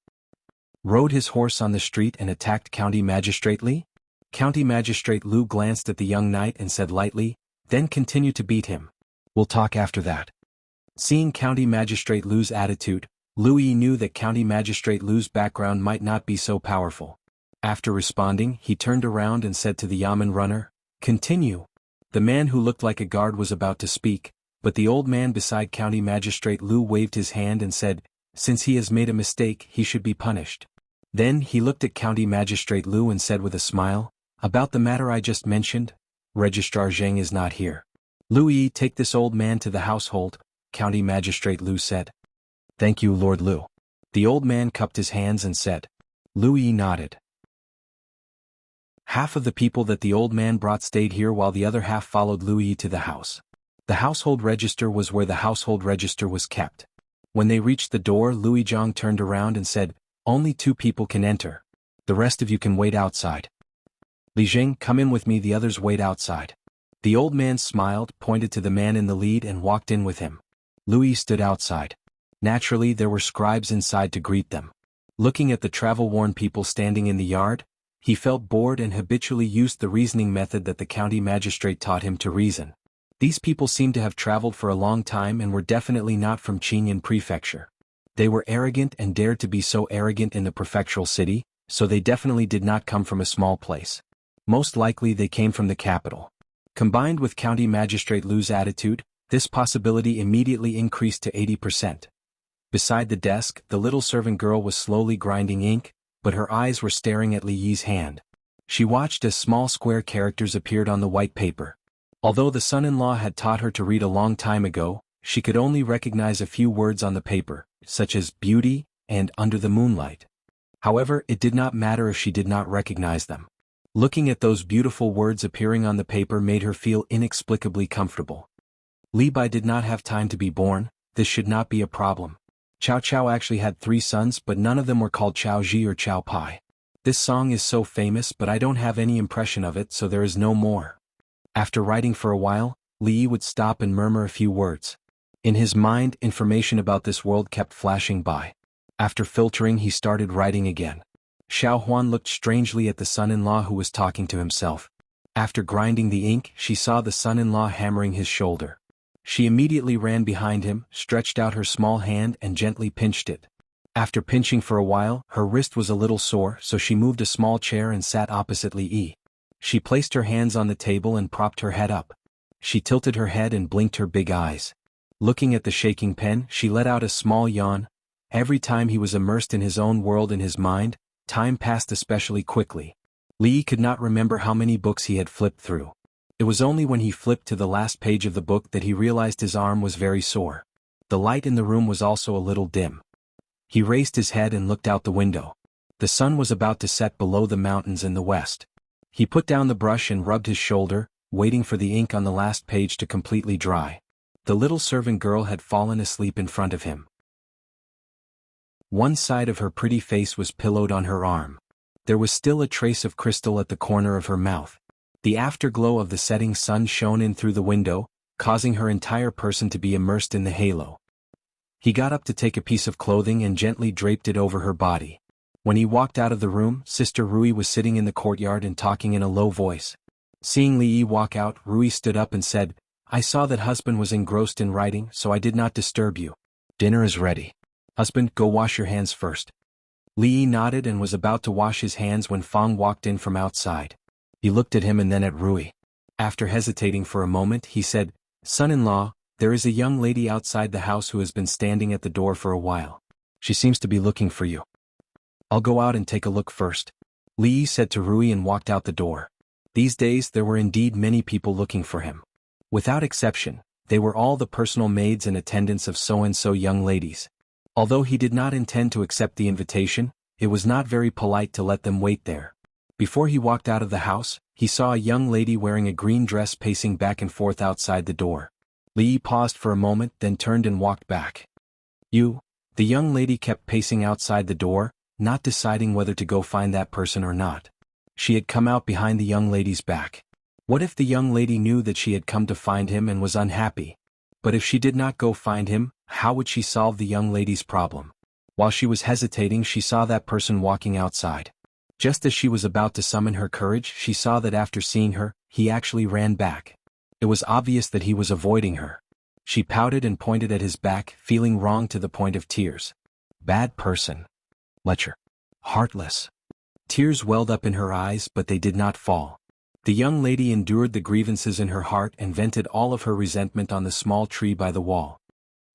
Rode his horse on the street and attacked County Magistrate Li?" County Magistrate Lu glanced at the young knight and said lightly, "Then continue to beat him. We'll talk after that." Seeing County Magistrate Lu's attitude, Louis knew that County Magistrate Lu's background might not be so powerful. After responding, he turned around and said to the Yamen runner, "Continue." The man who looked like a guard was about to speak, but the old man beside County Magistrate Lu waved his hand and said, "Since he has made a mistake, he should be punished." Then he looked at County Magistrate Lu and said with a smile, "About the matter I just mentioned, Registrar Zheng is not here. Louis, take this old man to the household," County Magistrate Lu said. "Thank you, Lord Lu." The old man cupped his hands and said. Louis nodded. Half of the people that the old man brought stayed here while the other half followed Louis to the house. The household register was where the household register was kept. When they reached the door, Louis Zhang turned around and said, "Only 2 people can enter. The rest of you can wait outside." "Li Jing, come in with me, the others wait outside." The old man smiled, pointed to the man in the lead and walked in with him. Louis stood outside. Naturally, there were scribes inside to greet them. Looking at the travel-worn people standing in the yard, he felt bored and habitually used the reasoning method that the county magistrate taught him to reason. These people seemed to have traveled for a long time and were definitely not from Qingyuan Prefecture. They were arrogant and dared to be so arrogant in the prefectural city, so they definitely did not come from a small place. Most likely they came from the capital. Combined with County Magistrate Lu's attitude, this possibility immediately increased to 80%. Beside the desk, the little servant girl was slowly grinding ink, but her eyes were staring at Li Yi's hand. She watched as small square characters appeared on the white paper. Although the son-in-law had taught her to read a long time ago, she could only recognize a few words on the paper, such as beauty and under the moonlight. However, it did not matter if she did not recognize them. Looking at those beautiful words appearing on the paper made her feel inexplicably comfortable. Li Bai did not have time to be born, this should not be a problem. Cao Cao actually had 3 sons, but none of them were called Cao Ji or Cao Pai. This song is so famous, but I don't have any impression of it, so there is no more. After writing for a while, Li Yi would stop and murmur a few words. In his mind, information about this world kept flashing by. After filtering, he started writing again. Xiao Huan looked strangely at the son-in-law who was talking to himself. After grinding the ink, she saw the son-in-law hammering his shoulder. She immediately ran behind him, stretched out her small hand and gently pinched it. After pinching for a while, her wrist was a little sore, so she moved a small chair and sat opposite Li Yi. She placed her hands on the table and propped her head up. She tilted her head and blinked her big eyes. Looking at the shaking pen, she let out a small yawn. Every time he was immersed in his own world in his mind, time passed especially quickly. Li Yi could not remember how many books he had flipped through. It was only when he flipped to the last page of the book that he realized his arm was very sore. The light in the room was also a little dim. He raised his head and looked out the window. The sun was about to set below the mountains in the west. He put down the brush and rubbed his shoulder, waiting for the ink on the last page to completely dry. The little servant girl had fallen asleep in front of him. One side of her pretty face was pillowed on her arm. There was still a trace of crystal at the corner of her mouth. The afterglow of the setting sun shone in through the window, causing her entire person to be immersed in the halo. He got up to take a piece of clothing and gently draped it over her body. When he walked out of the room, Sister Rui was sitting in the courtyard and talking in a low voice. Seeing Li Yi walk out, Rui stood up and said, "I saw that husband was engrossed in writing, so I did not disturb you. Dinner is ready. Husband, go wash your hands first." Li Yi nodded and was about to wash his hands when Fang walked in from outside. He looked at him and then at Rui. After hesitating for a moment, he said, "Son-in-law, there is a young lady outside the house who has been standing at the door for a while. She seems to be looking for you. I'll go out and take a look first." Li Yi said to Rui and walked out the door. These days there were indeed many people looking for him. Without exception, they were all the personal maids and attendants of so-and-so young ladies. Although he did not intend to accept the invitation, it was not very polite to let them wait there. Before he walked out of the house, he saw a young lady wearing a green dress pacing back and forth outside the door. Li Yi paused for a moment, then turned and walked back. "You?" The young lady kept pacing outside the door, not deciding whether to go find that person or not. She had come out behind the young lady's back. What if the young lady knew that she had come to find him and was unhappy? But if she did not go find him, how would she solve the young lady's problem? While she was hesitating, she saw that person walking outside. Just as she was about to summon her courage, she saw that after seeing her, he actually ran back. It was obvious that he was avoiding her. She pouted and pointed at his back, feeling wrong to the point of tears. Bad person. Lecher. Heartless. Tears welled up in her eyes, but they did not fall. The young lady endured the grievances in her heart and vented all of her resentment on the small tree by the wall.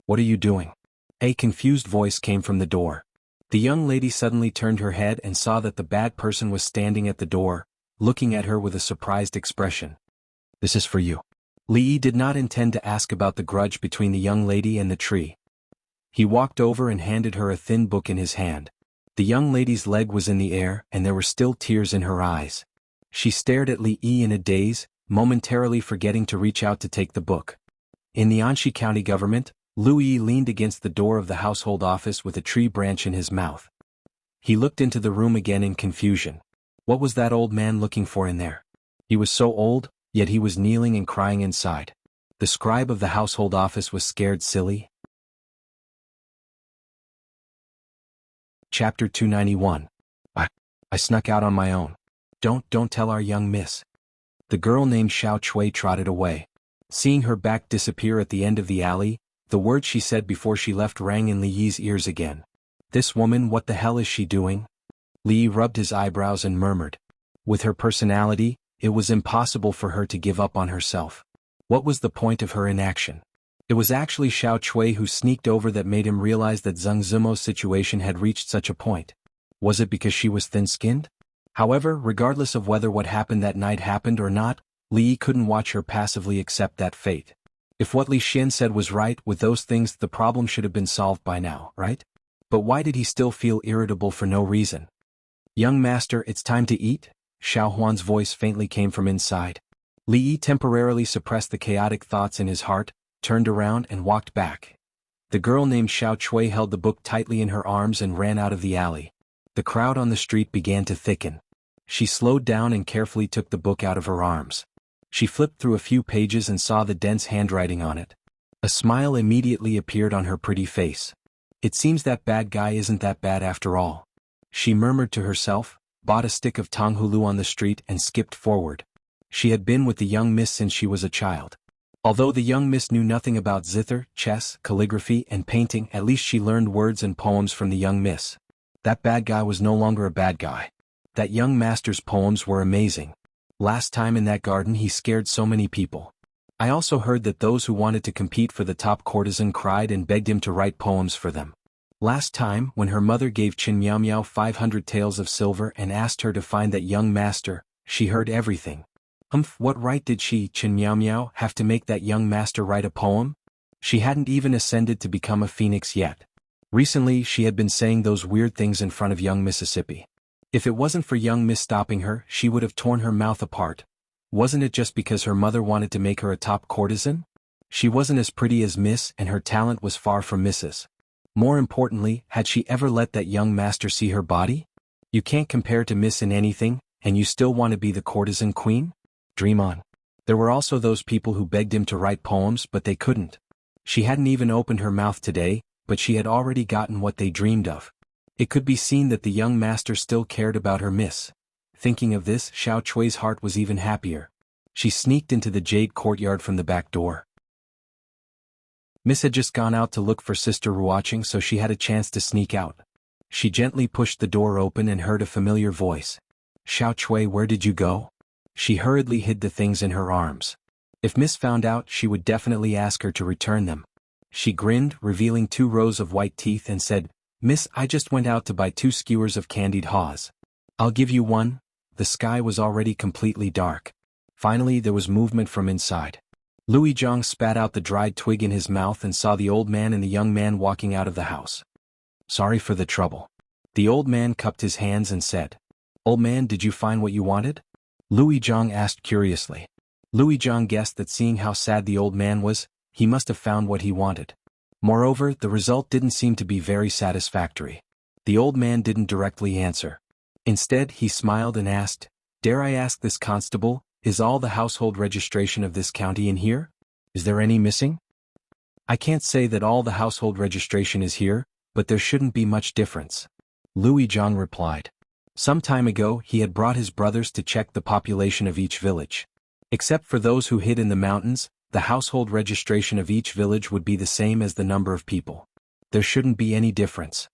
"What are you doing?" A confused voice came from the door. The young lady suddenly turned her head and saw that the bad person was standing at the door, looking at her with a surprised expression. "This is for you." Li Yi did not intend to ask about the grudge between the young lady and the tree. He walked over and handed her a thin book in his hand. The young lady's leg was in the air and there were still tears in her eyes. She stared at Li Yi in a daze, momentarily forgetting to reach out to take the book. In the Anshi County government, Lu Yi leaned against the door of the household office with a tree branch in his mouth. He looked into the room again in confusion. What was that old man looking for in there? He was so old, yet he was kneeling and crying inside. The scribe of the household office was scared silly. Chapter 291. I snuck out on my own. Don't tell our young miss. The girl named Xiao Chui trotted away. Seeing her back disappear at the end of the alley, the words she said before she left rang in Li Yi's ears again. This woman, what the hell is she doing? Li Yi rubbed his eyebrows and murmured. With her personality, it was impossible for her to give up on herself. What was the point of her inaction? It was actually Xiao Chui who sneaked over that made him realize that Zheng Zimo's situation had reached such a point. Was it because she was thin-skinned? However, regardless of whether what happened that night happened or not, Li Yi couldn't watch her passively accept that fate. If what Li Xian said was right, with those things the problem should have been solved by now, right? But why did he still feel irritable for no reason? Young master, it's time to eat? Xiao Huan's voice faintly came from inside. Li Yi temporarily suppressed the chaotic thoughts in his heart, turned around and walked back. The girl named Xiao Chui held the book tightly in her arms and ran out of the alley. The crowd on the street began to thicken. She slowed down and carefully took the book out of her arms. She flipped through a few pages and saw the dense handwriting on it. A smile immediately appeared on her pretty face. It seems that bad guy isn't that bad after all. She murmured to herself, bought a stick of Tonghulu on the street and skipped forward. She had been with the young miss since she was a child. Although the young miss knew nothing about zither, chess, calligraphy, and painting, at least she learned words and poems from the young miss. That bad guy was no longer a bad guy. That young master's poems were amazing. Last time in that garden he scared so many people. I also heard that those who wanted to compete for the top courtesan cried and begged him to write poems for them. Last time, when her mother gave Qin Miao Miao 500 taels of silver and asked her to find that young master, she heard everything. What right did she, Qin Miao Miao, have to make that young master write a poem? She hadn't even ascended to become a phoenix yet. Recently she had been saying those weird things in front of young Mississippi. If it wasn't for young Miss stopping her, she would have torn her mouth apart. Wasn't it just because her mother wanted to make her a top courtesan? She wasn't as pretty as Miss and her talent was far from Mrs. More importantly, had she ever let that young master see her body? You can't compare to Miss in anything, and you still want to be the courtesan queen? Dream on. There were also those people who begged him to write poems but they couldn't. She hadn't even opened her mouth today, but she had already gotten what they dreamed of. It could be seen that the young master still cared about her miss. Thinking of this, Xiao Chui's heart was even happier. She sneaked into the jade courtyard from the back door. Miss had just gone out to look for Sister Ruoqing, so she had a chance to sneak out. She gently pushed the door open and heard a familiar voice. Xiao Chui, where did you go? She hurriedly hid the things in her arms. If Miss found out, she would definitely ask her to return them. She grinned, revealing 2 rows of white teeth and said, Miss, I just went out to buy 2 skewers of candied haws. I'll give you one. The sky was already completely dark. Finally there was movement from inside. Louis Zhang spat out the dried twig in his mouth and saw the old man and the young man walking out of the house. Sorry for the trouble. The old man cupped his hands and said, Old man, did you find what you wanted? Louis Zhang asked curiously. Louis Zhang guessed that seeing how sad the old man was, he must have found what he wanted. Moreover, the result didn't seem to be very satisfactory. The old man didn't directly answer. Instead, he smiled and asked, Dare I ask this constable, is all the household registration of this county in here? Is there any missing? I can't say that all the household registration is here, but there shouldn't be much difference. Louis Zhang replied. Some time ago, he had brought his brothers to check the population of each village. Except for those who hid in the mountains, the household registration of each village would be the same as the number of people. There shouldn't be any difference.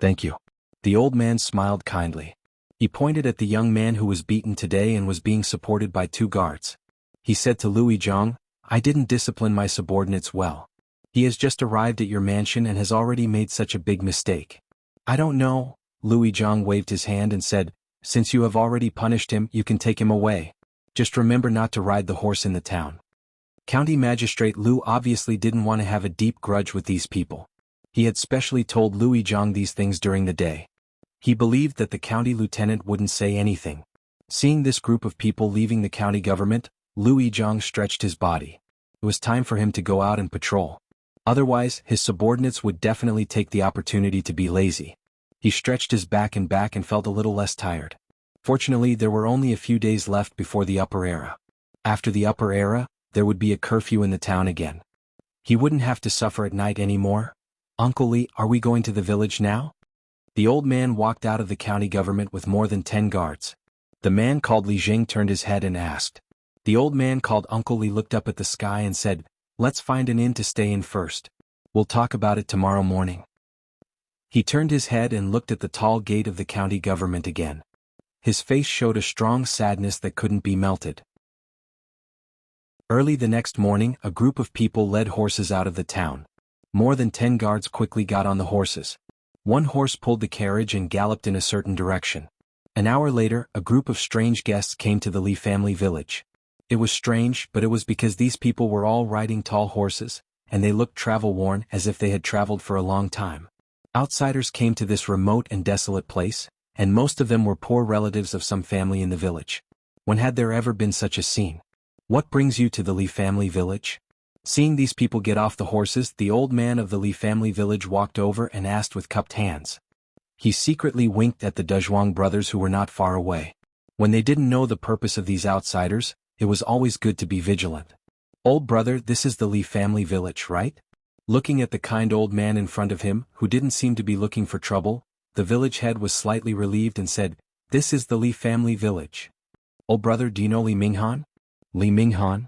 Thank you. The old man smiled kindly. He pointed at the young man who was beaten today and was being supported by 2 guards. He said to Louis Zhang, I didn't discipline my subordinates well. He has just arrived at your mansion and has already made such a big mistake. I don't know. Louis Zhang waved his hand and said, Since you have already punished him, you can take him away. Just remember not to ride the horse in the town. County Magistrate Liu obviously didn't want to have a deep grudge with these people. He had specially told Louis Zhang these things during the day. He believed that the county lieutenant wouldn't say anything. Seeing this group of people leaving the county government, Lu Yizhang stretched his body. It was time for him to go out and patrol. Otherwise, his subordinates would definitely take the opportunity to be lazy. He stretched his back and felt a little less tired. Fortunately, there were only a few days left before the upper era. After the upper era, there would be a curfew in the town again. He wouldn't have to suffer at night anymore. Uncle Li, are we going to the village now? The old man walked out of the county government with more than 10 guards. The man called Li Jing turned his head and asked. The old man called Uncle Li looked up at the sky and said, "Let's find an inn to stay in first. We'll talk about it tomorrow morning." He turned his head and looked at the tall gate of the county government again. His face showed a strong sadness that couldn't be melted. Early the next morning, a group of people led horses out of the town. More than 10 guards quickly got on the horses. One horse pulled the carriage and galloped in a certain direction. An hour later, a group of strange guests came to the Li family village. It was strange, but it was because these people were all riding tall horses, and they looked travel-worn as if they had traveled for a long time. Outsiders came to this remote and desolate place, and most of them were poor relatives of some family in the village. When had there ever been such a scene? What brings you to the Li family village? Seeing these people get off the horses, the old man of the Li family village walked over and asked with cupped hands. He secretly winked at the Dezhuang brothers who were not far away. When they didn't know the purpose of these outsiders, it was always good to be vigilant. "Old brother, this is the Li family village, right?" Looking at the kind old man in front of him, who didn't seem to be looking for trouble, the village head was slightly relieved and said, "This is the Li family village." "Old brother, do you know Li Minghan?" "Li Minghan?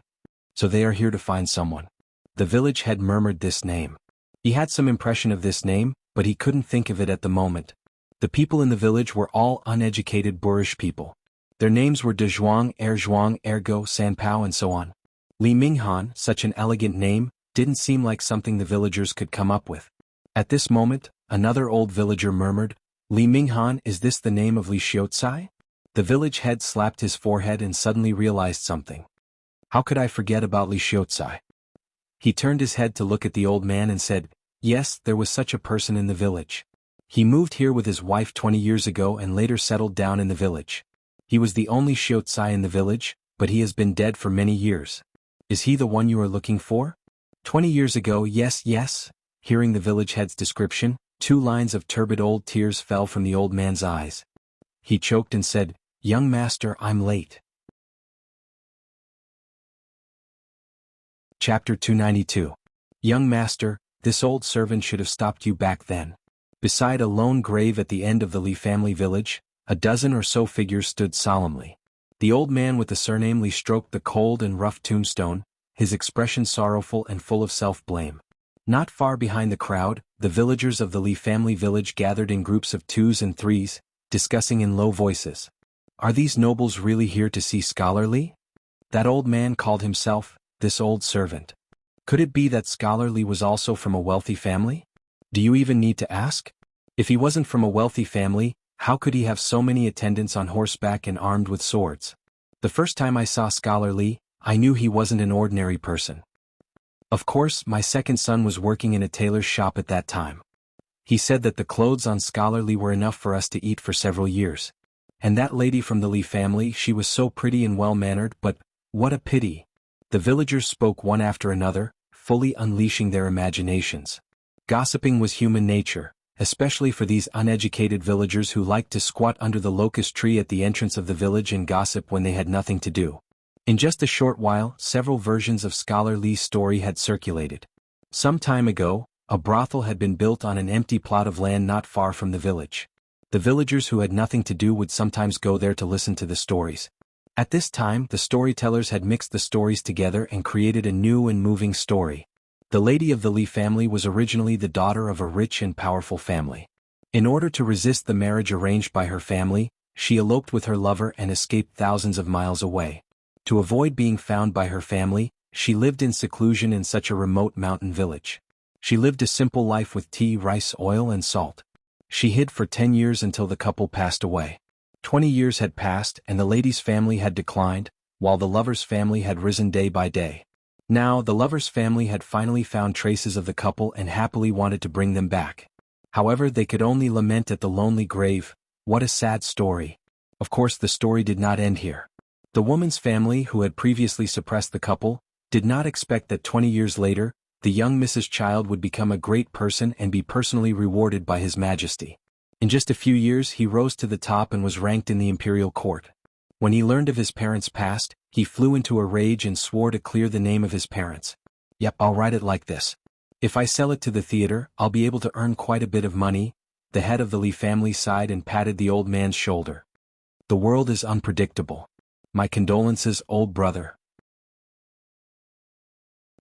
So they are here to find someone." The village head murmured this name. He had some impression of this name, but he couldn't think of it at the moment. The people in the village were all uneducated boorish people. Their names were Dezhuang, Ergo, Sanpao and so on. Li Minghan, such an elegant name, didn't seem like something the villagers could come up with. At this moment, another old villager murmured, "Li Minghan, is this the name of Li Xiaocai?" The village head slapped his forehead and suddenly realized something. How could I forget about Li Xiaocai? He turned his head to look at the old man and said, "Yes, there was such a person in the village. He moved here with his wife 20 years ago and later settled down in the village. He was the only Xiaocai in the village, but he has been dead for many years. Is he the one you are looking for?" 20 years ago, yes. Hearing the village head's description, 2 lines of turbid old tears fell from the old man's eyes. He choked and said, "Young master, I'm late." Chapter 292. Young master, this old servant should have stopped you back then. Beside a lone grave at the end of the Li family village, a dozen or so figures stood solemnly. The old man with the surname Li stroked the cold and rough tombstone, his expression sorrowful and full of self-blame. Not far behind the crowd, the villagers of the Li family village gathered in groups of 2s and 3s, discussing in low voices. Are these nobles really here to see Scholar Li? That old man called himself, this old servant. Could it be that Scholar Li was also from a wealthy family? Do you even need to ask? If he wasn't from a wealthy family, how could he have so many attendants on horseback and armed with swords? The first time I saw Scholar Li, I knew he wasn't an ordinary person. Of course, my second son was working in a tailor's shop at that time. He said that the clothes on Scholar Li were enough for us to eat for several years. And that lady from the Li family, she was so pretty and well-mannered, but what a pity. The villagers spoke one after another, fully unleashing their imaginations. Gossiping was human nature, especially for these uneducated villagers who liked to squat under the locust tree at the entrance of the village and gossip when they had nothing to do. In just a short while, several versions of Scholar Li's story had circulated. Some time ago, a brothel had been built on an empty plot of land not far from the village. The villagers who had nothing to do would sometimes go there to listen to the stories. At this time, the storytellers had mixed the stories together and created a new and moving story. The lady of the Li family was originally the daughter of a rich and powerful family. In order to resist the marriage arranged by her family, she eloped with her lover and escaped thousands of miles away. To avoid being found by her family, she lived in seclusion in such a remote mountain village. She lived a simple life with tea, rice, oil, and salt. She hid for 10 years until the couple passed away. 20 years had passed and the lady's family had declined, while the lover's family had risen day by day. Now, the lover's family had finally found traces of the couple and happily wanted to bring them back. However, they could only lament at the lonely grave. What a sad story. Of course, the story did not end here. The woman's family, who had previously suppressed the couple, did not expect that 20 years later, the young Mrs. Child would become a great person and be personally rewarded by His Majesty. In just a few years he rose to the top and was ranked in the imperial court. When he learned of his parents' past, he flew into a rage and swore to clear the name of his parents. Yep, I'll write it like this. If I sell it to the theater, I'll be able to earn quite a bit of money. The head of the Li family sighed and patted the old man's shoulder. The world is unpredictable. My condolences, old brother.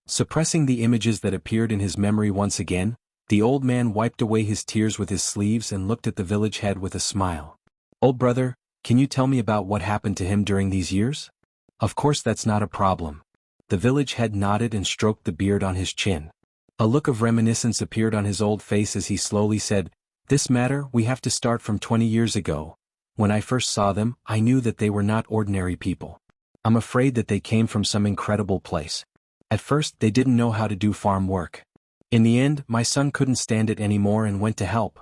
Suppressing the images that appeared in his memory once again, the old man wiped away his tears with his sleeves and looked at the village head with a smile. Old brother, can you tell me about what happened to him during these years? Of course, that's not a problem. The village head nodded and stroked the beard on his chin. A look of reminiscence appeared on his old face as he slowly said, "This matter we have to start from 20 years ago. When I first saw them, I knew that they were not ordinary people. I'm afraid that they came from some incredible place. At first they didn't know how to do farm work. In the end, my son couldn't stand it anymore and went to help."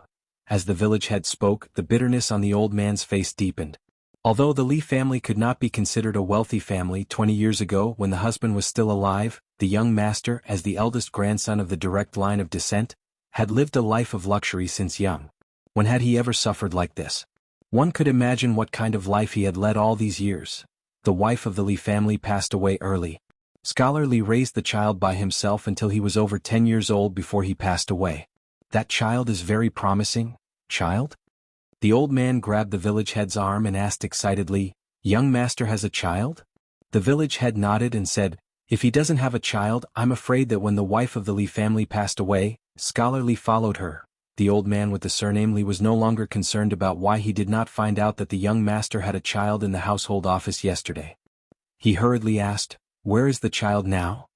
As the village head spoke, the bitterness on the old man's face deepened. Although the Li family could not be considered a wealthy family 20 years ago when the husband was still alive, the young master, as the eldest grandson of the direct line of descent, had lived a life of luxury since young. When had he ever suffered like this? One could imagine what kind of life he had led all these years. The wife of the Li family passed away early. Scholar Li raised the child by himself until he was over 10 years old before he passed away. That child is very promising, child? The old man grabbed the village head's arm and asked excitedly, "Young master has a child?" The village head nodded and said, "If he doesn't have a child, I'm afraid that when the wife of the Li family passed away, Scholar Li followed her." The old man with the surname Li was no longer concerned about why he did not find out that the young master had a child in the household office yesterday. He hurriedly asked, "Where is the child now?"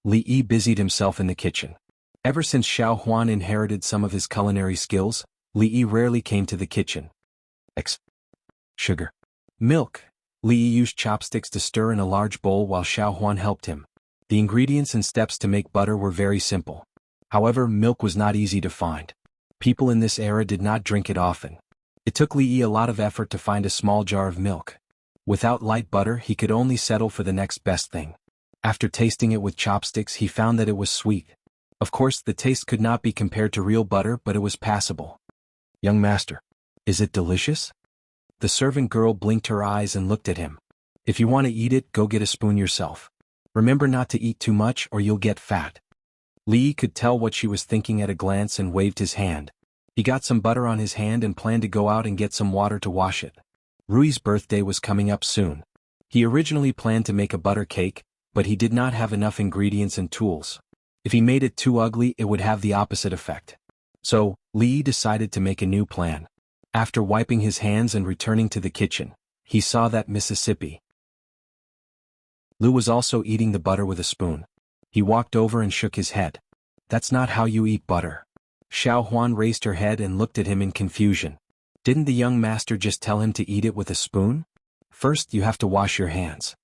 Li Yi busied himself in the kitchen. Ever since Xiao Huan inherited some of his culinary skills, Li Yi rarely came to the kitchen. Sugar. Milk. Li Yi used chopsticks to stir in a large bowl while Xiao Huan helped him. The ingredients and steps to make butter were very simple. However, milk was not easy to find. People in this era did not drink it often. It took Li Yi a lot of effort to find a small jar of milk. Without light butter, he could only settle for the next best thing. After tasting it with chopsticks, he found that it was sweet. Of course, the taste could not be compared to real butter, but it was passable. "Young master, is it delicious?" The servant girl blinked her eyes and looked at him. "If you want to eat it, go get a spoon yourself. Remember not to eat too much or you'll get fat." Li could tell what she was thinking at a glance and waved his hand. He got some butter on his hand and planned to go out and get some water to wash it. Rui's birthday was coming up soon. He originally planned to make a butter cake, but he did not have enough ingredients and tools. If he made it too ugly, it would have the opposite effect. So, Li decided to make a new plan. After wiping his hands and returning to the kitchen, he saw that Mississippi Lu was also eating the butter with a spoon. He walked over and shook his head. "That's not how you eat butter." Xiao Huan raised her head and looked at him in confusion. Didn't the young master just tell him to eat it with a spoon? First, you have to wash your hands.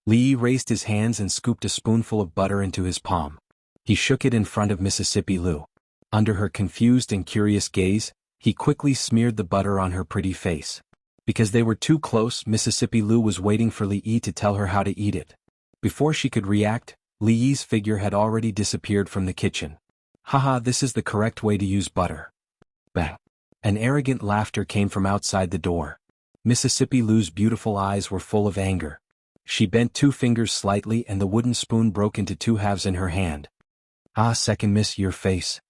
Li raised his hands and scooped a spoonful of butter into his palm. He shook it in front of Mississippi Lu. Under her confused and curious gaze, he quickly smeared the butter on her pretty face. Because they were too close, Mississippi Lu was waiting for Li Yi to tell her how to eat it. Before she could react, Li Yi's figure had already disappeared from the kitchen. "Haha, this is the correct way to use butter." Bang. An arrogant laughter came from outside the door. Mississippi Lu's beautiful eyes were full of anger. She bent two fingers slightly and the wooden spoon broke into two halves in her hand. "Ah, second miss, your face."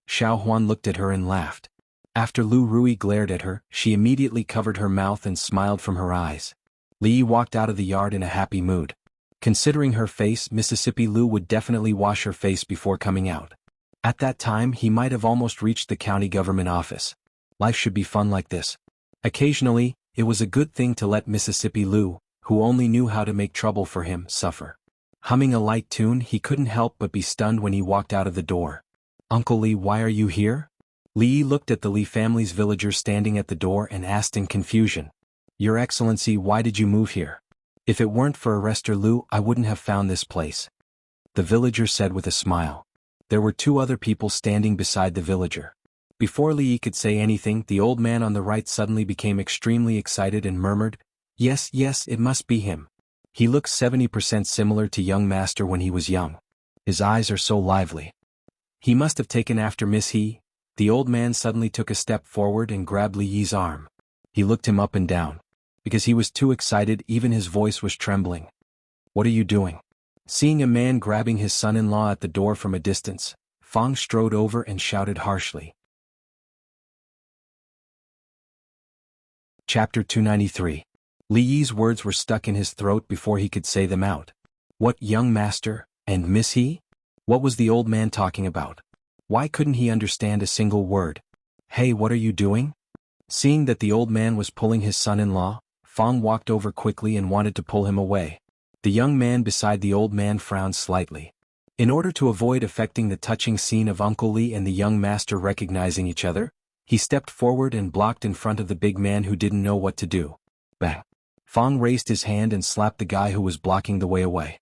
Xiao Huan looked at her and laughed. After Lu Rui glared at her, she immediately covered her mouth and smiled from her eyes. Li walked out of the yard in a happy mood. Considering her face, Mississippi Lu would definitely wash her face before coming out. At that time, he might have almost reached the county government office. Life should be fun like this. Occasionally, it was a good thing to let Mississippi Lu, who only knew how to make trouble for him, suffer. Humming a light tune, he couldn't help but be stunned when he walked out of the door. "Uncle Li, why are you here?" Li looked at the Li family's villager standing at the door and asked in confusion. "Your Excellency, why did you move here? If it weren't for Arrestor Lu, I wouldn't have found this place." The villager said with a smile. There were two other people standing beside the villager. Before Li Yi could say anything, the old man on the right suddenly became extremely excited and murmured, "Yes, yes, it must be him. He looks 70% similar to young master when he was young. His eyes are so lively. He must have taken after Miss He." The old man suddenly took a step forward and grabbed Li Yi's arm. He looked him up and down. Because he was too excited, even his voice was trembling. "What are you doing?" Seeing a man grabbing his son-in-law at the door from a distance, Fang strode over and shouted harshly. Chapter 293. Li Yi's words were stuck in his throat before he could say them out. What, young master, and Miss He? What was the old man talking about? Why couldn't he understand a single word? "Hey, what are you doing?" Seeing that the old man was pulling his son-in-law, Fang walked over quickly and wanted to pull him away. The young man beside the old man frowned slightly. In order to avoid affecting the touching scene of Uncle Li and the young master recognizing each other, he stepped forward and blocked in front of the big man who didn't know what to do. Bang! Fang raised his hand and slapped the guy who was blocking the way away.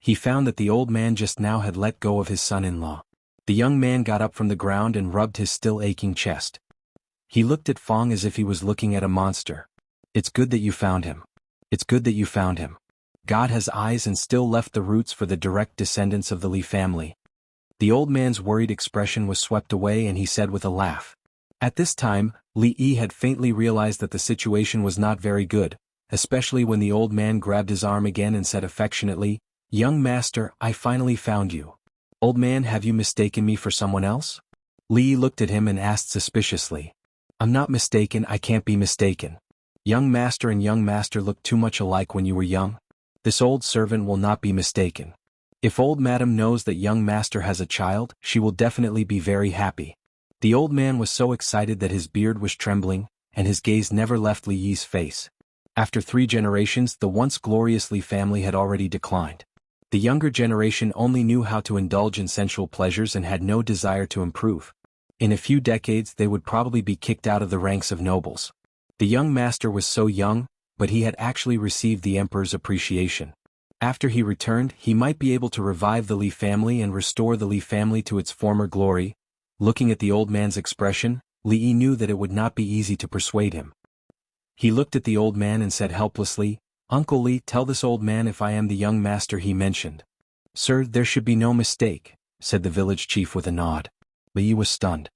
He found that the old man just now had let go of his son-in-law. The young man got up from the ground and rubbed his still aching chest. He looked at Fang as if he was looking at a monster. "It's good that you found him. It's good that you found him. God has eyes and still left the roots for the direct descendants of the Li family." The old man's worried expression was swept away and he said with a laugh. At this time, Li Yi had faintly realized that the situation was not very good, especially when the old man grabbed his arm again and said affectionately, "Young master, I finally found you. Old man, have you mistaken me for someone else?" Li Yi looked at him and asked suspiciously. "I'm not mistaken, I can't be mistaken. Young master and young master looked too much alike when you were young. This old servant will not be mistaken. If old madam knows that young master has a child, she will definitely be very happy." The old man was so excited that his beard was trembling, and his gaze never left Li Yi's face. After 3 generations, the once glorious Li family had already declined. The younger generation only knew how to indulge in sensual pleasures and had no desire to improve. In a few decades they would probably be kicked out of the ranks of nobles. The young master was so young, but he had actually received the emperor's appreciation. After he returned, he might be able to revive the Li family and restore the Li family to its former glory. Looking at the old man's expression, Li Yi knew that it would not be easy to persuade him. He looked at the old man and said helplessly, "Uncle Li, tell this old man if I am the young master he mentioned." "Sir, there should be no mistake," said the village chief with a nod. Li Yi was stunned.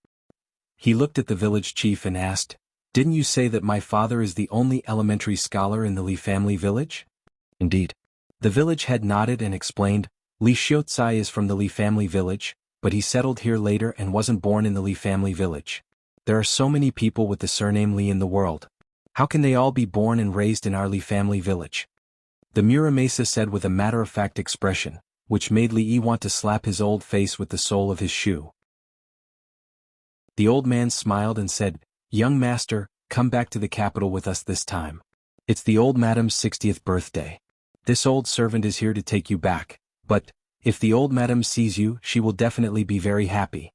He looked at the village chief and asked, "Didn't you say that my father is the only elementary scholar in the Li family village?" "Indeed." The village head nodded and explained, "Li Xiucai is from the Li family village, but he settled here later and wasn't born in the Li family village. There are so many people with the surname Li in the world. How can they all be born and raised in our Li family village?" The Muramesa said with a matter-of-fact expression, which made Li Yi want to slap his old face with the sole of his shoe. The old man smiled and said, "Young master, come back to the capital with us this time. It's the old madam's 60th birthday. This old servant is here to take you back, but, if the old madam sees you, she will definitely be very happy."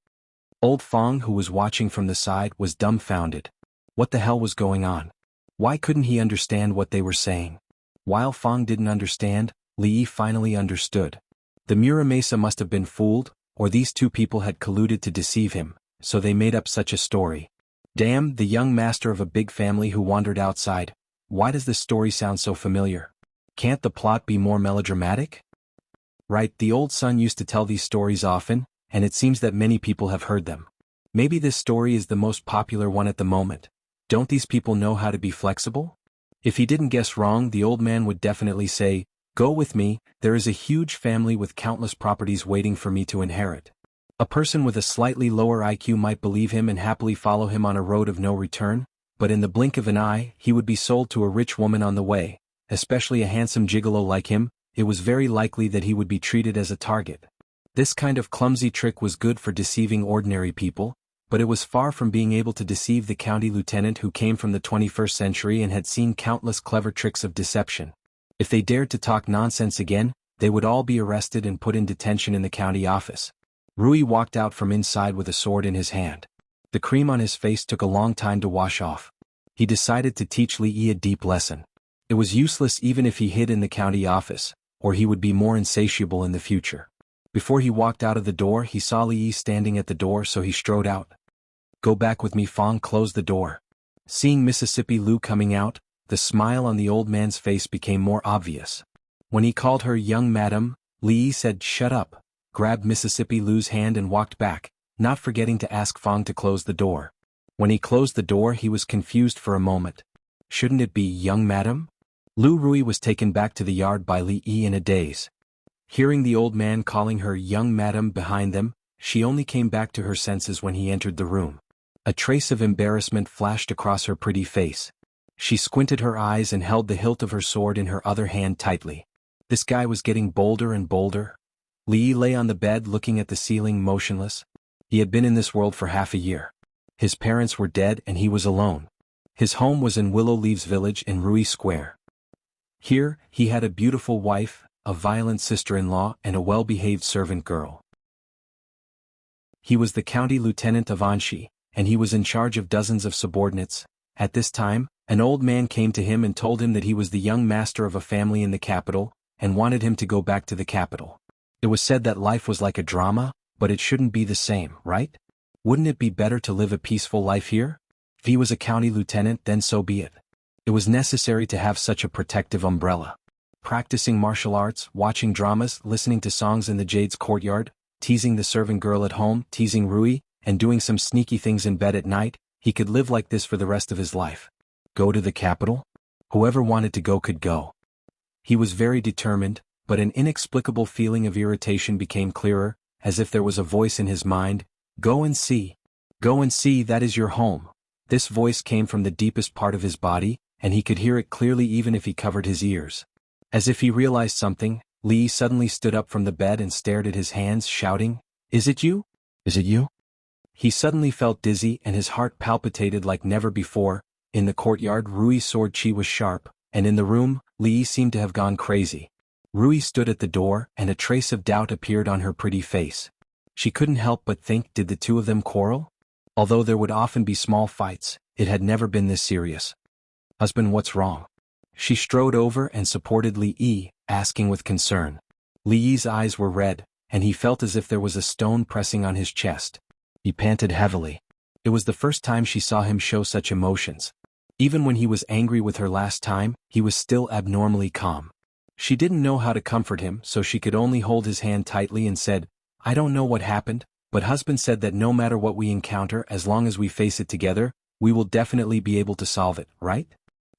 Old Fang, who was watching from the side, was dumbfounded. What the hell was going on? Why couldn't he understand what they were saying? While Fang didn't understand, Li Yi finally understood. The Muramesa must have been fooled, or these two people had colluded to deceive him, so they made up such a story. Damn, the young master of a big family who wandered outside. Why does this story sound so familiar? Can't the plot be more melodramatic? Right, the old son used to tell these stories often, and it seems that many people have heard them. Maybe this story is the most popular one at the moment. Don't these people know how to be flexible? If he didn't guess wrong, the old man would definitely say, "Go with me, there is a huge family with countless properties waiting for me to inherit." A person with a slightly lower IQ might believe him and happily follow him on a road of no return, but in the blink of an eye, he would be sold to a rich woman on the way, especially a handsome gigolo like him. It was very likely that he would be treated as a target. This kind of clumsy trick was good for deceiving ordinary people, but it was far from being able to deceive the county lieutenant who came from the 21st century and had seen countless clever tricks of deception. If they dared to talk nonsense again, they would all be arrested and put in detention in the county office. Rui walked out from inside with a sword in his hand. The cream on his face took a long time to wash off. He decided to teach Li Yi a deep lesson. It was useless even if he hid in the county office, or he would be more insatiable in the future. Before he walked out of the door, he saw Li Yi standing at the door, so he strode out. Go back with me. Fong closed the door. Seeing Mississippi Lu coming out, the smile on the old man's face became more obvious. When he called her young madam, Li Yi said shut up, grabbed Mississippi Lu's hand and walked back, not forgetting to ask Fong to close the door. When he closed the door he was confused for a moment. Shouldn't it be young madam? Lu Rui was taken back to the yard by Li Yi in a daze. Hearing the old man calling her young madam behind them, she only came back to her senses when he entered the room. A trace of embarrassment flashed across her pretty face. She squinted her eyes and held the hilt of her sword in her other hand tightly. This guy was getting bolder and bolder. Li Yi lay on the bed looking at the ceiling motionless. He had been in this world for half a year. His parents were dead and he was alone. His home was in Willow Leaves Village in Rui Square. Here, he had a beautiful wife, a violent sister-in-law and a well-behaved servant girl. He was the county lieutenant of Anxi, and he was in charge of dozens of subordinates. At this time, an old man came to him and told him that he was the young master of a family in the capital, and wanted him to go back to the capital. It was said that life was like a drama, but it shouldn't be the same, right? Wouldn't it be better to live a peaceful life here? If he was a county lieutenant, then so be it. It was necessary to have such a protective umbrella. Practicing martial arts, watching dramas, listening to songs in the Jade's courtyard, teasing the servant girl at home, teasing Rui, and doing some sneaky things in bed at night, he could live like this for the rest of his life. Go to the capital? Whoever wanted to go could go. He was very determined, but an inexplicable feeling of irritation became clearer, as if there was a voice in his mind. Go and see. Go and see, that is your home. This voice came from the deepest part of his body, and he could hear it clearly even if he covered his ears. As if he realized something, Li suddenly stood up from the bed and stared at his hands, shouting, "Is it you? Is it you?" He suddenly felt dizzy and his heart palpitated like never before. In the courtyard Rui's sword chi was sharp, and in the room, Li seemed to have gone crazy. Rui stood at the door, and a trace of doubt appeared on her pretty face. She couldn't help but think, did the two of them quarrel? Although there would often be small fights, it had never been this serious. "Husband, what's wrong?" She strode over and supported Li Yi, asking with concern. Li Yi's eyes were red, and he felt as if there was a stone pressing on his chest. He panted heavily. It was the first time she saw him show such emotions. Even when he was angry with her last time, he was still abnormally calm. She didn't know how to comfort him, so she could only hold his hand tightly and said, "I don't know what happened, but husband said that no matter what we encounter, as long as we face it together, we will definitely be able to solve it, right?"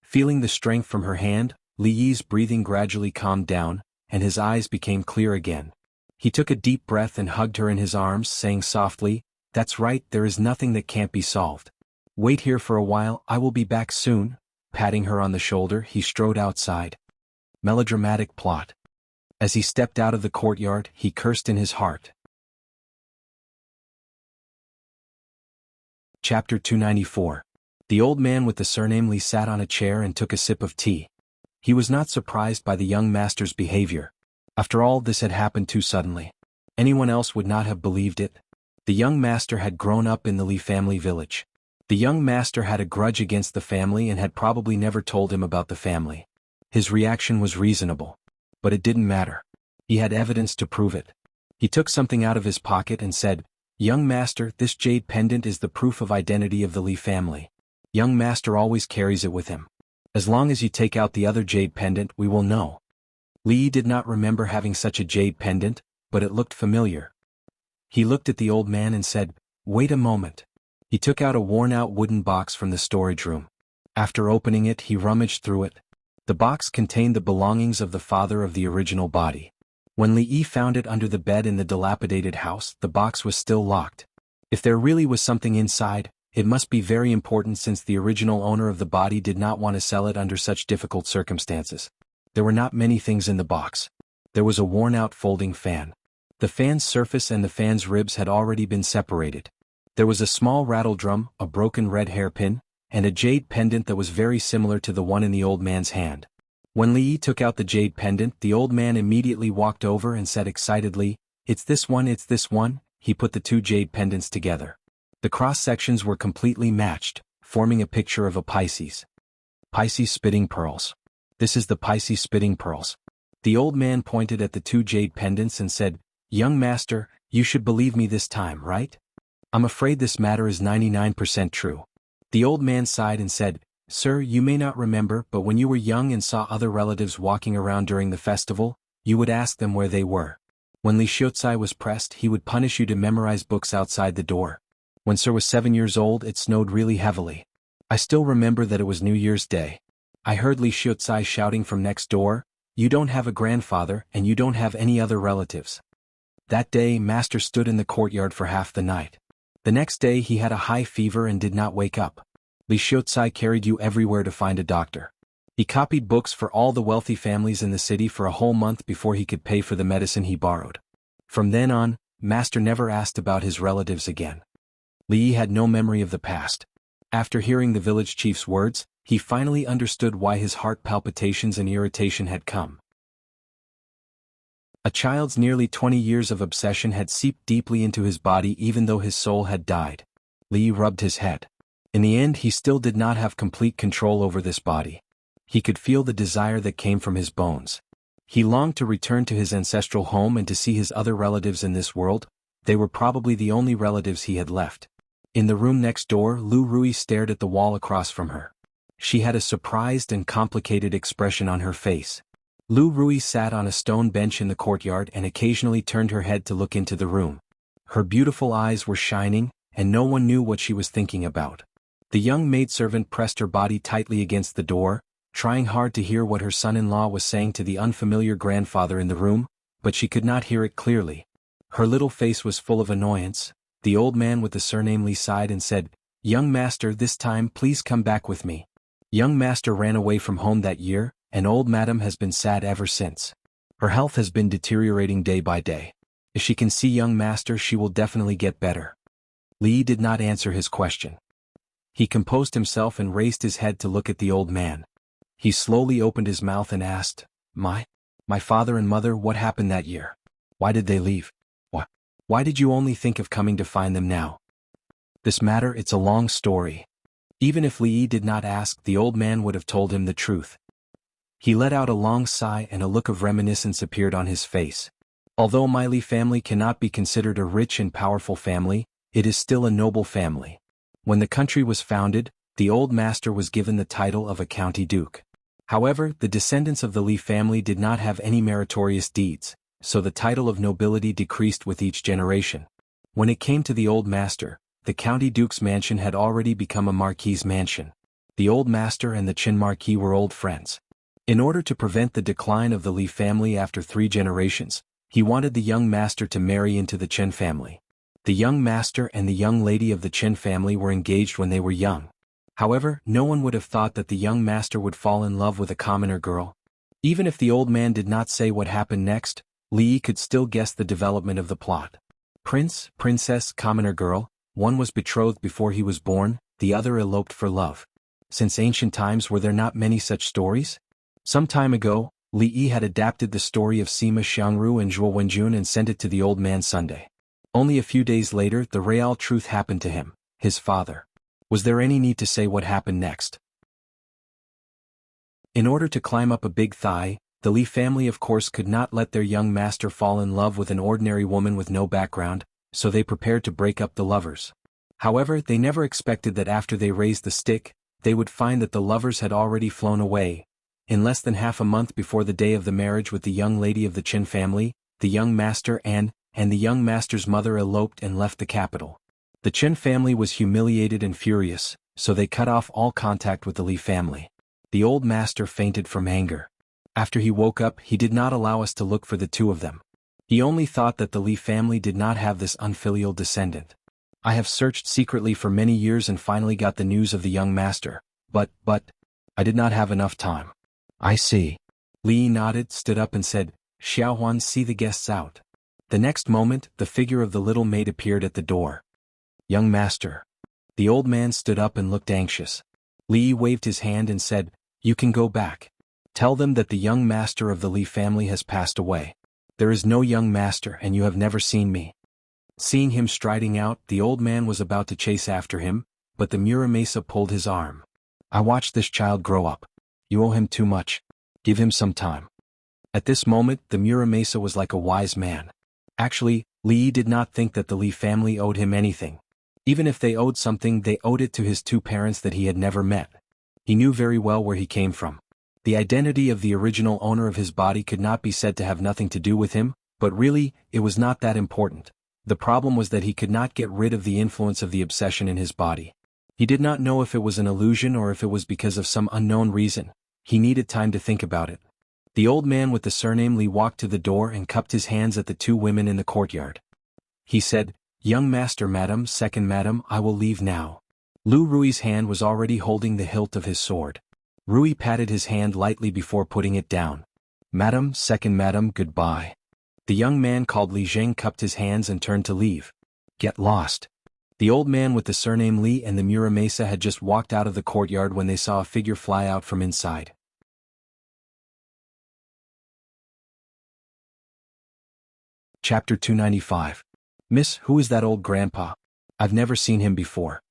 Feeling the strength from her hand, Li Yi's breathing gradually calmed down, and his eyes became clear again. He took a deep breath and hugged her in his arms, saying softly, "That's right, there is nothing that can't be solved. Wait here for a while, I will be back soon." Patting her on the shoulder, he strode outside. Melodramatic plot. As he stepped out of the courtyard, he cursed in his heart. Chapter 294. The old man with the surname Li sat on a chair and took a sip of tea. He was not surprised by the young master's behavior. After all, this had happened too suddenly. Anyone else would not have believed it. The young master had grown up in the Li family village. The young master had a grudge against the family and had probably never told him about the family. His reaction was reasonable. But it didn't matter. He had evidence to prove it. He took something out of his pocket and said, "Young master, this jade pendant is the proof of identity of the Li family. Young master always carries it with him. As long as you take out the other jade pendant, we will know." Li did not remember having such a jade pendant, but it looked familiar. He looked at the old man and said, "Wait a moment." He took out a worn-out wooden box from the storage room. After opening it, he rummaged through it. The box contained the belongings of the father of the original body. When Li Yi found it under the bed in the dilapidated house, the box was still locked. If there really was something inside, it must be very important since the original owner of the body did not want to sell it under such difficult circumstances. There were not many things in the box. There was a worn-out folding fan. The fan's surface and the fan's ribs had already been separated. There was a small rattle drum, a broken red hairpin, and a jade pendant that was very similar to the one in the old man's hand. When Li Yi took out the jade pendant, the old man immediately walked over and said excitedly, "It's this one, it's this one." He put the two jade pendants together. The cross-sections were completely matched, forming a picture of a Pisces. Pisces spitting pearls. "This is the Pisces spitting pearls." The old man pointed at the two jade pendants and said, "Young master, you should believe me this time, right? I'm afraid this matter is 99% true. The old man sighed and said, Sir, you may not remember, but when you were young and saw other relatives walking around during the festival, you would ask them where they were. When Li Xiaocai was pressed, he would punish you to memorize books outside the door. When Sir was 7 years old, it snowed really heavily. I still remember that it was New Year's Day. I heard Li Xiaocai shouting from next door, You don't have a grandfather and you don't have any other relatives. That day, Master stood in the courtyard for half the night. The next day he had a high fever and did not wake up. Li Xiaocai carried you everywhere to find a doctor. He copied books for all the wealthy families in the city for a whole month before he could pay for the medicine he borrowed. From then on, Master never asked about his relatives again. Li had no memory of the past. After hearing the village chief's words, he finally understood why his heart palpitations and irritation had come. A child's nearly 20 years of obsession had seeped deeply into his body even though his soul had died. Li rubbed his head. In the end, he still did not have complete control over this body. He could feel the desire that came from his bones. He longed to return to his ancestral home and to see his other relatives in this world. They were probably the only relatives he had left. In the room next door, Lu Rui stared at the wall across from her. She had a surprised and complicated expression on her face. Lu Rui sat on a stone bench in the courtyard and occasionally turned her head to look into the room. Her beautiful eyes were shining, and no one knew what she was thinking about. The young maidservant pressed her body tightly against the door, trying hard to hear what her son-in-law was saying to the unfamiliar grandfather in the room, but she could not hear it clearly. Her little face was full of annoyance. The old man with the surname Li sighed and said, Young master, this time please come back with me. Young master ran away from home that year, and old madam has been sad ever since. Her health has been deteriorating day by day. If she can see young master, she will definitely get better. Li did not answer his question. He composed himself and raised his head to look at the old man. He slowly opened his mouth and asked, My father and mother, what happened that year? Why did they leave? Why did you only think of coming to find them now? This matter, it's a long story. Even if Li did not ask, the old man would have told him the truth. He let out a long sigh and a look of reminiscence appeared on his face. Although my Li family cannot be considered a rich and powerful family, it is still a noble family. When the country was founded, the old master was given the title of a county duke. However, the descendants of the Li family did not have any meritorious deeds, so the title of nobility decreased with each generation. When it came to the old master, the county duke's mansion had already become a marquis's mansion. The old master and the Qin marquis were old friends. In order to prevent the decline of the Li family after 3 generations, he wanted the young master to marry into the Qin family. The young master and the young lady of the Qin family were engaged when they were young. However, no one would have thought that the young master would fall in love with a commoner girl. Even if the old man did not say what happened next, Li could still guess the development of the plot. Prince, princess, commoner girl, one was betrothed before he was born, the other eloped for love. Since ancient times, were there not many such stories? Some time ago, Li Yi had adapted the story of Sima Xiangru and Zhuo Wenjun and sent it to the old man Sunday. Only a few days later, the real truth happened to him, his father. Was there any need to say what happened next? In order to climb up a big thigh, the Li family of course could not let their young master fall in love with an ordinary woman with no background, so they prepared to break up the lovers. However, they never expected that after they raised the stick, they would find that the lovers had already flown away. In less than half a month before the day of the marriage with the young lady of the Qin family, the young master and the young master's mother eloped and left the capital. The Qin family was humiliated and furious, so they cut off all contact with the Li family. The old master fainted from anger. After he woke up, he did not allow us to look for the two of them. He only thought that the Li family did not have this unfilial descendant. I have searched secretly for many years and finally got the news of the young master, but, I did not have enough time. I see. Li nodded, stood up and said, Xiaohuan, see the guests out. The next moment, the figure of the little maid appeared at the door. Young master. The old man stood up and looked anxious. Li waved his hand and said, You can go back. Tell them that the young master of the Li family has passed away. There is no young master and you have never seen me. Seeing him striding out, the old man was about to chase after him, but the Muramesa pulled his arm. I watched this child grow up. You owe him too much. Give him some time. At this moment, the Muramesa was like a wise man. Actually, Li did not think that the Li family owed him anything. Even if they owed something, they owed it to his two parents that he had never met. He knew very well where he came from. The identity of the original owner of his body could not be said to have nothing to do with him, but really, it was not that important. The problem was that he could not get rid of the influence of the obsession in his body. He did not know if it was an illusion or if it was because of some unknown reason. He needed time to think about it. The old man with the surname Li walked to the door and cupped his hands at the two women in the courtyard. He said, "Young master, madam, second madam, I will leave now." Lu Rui's hand was already holding the hilt of his sword. Rui patted his hand lightly before putting it down. "Madam, second madam, goodbye." The young man called Li Zheng cupped his hands and turned to leave. "Get lost." The old man with the surname Li and the Muramesa had just walked out of the courtyard when they saw a figure fly out from inside. Chapter 295. "Miss, who is that old grandpa? I've never seen him before."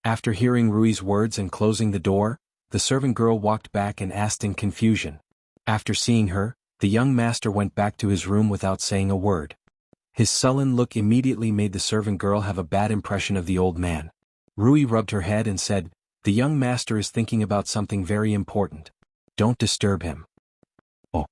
After hearing Rui's words and closing the door, the servant girl walked back and asked in confusion. After seeing her, the young master went back to his room without saying a word. His sullen look immediately made the servant girl have a bad impression of the old man. Rui rubbed her head and said, "The young master is thinking about something very important. Don't disturb him." "Oh."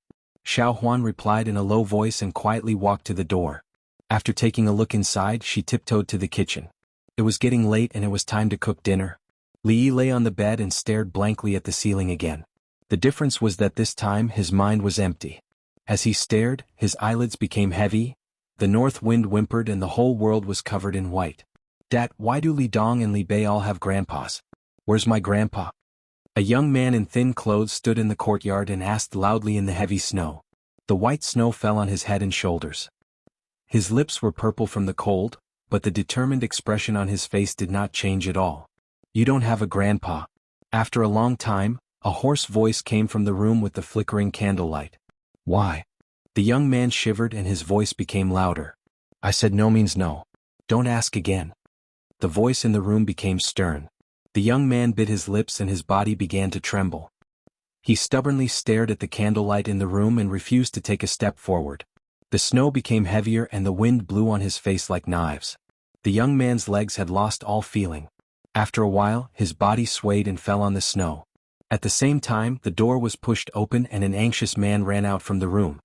Xiao Huan replied in a low voice and quietly walked to the door. After taking a look inside, she tiptoed to the kitchen. It was getting late and it was time to cook dinner. Li lay on the bed and stared blankly at the ceiling again. The difference was that this time his mind was empty. As he stared, his eyelids became heavy, the north wind whimpered and the whole world was covered in white. "Dad, why do Li Dong and Li Bei all have grandpas? Where's my grandpa?" A young man in thin clothes stood in the courtyard and asked loudly in the heavy snow. The white snow fell on his head and shoulders. His lips were purple from the cold, but the determined expression on his face did not change at all. "You don't have a grandpa." After a long time, a hoarse voice came from the room with the flickering candlelight. "Why?" The young man shivered and his voice became louder. "I said no means no. Don't ask again." The voice in the room became stern. The young man bit his lips and his body began to tremble. He stubbornly stared at the candlelight in the room and refused to take a step forward. The snow became heavier and the wind blew on his face like knives. The young man's legs had lost all feeling. After a while, his body swayed and fell on the snow. At the same time, the door was pushed open and an anxious man ran out from the room.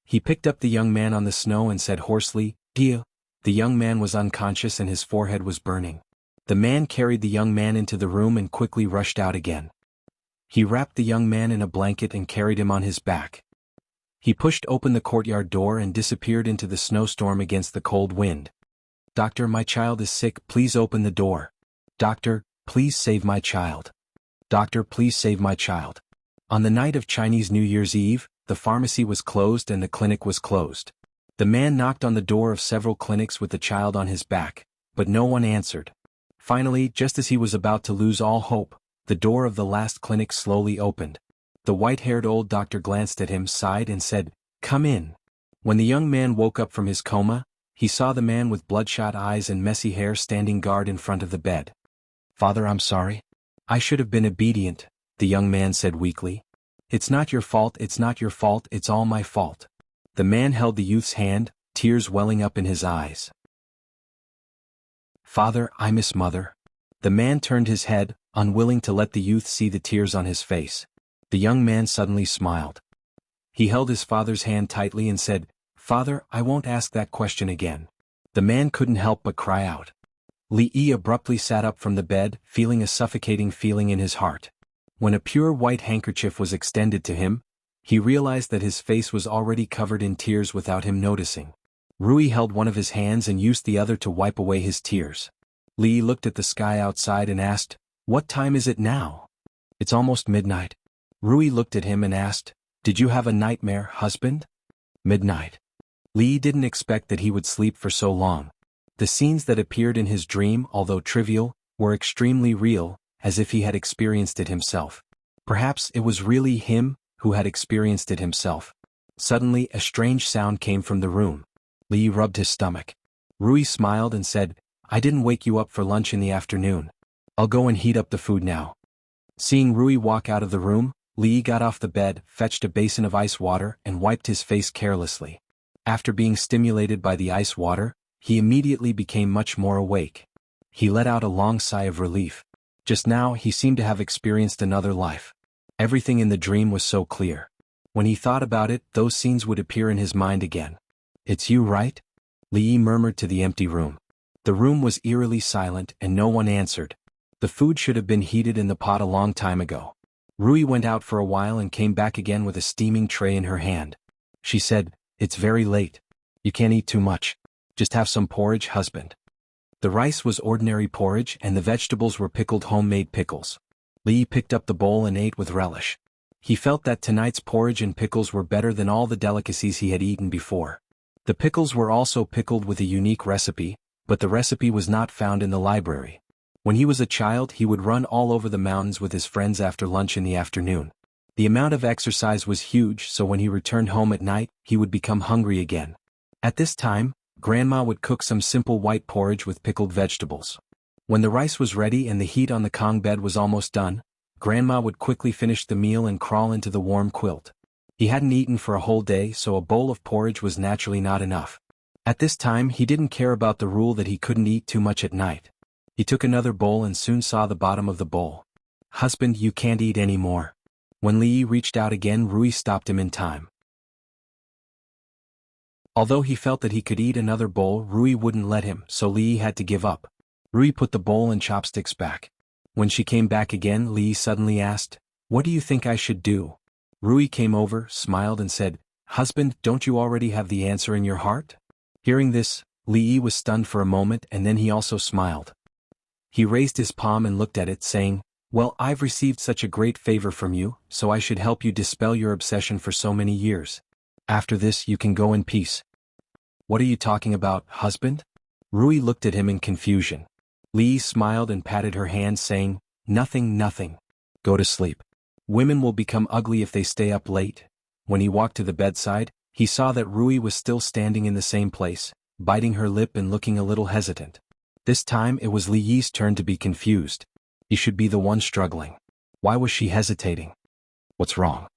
He picked up the young man on the snow and said hoarsely, "Dia." The young man was unconscious and his forehead was burning. The man carried the young man into the room and quickly rushed out again. He wrapped the young man in a blanket and carried him on his back. He pushed open the courtyard door and disappeared into the snowstorm against the cold wind. "Doctor, my child is sick, please open the door. Doctor, please save my child. Doctor, please save my child." On the night of Chinese New Year's Eve, the pharmacy was closed and the clinic was closed. The man knocked on the door of several clinics with the child on his back, but no one answered. Finally, just as he was about to lose all hope, the door of the last clinic slowly opened. The white-haired old doctor glanced at him, sighed and said, "Come in." When the young man woke up from his coma, he saw the man with bloodshot eyes and messy hair standing guard in front of the bed. "Father, I'm sorry. I should have been obedient," the young man said weakly. "It's not your fault, it's not your fault, it's all my fault." The man held the youth's hand, tears welling up in his eyes. "Father, I miss mother." The man turned his head, unwilling to let the youth see the tears on his face. The young man suddenly smiled. He held his father's hand tightly and said, "Father, I won't ask that question again." The man couldn't help but cry out. Li Yi abruptly sat up from the bed, feeling a suffocating feeling in his heart. When a pure white handkerchief was extended to him, he realized that his face was already covered in tears without him noticing. Rui held one of his hands and used the other to wipe away his tears. Li looked at the sky outside and asked, "What time is it now?" "It's almost midnight." Rui looked at him and asked, "Did you have a nightmare, husband?" "Midnight." Li didn't expect that he would sleep for so long. The scenes that appeared in his dream, although trivial, were extremely real, as if he had experienced it himself. Perhaps it was really him who had experienced it himself. Suddenly, a strange sound came from the room. Li rubbed his stomach. Rui smiled and said, "I didn't wake you up for lunch in the afternoon. I'll go and heat up the food now." Seeing Rui walk out of the room, Li got off the bed, fetched a basin of ice water and wiped his face carelessly. After being stimulated by the ice water, he immediately became much more awake. He let out a long sigh of relief. Just now he seemed to have experienced another life. Everything in the dream was so clear. When he thought about it, those scenes would appear in his mind again. "It's you, right?" Li Yi murmured to the empty room. The room was eerily silent and no one answered. The food should have been heated in the pot a long time ago. Rui went out for a while and came back again with a steaming tray in her hand. She said, "It's very late. You can't eat too much. Just have some porridge, husband." The rice was ordinary porridge and the vegetables were pickled homemade pickles. Li Yi picked up the bowl and ate with relish. He felt that tonight's porridge and pickles were better than all the delicacies he had eaten before. The pickles were also pickled with a unique recipe, but the recipe was not found in the library. When he was a child, he would run all over the mountains with his friends after lunch in the afternoon. The amount of exercise was huge, so when he returned home at night, he would become hungry again. At this time, Grandma would cook some simple white porridge with pickled vegetables. When the rice was ready and the heat on the Kong bed was almost done, Grandma would quickly finish the meal and crawl into the warm quilt. He hadn't eaten for a whole day, so a bowl of porridge was naturally not enough. At this time he didn't care about the rule that he couldn't eat too much at night. He took another bowl and soon saw the bottom of the bowl. "Husband, you can't eat any more." When Li Yi reached out again, Rui stopped him in time. Although he felt that he could eat another bowl, Rui wouldn't let him, so Li Yi had to give up. Rui put the bowl and chopsticks back. When she came back again, Li Yi suddenly asked, "What do you think I should do?" Rui came over, smiled and said, "Husband, don't you already have the answer in your heart?" Hearing this, Li Yi was stunned for a moment and then he also smiled. He raised his palm and looked at it, saying, "Well, I've received such a great favor from you, so I should help you dispel your obsession for so many years. After this you can go in peace." "What are you talking about, husband?" Rui looked at him in confusion. Li Yi smiled and patted her hand, saying, "Nothing, nothing. Go to sleep. Women will become ugly if they stay up late." When he walked to the bedside, he saw that Rui was still standing in the same place, biting her lip and looking a little hesitant. This time it was Li Yi's turn to be confused. He should be the one struggling. Why was she hesitating? What's wrong?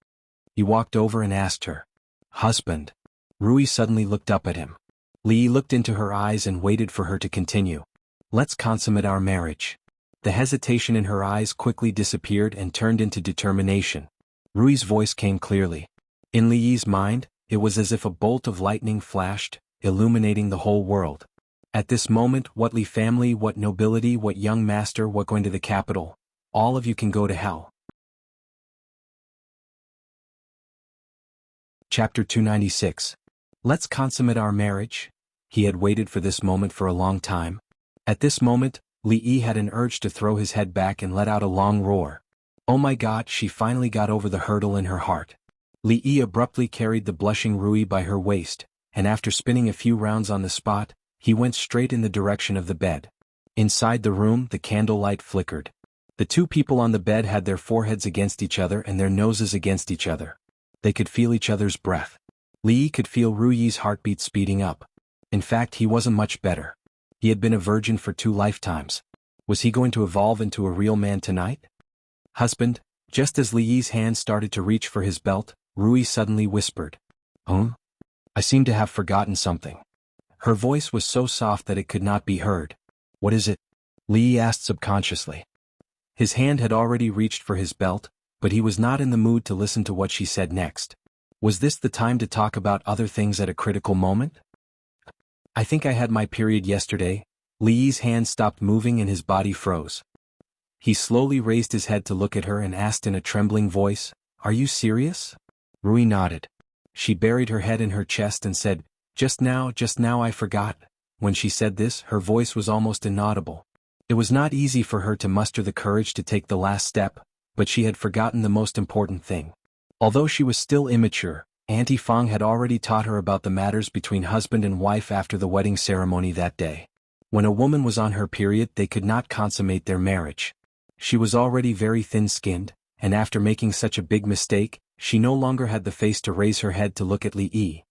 He walked over and asked her. "Husband." Rui suddenly looked up at him. Li Yi looked into her eyes and waited for her to continue. "Let's consummate our marriage." The hesitation in her eyes quickly disappeared and turned into determination. Rui's voice came clearly. In Li Yi's mind, it was as if a bolt of lightning flashed, illuminating the whole world. At this moment, what Li family, what nobility, what young master, what going to the capital, all of you can go to hell. Chapter 296. Let's consummate our marriage. He had waited for this moment for a long time. At this moment, Li Yi had an urge to throw his head back and let out a long roar. Oh my God, she finally got over the hurdle in her heart. Li Yi abruptly carried the blushing Rui by her waist, and after spinning a few rounds on the spot, he went straight in the direction of the bed. Inside the room, the candlelight flickered. The two people on the bed had their foreheads against each other and their noses against each other. They could feel each other's breath. Li Yi could feel Rui's heartbeat speeding up. In fact, he wasn't much better. He had been a virgin for 2 lifetimes. Was he going to evolve into a real man tonight? "Husband," just as Li Yi's hand started to reach for his belt, Rui suddenly whispered. "Huh? I seem to have forgotten something." Her voice was so soft that it could not be heard. "What is it?" Li Yi asked subconsciously. His hand had already reached for his belt, but he was not in the mood to listen to what she said next. Was this the time to talk about other things at a critical moment? "I think I had my period yesterday." Li Yi's hand stopped moving and his body froze. He slowly raised his head to look at her and asked in a trembling voice, "Are you serious?" Rui nodded. She buried her head in her chest and said, just now I forgot." When she said this, her voice was almost inaudible. It was not easy for her to muster the courage to take the last step, but she had forgotten the most important thing. Although she was still immature, Auntie Fang had already taught her about the matters between husband and wife after the wedding ceremony that day. When a woman was on her period, they could not consummate their marriage. She was already very thin-skinned, and after making such a big mistake, she no longer had the face to raise her head to look at Li Yi.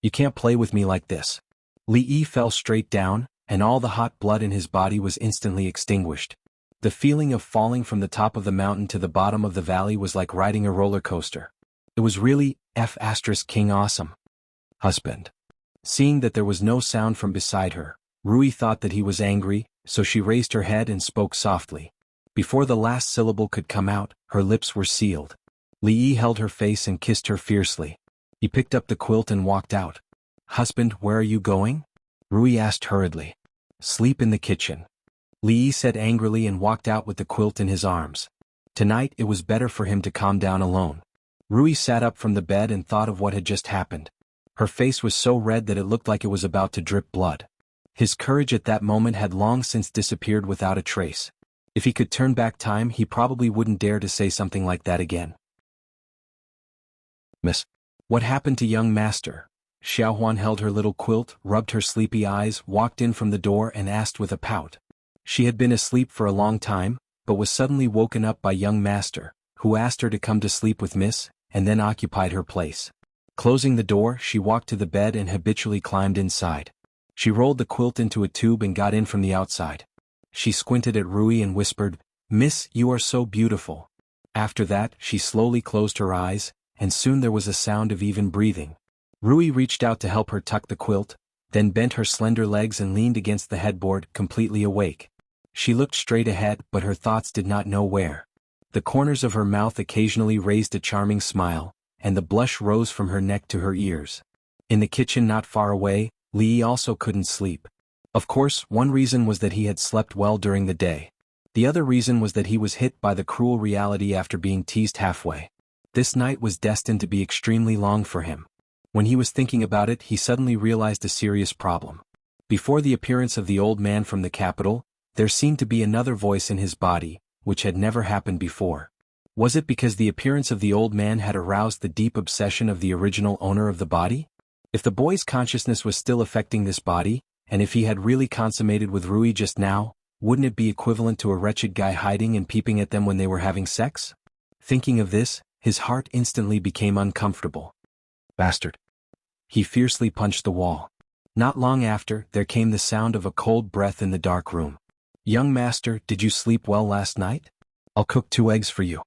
"You can't play with me like this." Li Yi fell straight down, and all the hot blood in his body was instantly extinguished. The feeling of falling from the top of the mountain to the bottom of the valley was like riding a roller coaster. It was really King awesome. "Husband." Seeing that there was no sound from beside her, Rui thought that he was angry, so she raised her head and spoke softly. Before the last syllable could come out, her lips were sealed. Li Yi held her face and kissed her fiercely. He picked up the quilt and walked out. "Husband, where are you going?" Rui asked hurriedly. "Sleep in the kitchen." Li Yi said angrily and walked out with the quilt in his arms. Tonight it was better for him to calm down alone. Rui sat up from the bed and thought of what had just happened. Her face was so red that it looked like it was about to drip blood. His courage at that moment had long since disappeared without a trace. If he could turn back time, he probably wouldn't dare to say something like that again. "Miss, what happened to young master?" Xiaohuan held her little quilt, rubbed her sleepy eyes, walked in from the door and asked with a pout. She had been asleep for a long time, but was suddenly woken up by young master, who asked her to come to sleep with Miss, and then occupied her place. Closing the door, she walked to the bed and habitually climbed inside. She rolled the quilt into a tube and got in from the outside. She squinted at Rui and whispered, "Miss, you are so beautiful." After that, she slowly closed her eyes, and soon there was a sound of even breathing. Rui reached out to help her tuck the quilt, then bent her slender legs and leaned against the headboard, completely awake. She looked straight ahead, but her thoughts did not know where. The corners of her mouth occasionally raised a charming smile, and the blush rose from her neck to her ears. In the kitchen not far away, Li Yi also couldn't sleep. Of course, one reason was that he had slept well during the day. The other reason was that he was hit by the cruel reality after being teased halfway. This night was destined to be extremely long for him. When he was thinking about it, he suddenly realized a serious problem. Before the appearance of the old man from the capital, there seemed to be another voice in his body, which had never happened before. Was it because the appearance of the old man had aroused the deep obsession of the original owner of the body? If the boy's consciousness was still affecting this body, and if he had really consummated with Rui just now, wouldn't it be equivalent to a wretched guy hiding and peeping at them when they were having sex? Thinking of this, his heart instantly became uncomfortable. Bastard. He fiercely punched the wall. Not long after, there came the sound of a cold breath in the dark room. "Young master, did you sleep well last night? I'll cook 2 eggs for you."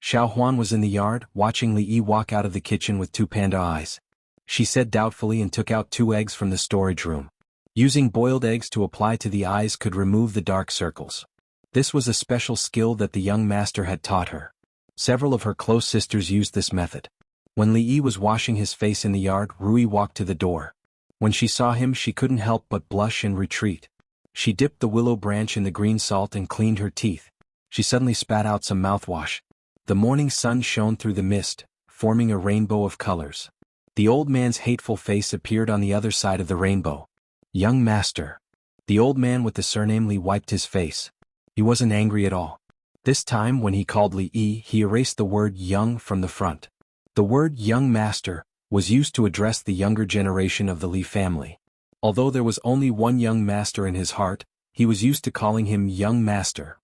Xiaohuan was in the yard, watching Li Yi walk out of the kitchen with 2 panda eyes. She said doubtfully and took out 2 eggs from the storage room. Using boiled eggs to apply to the eyes could remove the dark circles. This was a special skill that the young master had taught her. Several of her close sisters used this method. When Li Yi was washing his face in the yard, Rui walked to the door. When she saw him, she couldn't help but blush and retreat. She dipped the willow branch in the green salt and cleaned her teeth. She suddenly spat out some mouthwash. The morning sun shone through the mist, forming a rainbow of colors. The old man's hateful face appeared on the other side of the rainbow. "Young master." The old man with the surname Li wiped his face. He wasn't angry at all. This time when he called Li Yi, he erased the word young from the front. The word young master was used to address the younger generation of the Li family. Although there was only one young master in his heart, he was used to calling him young master.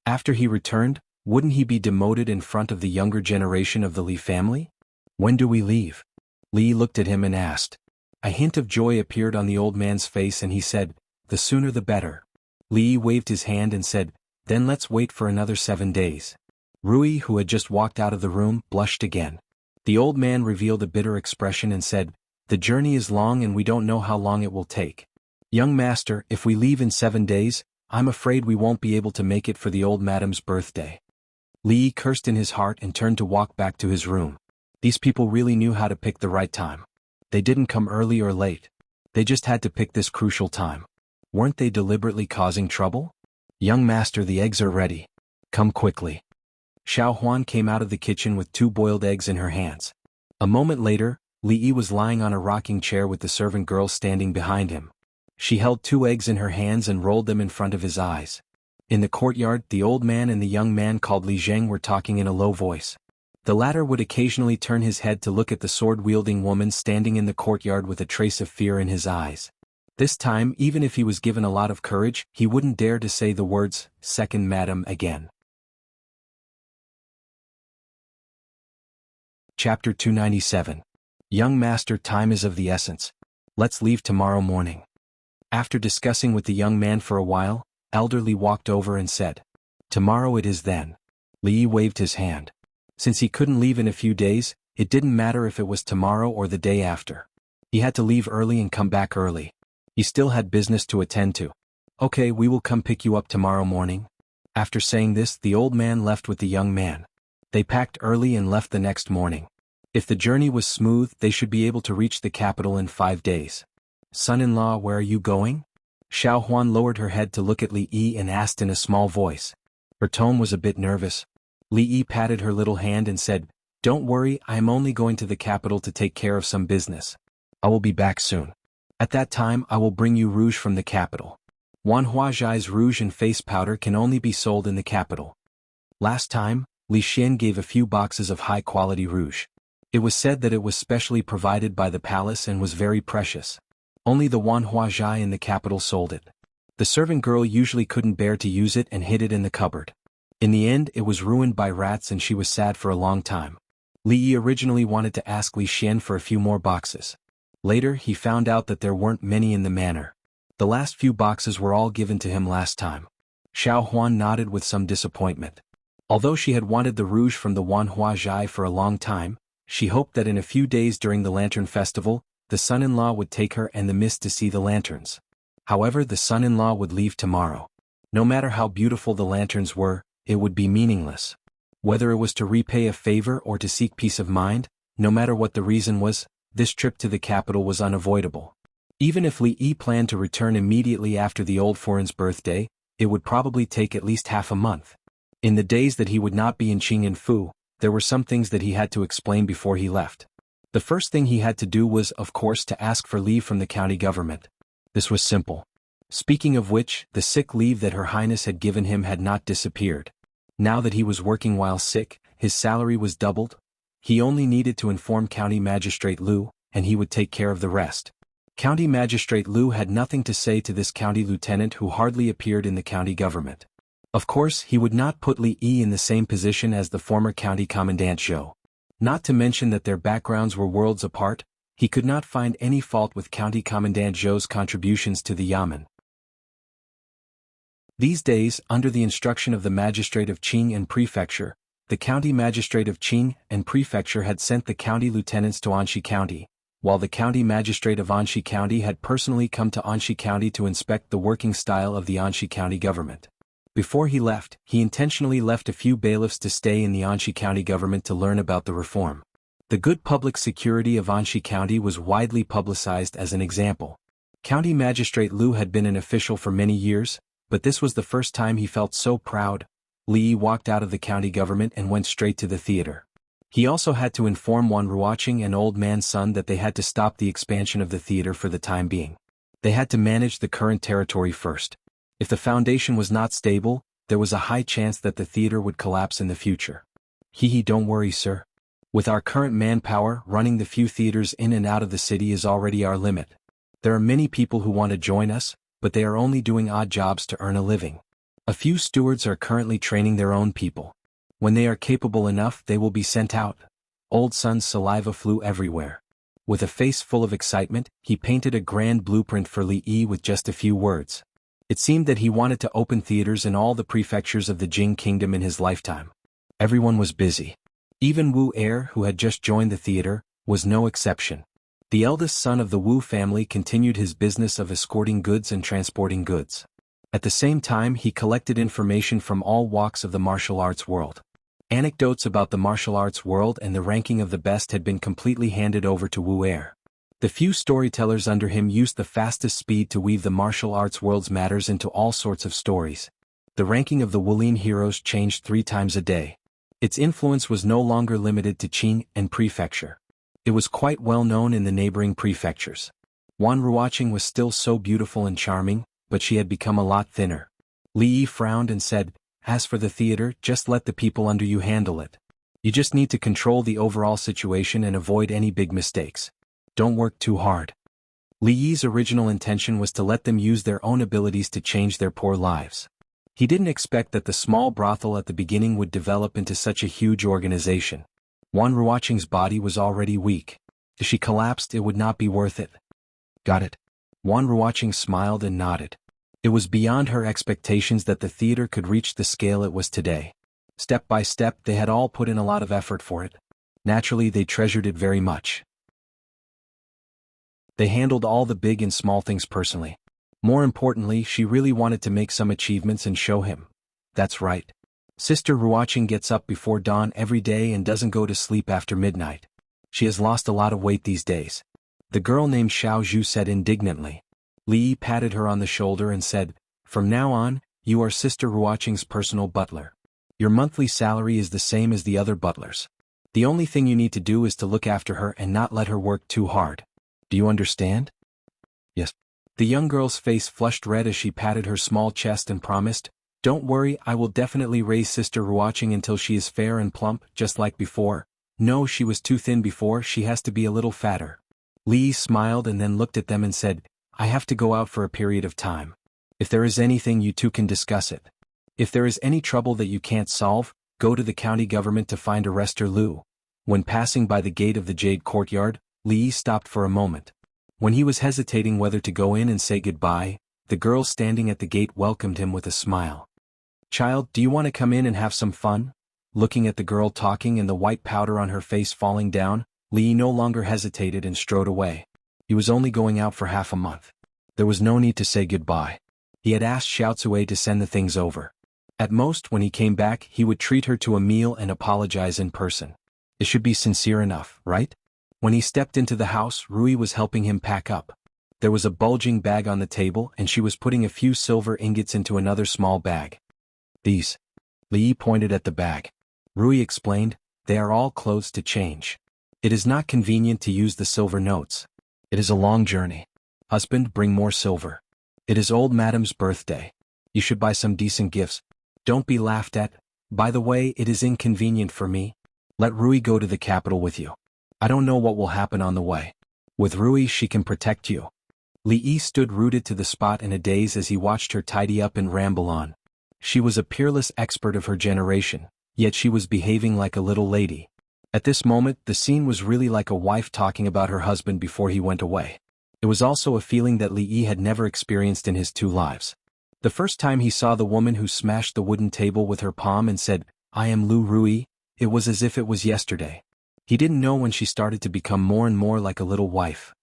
After he returned, wouldn't he be demoted in front of the younger generation of the Li family? "When do we leave?" Li looked at him and asked. A hint of joy appeared on the old man's face and he said, "The sooner the better." Li waved his hand and said, "Then let's wait for another 7 days." Rui, who had just walked out of the room, blushed again. The old man revealed a bitter expression and said, "The journey is long and we don't know how long it will take. Young master, if we leave in 7 days, I'm afraid we won't be able to make it for the old madam's birthday." Li cursed in his heart and turned to walk back to his room. These people really knew how to pick the right time. They didn't come early or late. They just had to pick this crucial time. Weren't they deliberately causing trouble? "Young master, the eggs are ready. Come quickly." Xiaohuan came out of the kitchen with 2 boiled eggs in her hands. A moment later, Li Yi was lying on a rocking chair with the servant girl standing behind him. She held 2 eggs in her hands and rolled them in front of his eyes. In the courtyard, the old man and the young man called Li Zheng were talking in a low voice. The latter would occasionally turn his head to look at the sword-wielding woman standing in the courtyard with a trace of fear in his eyes. This time, even if he was given a lot of courage, he wouldn't dare to say the words, "Second madam," again. Chapter 297. Young master, time is of the essence. Let's leave tomorrow morning. After discussing with the young man for a while, Elder Li walked over and said, "Tomorrow it is then." Li waved his hand. Since he couldn't leave in a few days, it didn't matter if it was tomorrow or the day after. He had to leave early and come back early. He still had business to attend to. Okay, we will come pick you up tomorrow morning. After saying this, the old man left with the young man. They packed early and left the next morning. If the journey was smooth, they should be able to reach the capital in 5 days. Son-in-law, where are you going? Xiao Huan lowered her head to look at Li Yi and asked in a small voice. Her tone was a bit nervous. Li Yi patted her little hand and said, Don't worry, I am only going to the capital to take care of some business. I will be back soon. At that time I will bring you rouge from the capital. Wan Huazhai's rouge and face powder can only be sold in the capital. Last time, Li Xian gave a few boxes of high-quality rouge. It was said that it was specially provided by the palace and was very precious. Only the Wan Huazhai in the capital sold it. The servant girl usually couldn't bear to use it and hid it in the cupboard. In the end, it was ruined by rats and she was sad for a long time. Li Yi originally wanted to ask Li Xian for a few more boxes. Later, he found out that there weren't many in the manor. The last few boxes were all given to him last time. Xiao Huan nodded with some disappointment. Although she had wanted the rouge from the Wan Huazhai for a long time, she hoped that in a few days during the Lantern Festival, the son-in-law would take her and the miss to see the lanterns. However, the son-in-law would leave tomorrow. No matter how beautiful the lanterns were, it would be meaningless. Whether it was to repay a favor or to seek peace of mind, no matter what the reason was, this trip to the capital was unavoidable. Even if Li Yi planned to return immediately after the old foreign's birthday, it would probably take at least half a month. In the days that he would not be in Qing and Fu, there were some things that he had to explain before he left. The first thing he had to do was, of course, to ask for leave from the county government. This was simple. Speaking of which, the sick leave that Her Highness had given him had not disappeared. Now that he was working while sick, his salary was doubled. He only needed to inform County Magistrate Liu, and he would take care of the rest. County Magistrate Liu had nothing to say to this county lieutenant who hardly appeared in the county government. Of course, he would not put Li Yi in the same position as the former county commandant Zhou. Not to mention that their backgrounds were worlds apart, he could not find any fault with County Commandant Zhou's contributions to the Yamen. These days, under the instruction of the Magistrate of Qing and Prefecture, the County Magistrate of Qing and Prefecture had sent the county lieutenants to Anxi County, while the County Magistrate of Anxi County had personally come to Anxi County to inspect the working style of the Anxi County government. Before he left, he intentionally left a few bailiffs to stay in the Anxi County government to learn about the reform. The good public security of Anxi County was widely publicized as an example. County Magistrate Liu had been an official for many years, but this was the first time he felt so proud. Li Yi walked out of the county government and went straight to the theater. He also had to inform Wan Ruoqing and Old Man's son that they had to stop the expansion of the theater for the time being. They had to manage the current territory first. If the foundation was not stable, there was a high chance that the theater would collapse in the future. Don't worry, sir. With our current manpower, running the few theaters in and out of the city is already our limit. There are many people who want to join us, but they are only doing odd jobs to earn a living. A few stewards are currently training their own people. When they are capable enough, they will be sent out. Old Sun's saliva flew everywhere. With a face full of excitement, he painted a grand blueprint for Li Yi with just a few words. It seemed that he wanted to open theaters in all the prefectures of the Jing Kingdom in his lifetime. Everyone was busy. Even Wu Heir, who had just joined the theater, was no exception. The eldest son of the Wu family continued his business of escorting goods and transporting goods. At the same time, he collected information from all walks of the martial arts world. Anecdotes about the martial arts world and the ranking of the best had been completely handed over to Wu Heir. The few storytellers under him used the fastest speed to weave the martial arts world's matters into all sorts of stories. The ranking of the Wulin heroes changed 3 times a day. Its influence was no longer limited to Qing and Prefecture. It was quite well known in the neighboring prefectures. Wan Ruoqing was still so beautiful and charming, but she had become a lot thinner. Li Yi frowned and said, "As for the theater, just let the people under you handle it. You just need to control the overall situation and avoid any big mistakes. Don't work too hard." Li Yi's original intention was to let them use their own abilities to change their poor lives. He didn't expect that the small brothel at the beginning would develop into such a huge organization. Wan Ruoqing's body was already weak. If she collapsed, it would not be worth it. Got it. Wan Ruoqing smiled and nodded. It was beyond her expectations that the theater could reach the scale it was today. Step by step, they had all put in a lot of effort for it. Naturally, they treasured it very much. They handled all the big and small things personally. More importantly, she really wanted to make some achievements and show him. That's right. Sister Ruoqing gets up before dawn every day and doesn't go to sleep after midnight. She has lost a lot of weight these days. The girl named Xiao Zhu said indignantly. Li Yi patted her on the shoulder and said, "From now on, you are Sister Ruoqing's personal butler. Your monthly salary is the same as the other butlers. The only thing you need to do is to look after her and not let her work too hard. Do you understand?" "Yes." The young girl's face flushed red as she patted her small chest and promised, "Don't worry, I will definitely raise Sister Ruoqing until she is fair and plump, just like before. No, she was too thin before, she has to be a little fatter." Li Yi smiled and then looked at them and said, "I have to go out for a period of time. If there is anything, you two can discuss it. If there is any trouble that you can't solve, go to the county government to find Arrestor Lu." When passing by the gate of the Jade Courtyard, Li Yi stopped for a moment. When he was hesitating whether to go in and say goodbye, the girl standing at the gate welcomed him with a smile. "Child, do you want to come in and have some fun?" Looking at the girl talking and the white powder on her face falling down, Li Yi no longer hesitated and strode away. He was only going out for half a month. There was no need to say goodbye. He had asked Xiao Cui to send the things over. At most, when he came back, he would treat her to a meal and apologize in person. It should be sincere enough, right? When he stepped into the house, Rui was helping him pack up. There was a bulging bag on the table and she was putting a few silver ingots into another small bag. "These." Li Yi pointed at the bag. Rui explained, "They are all clothes to change. It is not convenient to use the silver notes. It is a long journey. Husband, bring more silver. It is old madam's birthday. You should buy some decent gifts. Don't be laughed at. By the way, it is inconvenient for me. Let Rui go to the capital with you. I don't know what will happen on the way. With Rui, she can protect you." Li Yi stood rooted to the spot in a daze as he watched her tidy up and ramble on. She was a peerless expert of her generation, yet she was behaving like a little lady. At this moment, the scene was really like a wife talking about her husband before he went away. It was also a feeling that Li Yi had never experienced in his 2 lives. The first time he saw the woman who smashed the wooden table with her palm and said, "I am Lu Rui," it was as if it was yesterday. He didn't know when she started to become more and more like a little wife.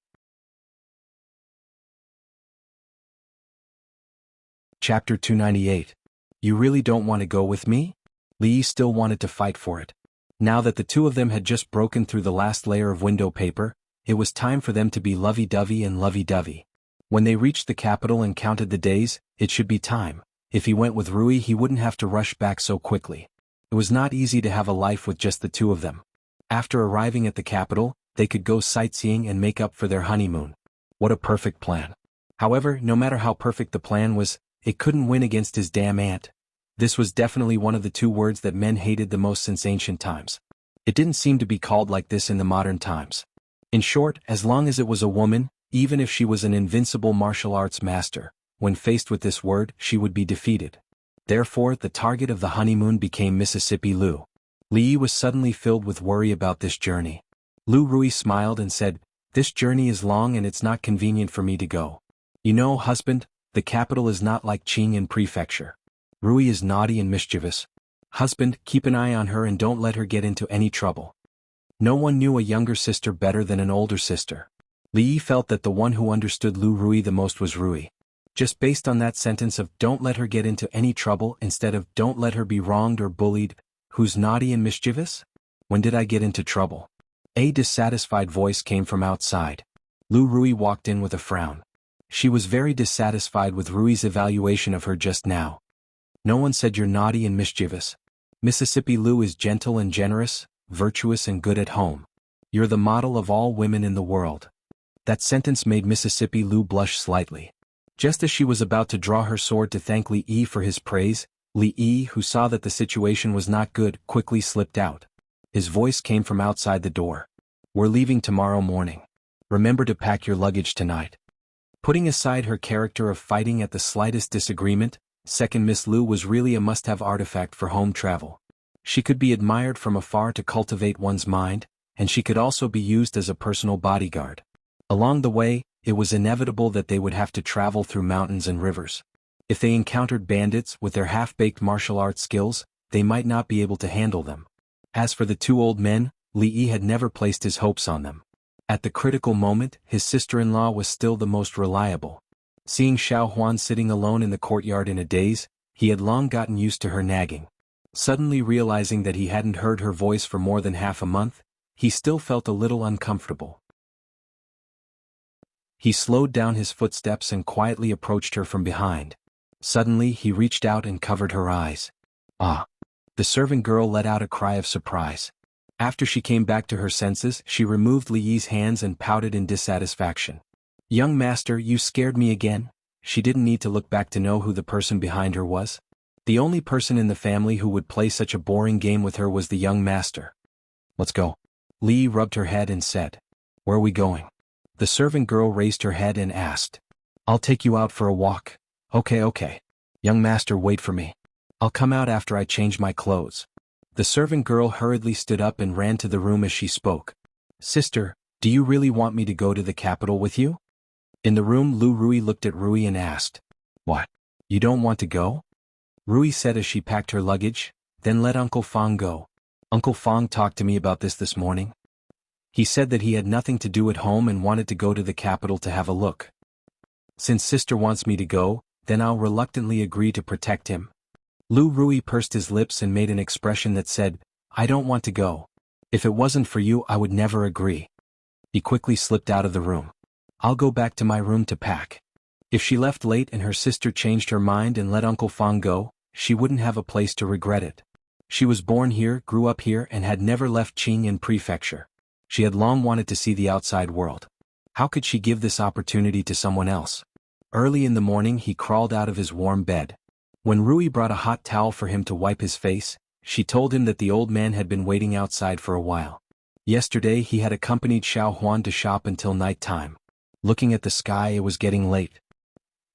Chapter 298. You really don't want to go with me? Li Yi still wanted to fight for it. Now that the two of them had just broken through the last layer of window paper, it was time for them to be lovey-dovey and lovey-dovey. When they reached the capital and counted the days, it should be time. If he went with Rui, he wouldn't have to rush back so quickly. It was not easy to have a life with just the two of them. After arriving at the capital, they could go sightseeing and make up for their honeymoon. What a perfect plan. However, no matter how perfect the plan was, it couldn't win against his damn aunt. This was definitely one of the 2 words that men hated the most since ancient times. It didn't seem to be called like this in the modern times. In short, as long as it was a woman, even if she was an invincible martial arts master, when faced with this word, she would be defeated. Therefore, the target of the honeymoon became Mississippi Lu. Li Yi was suddenly filled with worry about this journey. Lu Rui smiled and said, "This journey is long and it's not convenient for me to go. You know, husband, the capital is not like Qingyan Prefecture. Rui is naughty and mischievous. Husband, keep an eye on her and don't let her get into any trouble." No one knew a younger sister better than an older sister. Li Yi felt that the one who understood Lu Rui the most was Rui. Just based on that sentence of "don't let her get into any trouble" instead of "don't let her be wronged or bullied," who's naughty and mischievous? When did I get into trouble? A dissatisfied voice came from outside. Lu Rui walked in with a frown. She was very dissatisfied with Rui's evaluation of her just now. "No one said you're naughty and mischievous. Mississippi Lu is gentle and generous, virtuous and good at home. You're the model of all women in the world." That sentence made Mississippi Lu blush slightly. Just as she was about to draw her sword to thank Li Yi for his praise, Li Yi, who saw that the situation was not good, quickly slipped out. His voice came from outside the door. "We're leaving tomorrow morning. Remember to pack your luggage tonight." Putting aside her character of fighting at the slightest disagreement, Second Miss Lu was really a must-have artifact for home travel. She could be admired from afar to cultivate one's mind, and she could also be used as a personal bodyguard. Along the way, it was inevitable that they would have to travel through mountains and rivers. If they encountered bandits with their half-baked martial arts skills, they might not be able to handle them. As for the 2 old men, Li Yi had never placed his hopes on them. At the critical moment, his sister-in-law was still the most reliable. Seeing Xiao Huan sitting alone in the courtyard in a daze, he had long gotten used to her nagging. Suddenly realizing that he hadn't heard her voice for more than half a month, he still felt a little uncomfortable. He slowed down his footsteps and quietly approached her from behind. Suddenly he reached out and covered her eyes. Ah! The servant girl let out a cry of surprise. After she came back to her senses, she removed Li Yi's hands and pouted in dissatisfaction. "Young master, you scared me again." She didn't need to look back to know who the person behind her was. The only person in the family who would play such a boring game with her was the young master. "Let's go." Li Yi rubbed her head and said. "Where are we going?" The servant girl raised her head and asked. "I'll take you out for a walk." Okay. "Young master, wait for me. I'll come out after I change my clothes." The servant girl hurriedly stood up and ran to the room as she spoke. "Sister, do you really want me to go to the capital with you?" In the room, Lu Rui looked at Rui and asked. "What? You don't want to go?" Rui said as she packed her luggage. "Then let Uncle Fang go. Uncle Fang talked to me about this morning. He said that he had nothing to do at home and wanted to go to the capital to have a look. Since sister wants me to go, then I'll reluctantly agree to protect him." Lu Rui pursed his lips and made an expression that said, "I don't want to go. If it wasn't for you, I would never agree." He quickly slipped out of the room. "I'll go back to my room to pack." If she left late and her sister changed her mind and let Uncle Fang go, she wouldn't have a place to regret it. She was born here, grew up here, and had never left Qingyan Prefecture. She had long wanted to see the outside world. How could she give this opportunity to someone else? Early in the morning he crawled out of his warm bed. When Rui brought a hot towel for him to wipe his face, she told him that the old man had been waiting outside for a while. Yesterday he had accompanied Xiao Huan to shop until night time. Looking at the sky, it was getting late.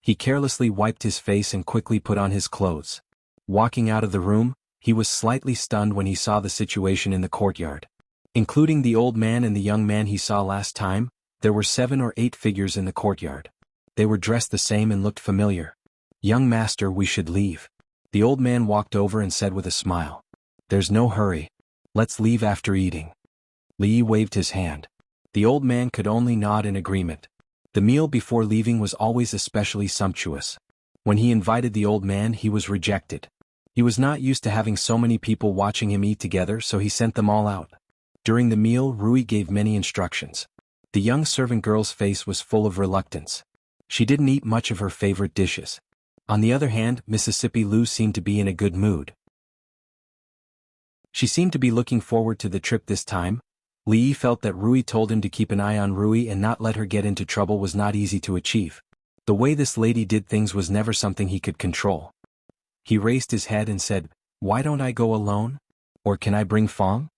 He carelessly wiped his face and quickly put on his clothes. Walking out of the room, he was slightly stunned when he saw the situation in the courtyard. Including the old man and the young man he saw last time, there were 7 or 8 figures in the courtyard. They were dressed the same and looked familiar. "Young master, we should leave." The old man walked over and said with a smile. "There's no hurry. Let's leave after eating." Li Yi waved his hand. The old man could only nod in agreement. The meal before leaving was always especially sumptuous. When he invited the old man, he was rejected. He was not used to having so many people watching him eat together, so he sent them all out. During the meal, Rui gave many instructions. The young servant girl's face was full of reluctance. She didn't eat much of her favorite dishes. On the other hand, Mississippi Lu seemed to be in a good mood. She seemed to be looking forward to the trip this time. Li Yi felt that Rui told him to keep an eye on Rui and not let her get into trouble was not easy to achieve. The way this lady did things was never something he could control. He raised his head and said, "Why don't I go alone? Or can I bring Fang?"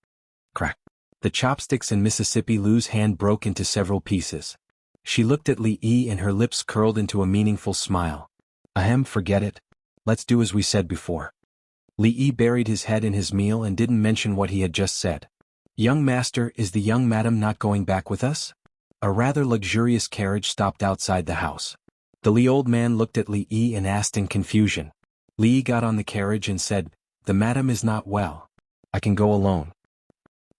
Crack. The chopsticks in Mississippi Lu's hand broke into several pieces. She looked at Li Yi and her lips curled into a meaningful smile. "Ahem, forget it. Let's do as we said before." Li Yi buried his head in his meal and didn't mention what he had just said. "Young master, is the young madam not going back with us?" A rather luxurious carriage stopped outside the house. The Li old man looked at Li Yi and asked in confusion. Li Yi got on the carriage and said, "The madam is not well. I can go alone."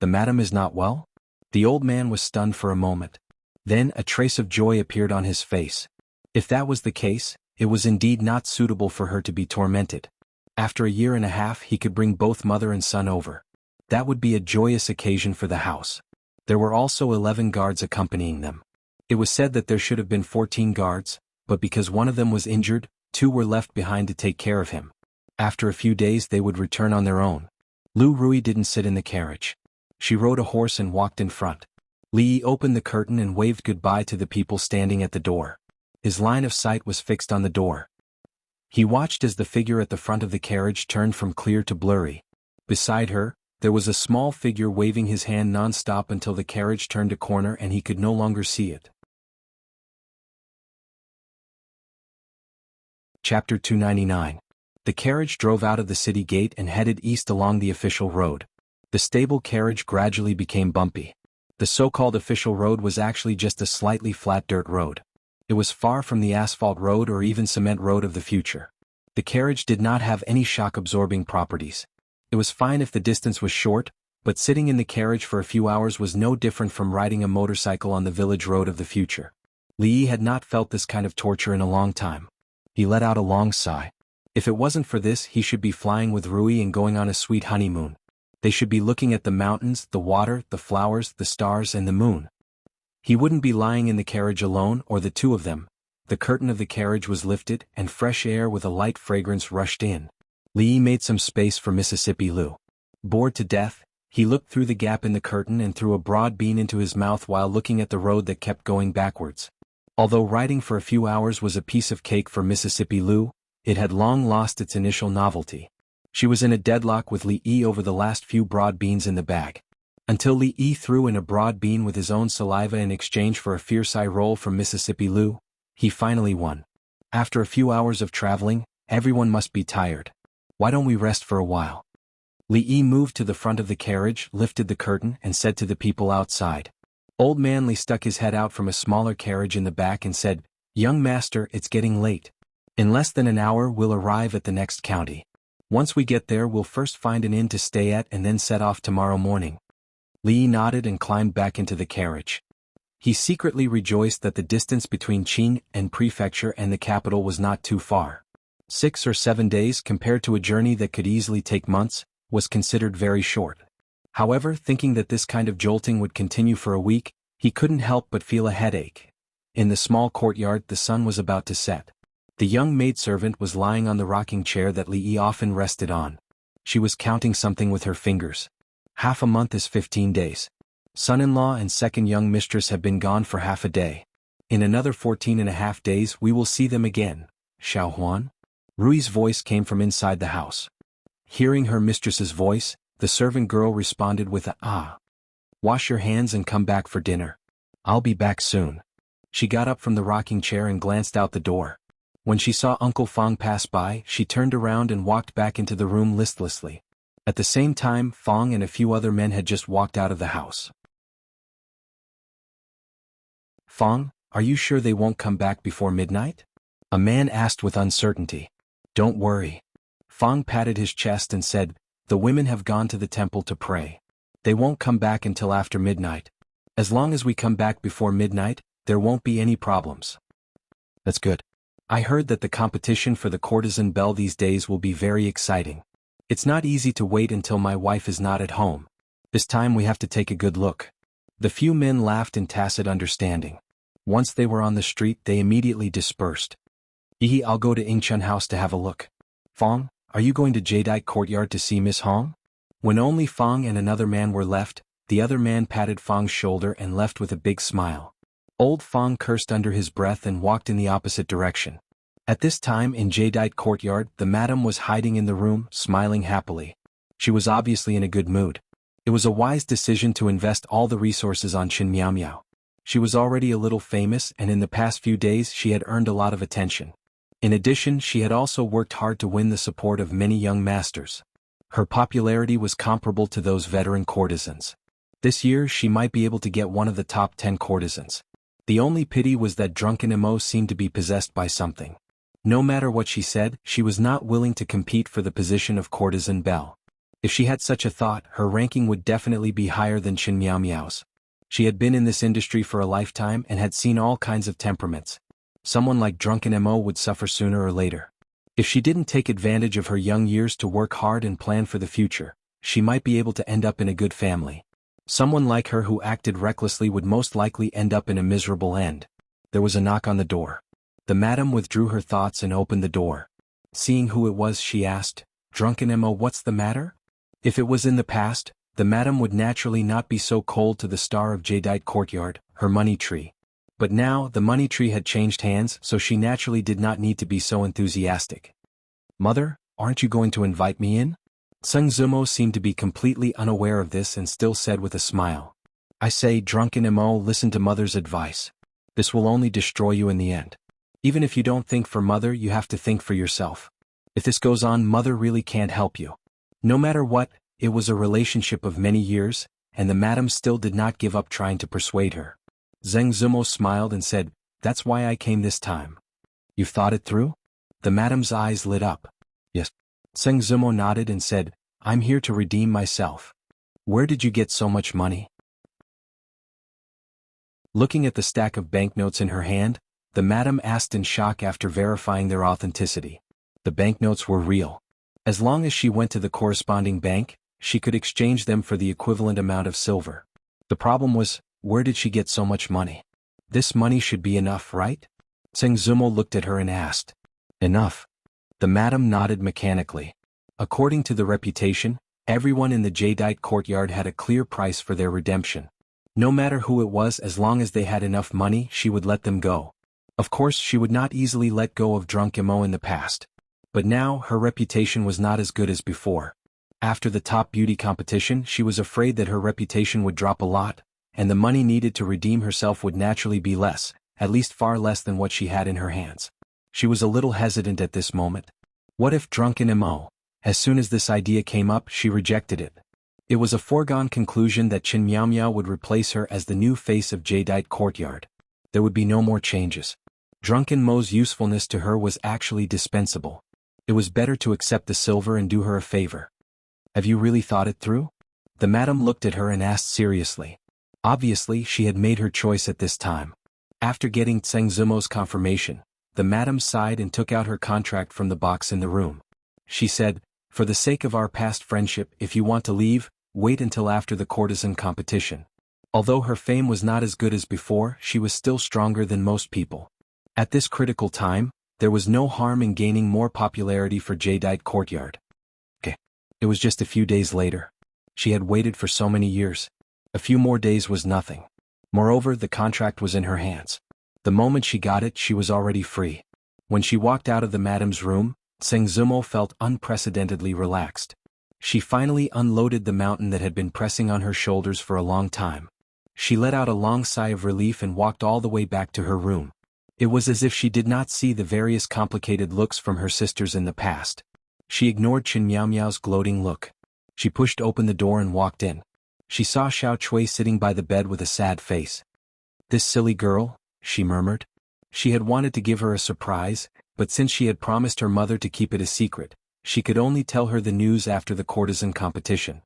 "The madam is not well?" The old man was stunned for a moment. Then a trace of joy appeared on his face. If that was the case, it was indeed not suitable for her to be tormented. After a year and a half he could bring both mother and son over. That would be a joyous occasion for the house. There were also 11 guards accompanying them. It was said that there should have been 14 guards, but because one of them was injured, 2 were left behind to take care of him. After a few days they would return on their own. Lu Rui didn't sit in the carriage. She rode a horse and walked in front. Li Yi opened the curtain and waved goodbye to the people standing at the door. His line of sight was fixed on the door. He watched as the figure at the front of the carriage turned from clear to blurry. Beside her, there was a small figure waving his hand non-stop until the carriage turned a corner and he could no longer see it. Chapter 299. The carriage drove out of the city gate and headed east along the official road. The stable carriage gradually became bumpy. The so-called official road was actually just a slightly flat dirt road. It was far from the asphalt road or even cement road of the future. The carriage did not have any shock-absorbing properties. It was fine if the distance was short, But sitting in the carriage for a few hours was no different from riding a motorcycle on the village road of the future. Li Yi had not felt this kind of torture in a long time. He let out a long sigh. If it wasn't for this, he should be flying with Rui and going on a sweet honeymoon. They should be looking at the mountains, the water, the flowers, the stars, and the moon. He wouldn't be lying in the carriage alone or the two of them. The curtain of the carriage was lifted, and fresh air with a light fragrance rushed in. Li Yi made some space for Mississippi Lu. Bored to death, he looked through the gap in the curtain and threw a broad bean into his mouth while looking at the road that kept going backwards. Although riding for a few hours was a piece of cake for Mississippi Lu, it had long lost its initial novelty. She was in a deadlock with Li Yi over the last few broad beans in the bag. Until Li Yi threw in a broad bean with his own saliva in exchange for a fierce eye roll from Mississippi Lu, he finally won. After a few hours of traveling, everyone must be tired. Why don't we rest for a while? Li Yi moved to the front of the carriage, lifted the curtain, and said to the people outside. Old Man Li stuck his head out from a smaller carriage in the back and said, "Young master, it's getting late. In less than an hour we'll arrive at the next county. Once we get there we'll first find an inn to stay at and then set off tomorrow morning." Li Yi nodded and climbed back into the carriage. He secretly rejoiced that the distance between Qing and Prefecture and the capital was not too far. 6 or 7 days compared to a journey that could easily take months, was considered very short. However, thinking that this kind of jolting would continue for a week, he couldn't help but feel a headache. In the small courtyard the sun was about to set. The young maidservant was lying on the rocking chair that Li Yi often rested on. She was counting something with her fingers. Half a month is 15 days. Son-in-law and second young mistress have been gone for half a day. In another 14.5 days we will see them again. Xiao Huan? Rui's voice came from inside the house. Hearing her mistress's voice, the servant girl responded with a "ah." "Wash your hands and come back for dinner. I'll be back soon." She got up from the rocking chair and glanced out the door. When she saw Uncle Fong pass by, she turned around and walked back into the room listlessly. At the same time, Fong and a few other men had just walked out of the house. "Fong, are you sure they won't come back before midnight?" a man asked with uncertainty. "Don't worry." Fong patted his chest and said, "The women have gone to the temple to pray. They won't come back until after midnight. As long as we come back before midnight, there won't be any problems." "That's good. I heard that the competition for the courtesan belle these days will be very exciting. It's not easy to wait until my wife is not at home. This time we have to take a good look." The few men laughed in tacit understanding. Once they were on the street they immediately dispersed. I'll go to Ingchun House to have a look." "Fong, are you going to Jadeite Courtyard to see Miss Hong?" When only Fong and another man were left, the other man patted Fong's shoulder and left with a big smile. Old Fong cursed under his breath and walked in the opposite direction. At this time in Jadeite Courtyard the madam was hiding in the room, smiling happily. She was obviously in a good mood. It was a wise decision to invest all the resources on Qin Miao Miao. She was already a little famous and in the past few days she had earned a lot of attention. In addition, she had also worked hard to win the support of many young masters. Her popularity was comparable to those veteran courtesans. This year she might be able to get one of the top 10 courtesans. The only pity was that drunken Mo seemed to be possessed by something. No matter what she said, she was not willing to compete for the position of courtesan belle. If she had such a thought, her ranking would definitely be higher than Qin Miao Miao's. She had been in this industry for a lifetime and had seen all kinds of temperaments. Someone like drunken Mo would suffer sooner or later. If she didn't take advantage of her young years to work hard and plan for the future, she might be able to end up in a good family. Someone like her who acted recklessly would most likely end up in a miserable end. There was a knock on the door. The madam withdrew her thoughts and opened the door. Seeing who it was, she asked, "Drunken Mo, what's the matter?" If it was in the past, the madam would naturally not be so cold to the star of Jadeite Courtyard, her money tree. But now the money tree had changed hands, so she naturally did not need to be so enthusiastic. "Mother, aren't you going to invite me in?" Sung Zumo seemed to be completely unaware of this and still said with a smile, "I say, drunken Mo, listen to mother's advice. This will only destroy you in the end. Even if you don't think for mother, you have to think for yourself. If this goes on, mother really can't help you." No matter what, it was a relationship of many years, and the madam still did not give up trying to persuade her. Zheng Zumo smiled and said, "That's why I came this time." "You've thought it through?" The madam's eyes lit up. "Yes." Zheng Zumo nodded and said, "I'm here to redeem myself." Where did you get so much money? Looking at the stack of banknotes in her hand, the madam asked in shock after verifying their authenticity. The banknotes were real. As long as she went to the corresponding bank, she could exchange them for the equivalent amount of silver. The problem was, where did she get so much money? This money should be enough, right? Zheng Zumo looked at her and asked. Enough? The madam nodded mechanically. According to the reputation, everyone in the jadeite courtyard had a clear price for their redemption. No matter who it was, as long as they had enough money, she would let them go. Of course, she would not easily let go of drunk Imo in the past. But now, her reputation was not as good as before. After the top beauty competition, she was afraid that her reputation would drop a lot, and the money needed to redeem herself would naturally be less, at least far less than what she had in her hands. She was a little hesitant at this moment. What if drunken Imo? As soon as this idea came up, she rejected it. It was a foregone conclusion that Qin Miao Miao would replace her as the new face of jadeite courtyard. There would be no more changes. Drunken Mo's usefulness to her was actually dispensable. It was better to accept the silver and do her a favor. Have you really thought it through? The madam looked at her and asked seriously. Obviously, she had made her choice at this time. After getting Zheng Zumo's confirmation, the madam sighed and took out her contract from the box in the room. She said, for the sake of our past friendship, if you want to leave, wait until after the courtesan competition. Although her fame was not as good as before, she was still stronger than most people. At this critical time, there was no harm in gaining more popularity for jadeite courtyard. It was just a few days later. She had waited for so many years. A few more days was nothing. Moreover, the contract was in her hands. The moment she got it, she was already free. When she walked out of the madam's room, Zheng Zumo felt unprecedentedly relaxed. She finally unloaded the mountain that had been pressing on her shoulders for a long time. She let out a long sigh of relief and walked all the way back to her room. It was as if she did not see the various complicated looks from her sisters in the past. She ignored Qin Miao Miao's gloating look. She pushed open the door and walked in. She saw Xiao Chui sitting by the bed with a sad face. This silly girl, she murmured. She had wanted to give her a surprise, but since she had promised her mother to keep it a secret, she could only tell her the news after the courtesan competition.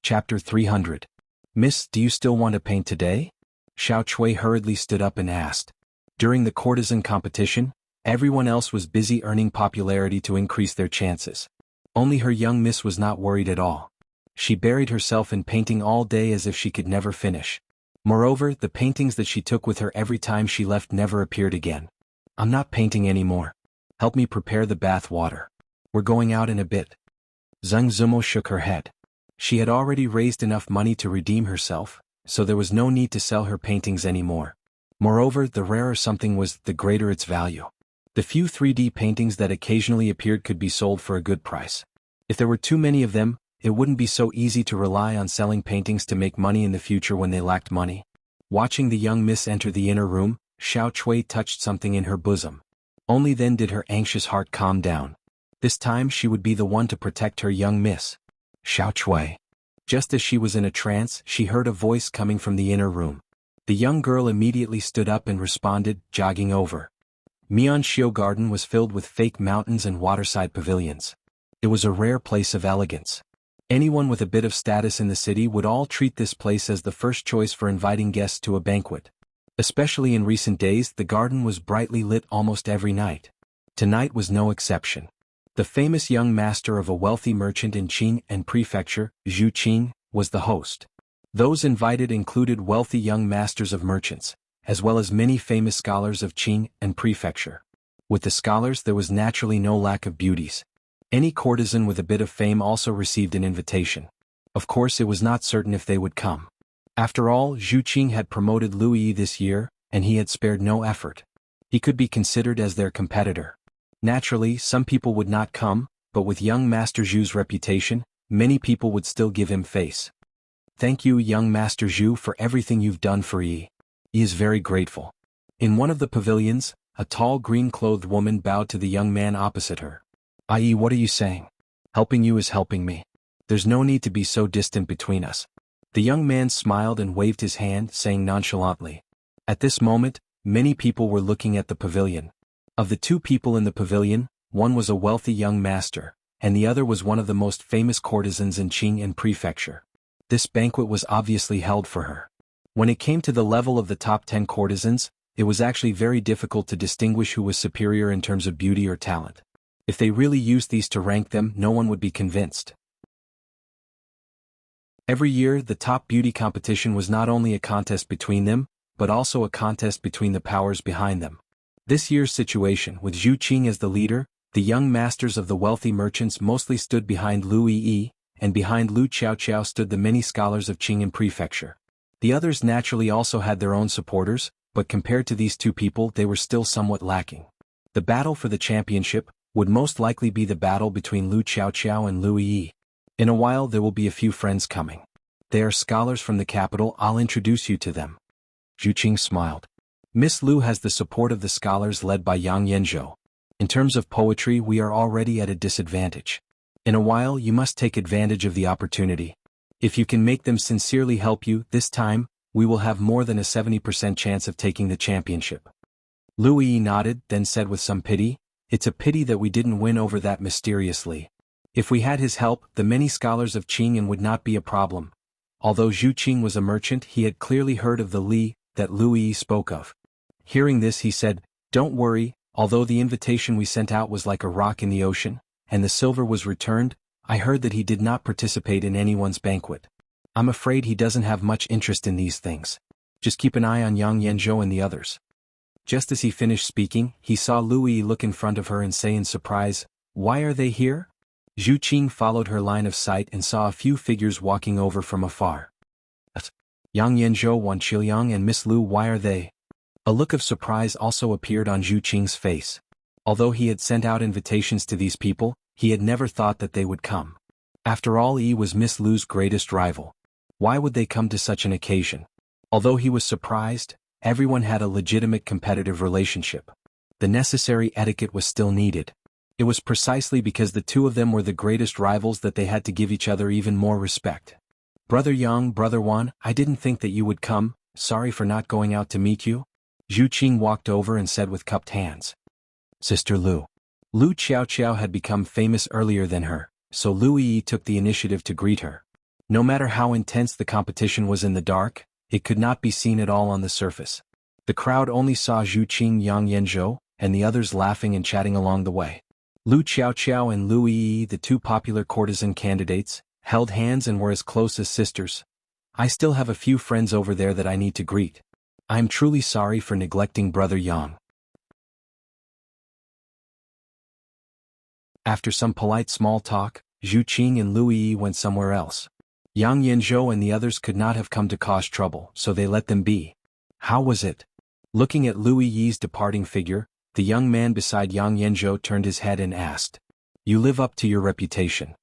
Chapter 300. Miss, do you still want to paint today? Xiao Chui hurriedly stood up and asked. During the courtesan competition, everyone else was busy earning popularity to increase their chances. Only her young miss was not worried at all. She buried herself in painting all day as if she could never finish. Moreover, the paintings that she took with her every time she left never appeared again. I'm not painting anymore. Help me prepare the bath water. We're going out in a bit. Zheng Zumo shook her head. She had already raised enough money to redeem herself, so there was no need to sell her paintings anymore. Moreover, the rarer something was, the greater its value. The few 3D paintings that occasionally appeared could be sold for a good price. If there were too many of them, it wouldn't be so easy to rely on selling paintings to make money in the future when they lacked money. Watching the young miss enter the inner room, Xiao Chui touched something in her bosom. Only then did her anxious heart calm down. This time she would be the one to protect her young miss. Xiao Chui. Just as she was in a trance, she heard a voice coming from the inner room. The young girl immediately stood up and responded, jogging over. Mianxiu Garden was filled with fake mountains and waterside pavilions. It was a rare place of elegance. Anyone with a bit of status in the city would all treat this place as the first choice for inviting guests to a banquet. Especially in recent days, the garden was brightly lit almost every night. Tonight was no exception. The famous young master of a wealthy merchant in Qing and Prefecture, Zhu Qing, was the host. Those invited included wealthy young masters of merchants, as well as many famous scholars of Qing and Prefecture. With the scholars there was naturally no lack of beauties. Any courtesan with a bit of fame also received an invitation. Of course, it was not certain if they would come. After all, Zhu Qing had promoted Lu Yi this year, and he had spared no effort. He could be considered as their competitor. Naturally, some people would not come, but with young Master Zhu's reputation, many people would still give him face. Thank you, young Master Zhu, for everything you've done for Yi. Yi is very grateful. In one of the pavilions, a tall green-clothed woman bowed to the young man opposite her. Yi, what are you saying? Helping you is helping me. There's no need to be so distant between us. The young man smiled and waved his hand, saying nonchalantly. At this moment, many people were looking at the pavilion. Of the two people in the pavilion, one was a wealthy young master, and the other was one of the most famous courtesans in Qing Prefecture. This banquet was obviously held for her. When it came to the level of the top 10 courtesans, it was actually very difficult to distinguish who was superior in terms of beauty or talent. If they really used these to rank them, no one would be convinced. Every year, the top beauty competition was not only a contest between them, but also a contest between the powers behind them. This year's situation, with Zhu Qing as the leader, the young masters of the wealthy merchants mostly stood behind Lu Yi, and behind Lu Qiaoqiao stood the many scholars of Qing Prefecture. The others naturally also had their own supporters, but compared to these two people they were still somewhat lacking. The battle for the championship would most likely be the battle between Lu Qiaoqiao and Lu Yi. In a while there will be a few friends coming. They are scholars from the capital. I'll introduce you to them. Zhu Qing smiled. Miss Lu has the support of the scholars led by Yang Yanzhou. In terms of poetry we are already at a disadvantage. In a while you must take advantage of the opportunity. If you can make them sincerely help you, this time, we will have more than a 70% chance of taking the championship. Lu Yi nodded, then said with some pity, it's a pity that we didn't win over that mysteriously. If we had his help, the many scholars of Qing would not be a problem. Although Zhu Qing was a merchant, he had clearly heard of the Li that Lu Yi spoke of. Hearing this he said, don't worry, although the invitation we sent out was like a rock in the ocean, and the silver was returned, I heard that he did not participate in anyone's banquet. I'm afraid he doesn't have much interest in these things. Just keep an eye on Yang Yanzhou and the others. Just as he finished speaking, he saw Lu Yi look in front of her and say in surprise, why are they here? Zhu Qing followed her line of sight and saw a few figures walking over from afar. Yang Yanzhou, Wan Qiuyang and Miss Lu, why are they? A look of surprise also appeared on Zhu Qing's face. Although he had sent out invitations to these people, he had never thought that they would come. After all, Yi was Miss Lu's greatest rival. Why would they come to such an occasion? Although he was surprised, everyone had a legitimate competitive relationship. The necessary etiquette was still needed. It was precisely because the two of them were the greatest rivals that they had to give each other even more respect. Brother Yang, Brother Wan, I didn't think that you would come, sorry for not going out to meet you. Zhu Qing walked over and said with cupped hands. Sister Lu. Lu Qiaoqiao had become famous earlier than her, so Lu Yi took the initiative to greet her. No matter how intense the competition was in the dark, it could not be seen at all on the surface. The crowd only saw Zhu Qing, Yang Yanzhou, and the others laughing and chatting along the way. Lu Qiaoqiao and Lu Yi, the two popular courtesan candidates, held hands and were as close as sisters. I still have a few friends over there that I need to greet. I am truly sorry for neglecting Brother Yang. After some polite small talk, Zhu Qing and Lu Yi went somewhere else. Yang Yanzhou and the others could not have come to cause trouble, so they let them be. How was it? Looking at Lu Yi's departing figure, the young man beside Yang Yanzhou turned his head and asked, you live up to your reputation.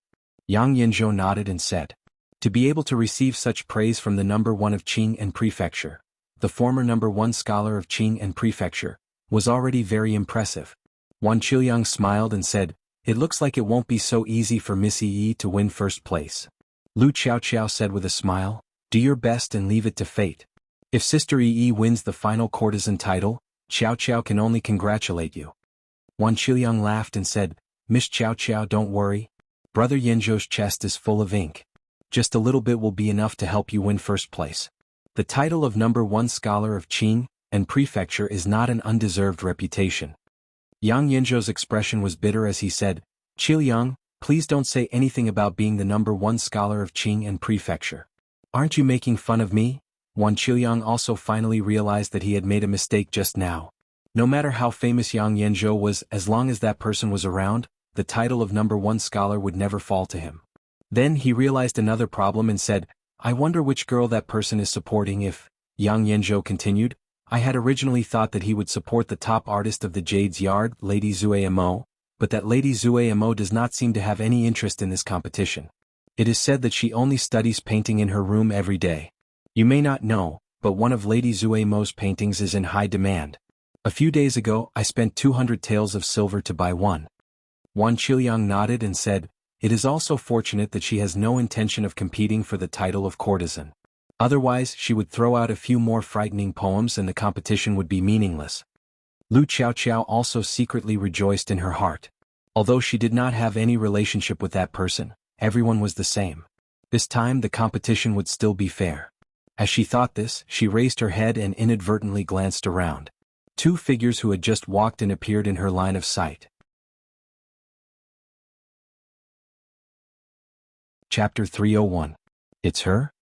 Yang Yanzhou nodded and said, to be able to receive such praise from the number one of Qing Prefecture, the former number one scholar of Qing Prefecture, was already very impressive. Wan Qiuyang smiled and said, it looks like it won't be so easy for Miss Yi to win first place. Lu Qiaoqiao said with a smile, do your best and leave it to fate. If Sister Yi wins the final courtesan title, Qiaoqiao can only congratulate you. Wan Qiuyang laughed and said, Miss Qiaoqiao, don't worry. Brother Yanzhou's chest is full of ink. Just a little bit will be enough to help you win first place. The title of number one scholar of Qing Prefecture is not an undeserved reputation. Yang Yanzhou's expression was bitter as he said, Qiuyang, please don't say anything about being the number one scholar of Qing Prefecture. Aren't you making fun of me? Wan Qiuyang also finally realized that he had made a mistake just now. No matter how famous Yang Yanzhou was, as long as that person was around, the title of number one scholar would never fall to him. Then he realized another problem and said, I wonder which girl that person is supporting. If, Yang Yanzhou continued, I had originally thought that he would support the top artist of the Jade's Yard, Lady Zue Mo, but that Lady Zue Mo does not seem to have any interest in this competition. It is said that she only studies painting in her room every day. You may not know, but one of Lady Zue Mo's paintings is in high demand. A few days ago I spent 200 taels of silver to buy one. Wan Qiuyang nodded and said, it is also fortunate that she has no intention of competing for the title of courtesan. Otherwise she would throw out a few more frightening poems and the competition would be meaningless. Lu Qiaoqiao also secretly rejoiced in her heart. Although she did not have any relationship with that person, everyone was the same. This time the competition would still be fair. As she thought this, she raised her head and inadvertently glanced around. Two figures who had just walked in appeared in her line of sight. Chapter 301. It's her?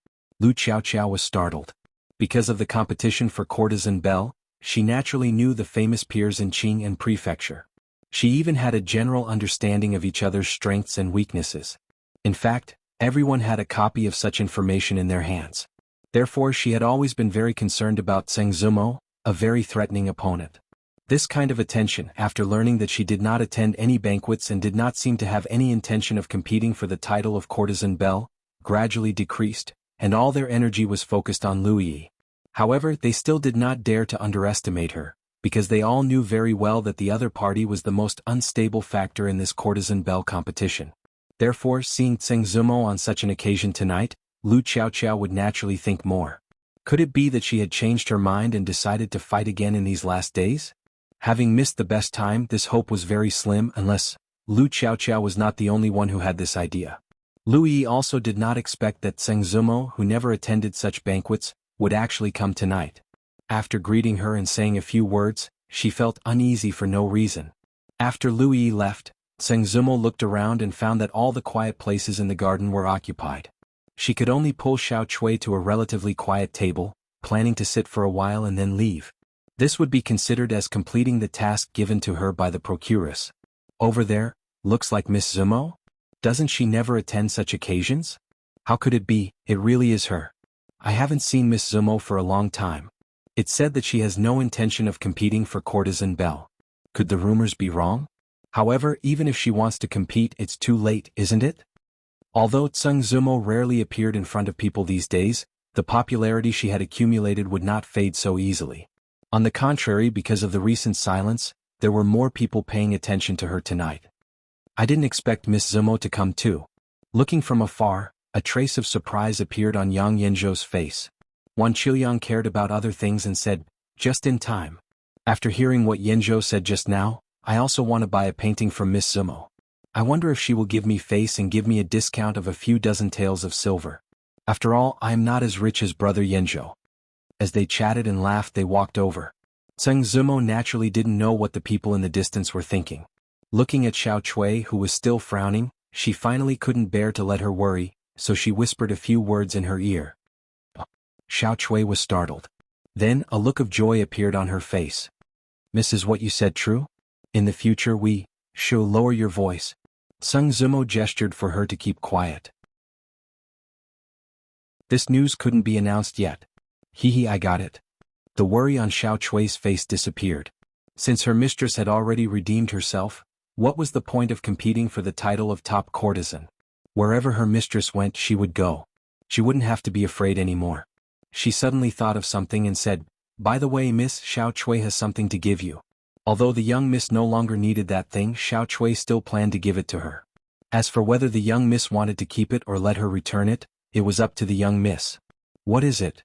Lu Xiaoqiao was startled. Because of the competition for courtesan belle, she naturally knew the famous peers in Qing and Prefecture. She even had a general understanding of each other's strengths and weaknesses. In fact, everyone had a copy of such information in their hands. Therefore she had always been very concerned about Zheng Zumo, a very threatening opponent. This kind of attention, after learning that she did not attend any banquets and did not seem to have any intention of competing for the title of courtesan belle, gradually decreased, and all their energy was focused on Lu Yi. However, they still did not dare to underestimate her, because they all knew very well that the other party was the most unstable factor in this courtesan belle competition. Therefore, seeing Zheng Zumo on such an occasion tonight, Lu Xiaoqiao would naturally think more. Could it be that she had changed her mind and decided to fight again in these last days? Having missed the best time, this hope was very slim unless Lu Xiaoqiao was not the only one who had this idea. Lu Yi also did not expect that Zheng Zumo, who never attended such banquets, would actually come tonight. After greeting her and saying a few words, she felt uneasy for no reason. After Lu Yi left, Zheng Zumo looked around and found that all the quiet places in the garden were occupied. She could only pull Xiao Chui to a relatively quiet table, planning to sit for a while and then leave. This would be considered as completing the task given to her by the procuress. Over there, looks like Miss Zumo? Doesn't she never attend such occasions? How could it be? It really is her. I haven't seen Miss Zumo for a long time. It's said that she has no intention of competing for courtesan belle. Could the rumors be wrong? However, even if she wants to compete, it's too late, isn't it? Although Zheng Zumo rarely appeared in front of people these days, the popularity she had accumulated would not fade so easily. On the contrary, because of the recent silence, there were more people paying attention to her tonight. I didn't expect Miss Zumo to come too. Looking from afar, a trace of surprise appeared on Yang Yanzhou's face. Wan Qiuyang cared about other things and said, just in time. After hearing what Yanzhou said just now, I also want to buy a painting from Miss Zumo. I wonder if she will give me face and give me a discount of a few dozen taels of silver. After all, I am not as rich as brother Yanzhou. As they chatted and laughed, they walked over. Zheng Zumo naturally didn't know what the people in the distance were thinking. Looking at Xiao Chui, who was still frowning, she finally couldn't bear to let her worry, so she whispered a few words in her ear. Xiao Chui was startled. Then, a look of joy appeared on her face. Miss, is what you said true? In the future we shall lower your voice. Zheng Zumo gestured for her to keep quiet. This news couldn't be announced yet. Hee, I got it. The worry on Xiao Chui's face disappeared. Since her mistress had already redeemed herself, what was the point of competing for the title of top courtesan? Wherever her mistress went, she would go. She wouldn't have to be afraid anymore. She suddenly thought of something and said, by the way, Miss, Xiao Chui has something to give you. Although the young miss no longer needed that thing, Xiao Chui still planned to give it to her. As for whether the young miss wanted to keep it or let her return it, it was up to the young miss. What is it?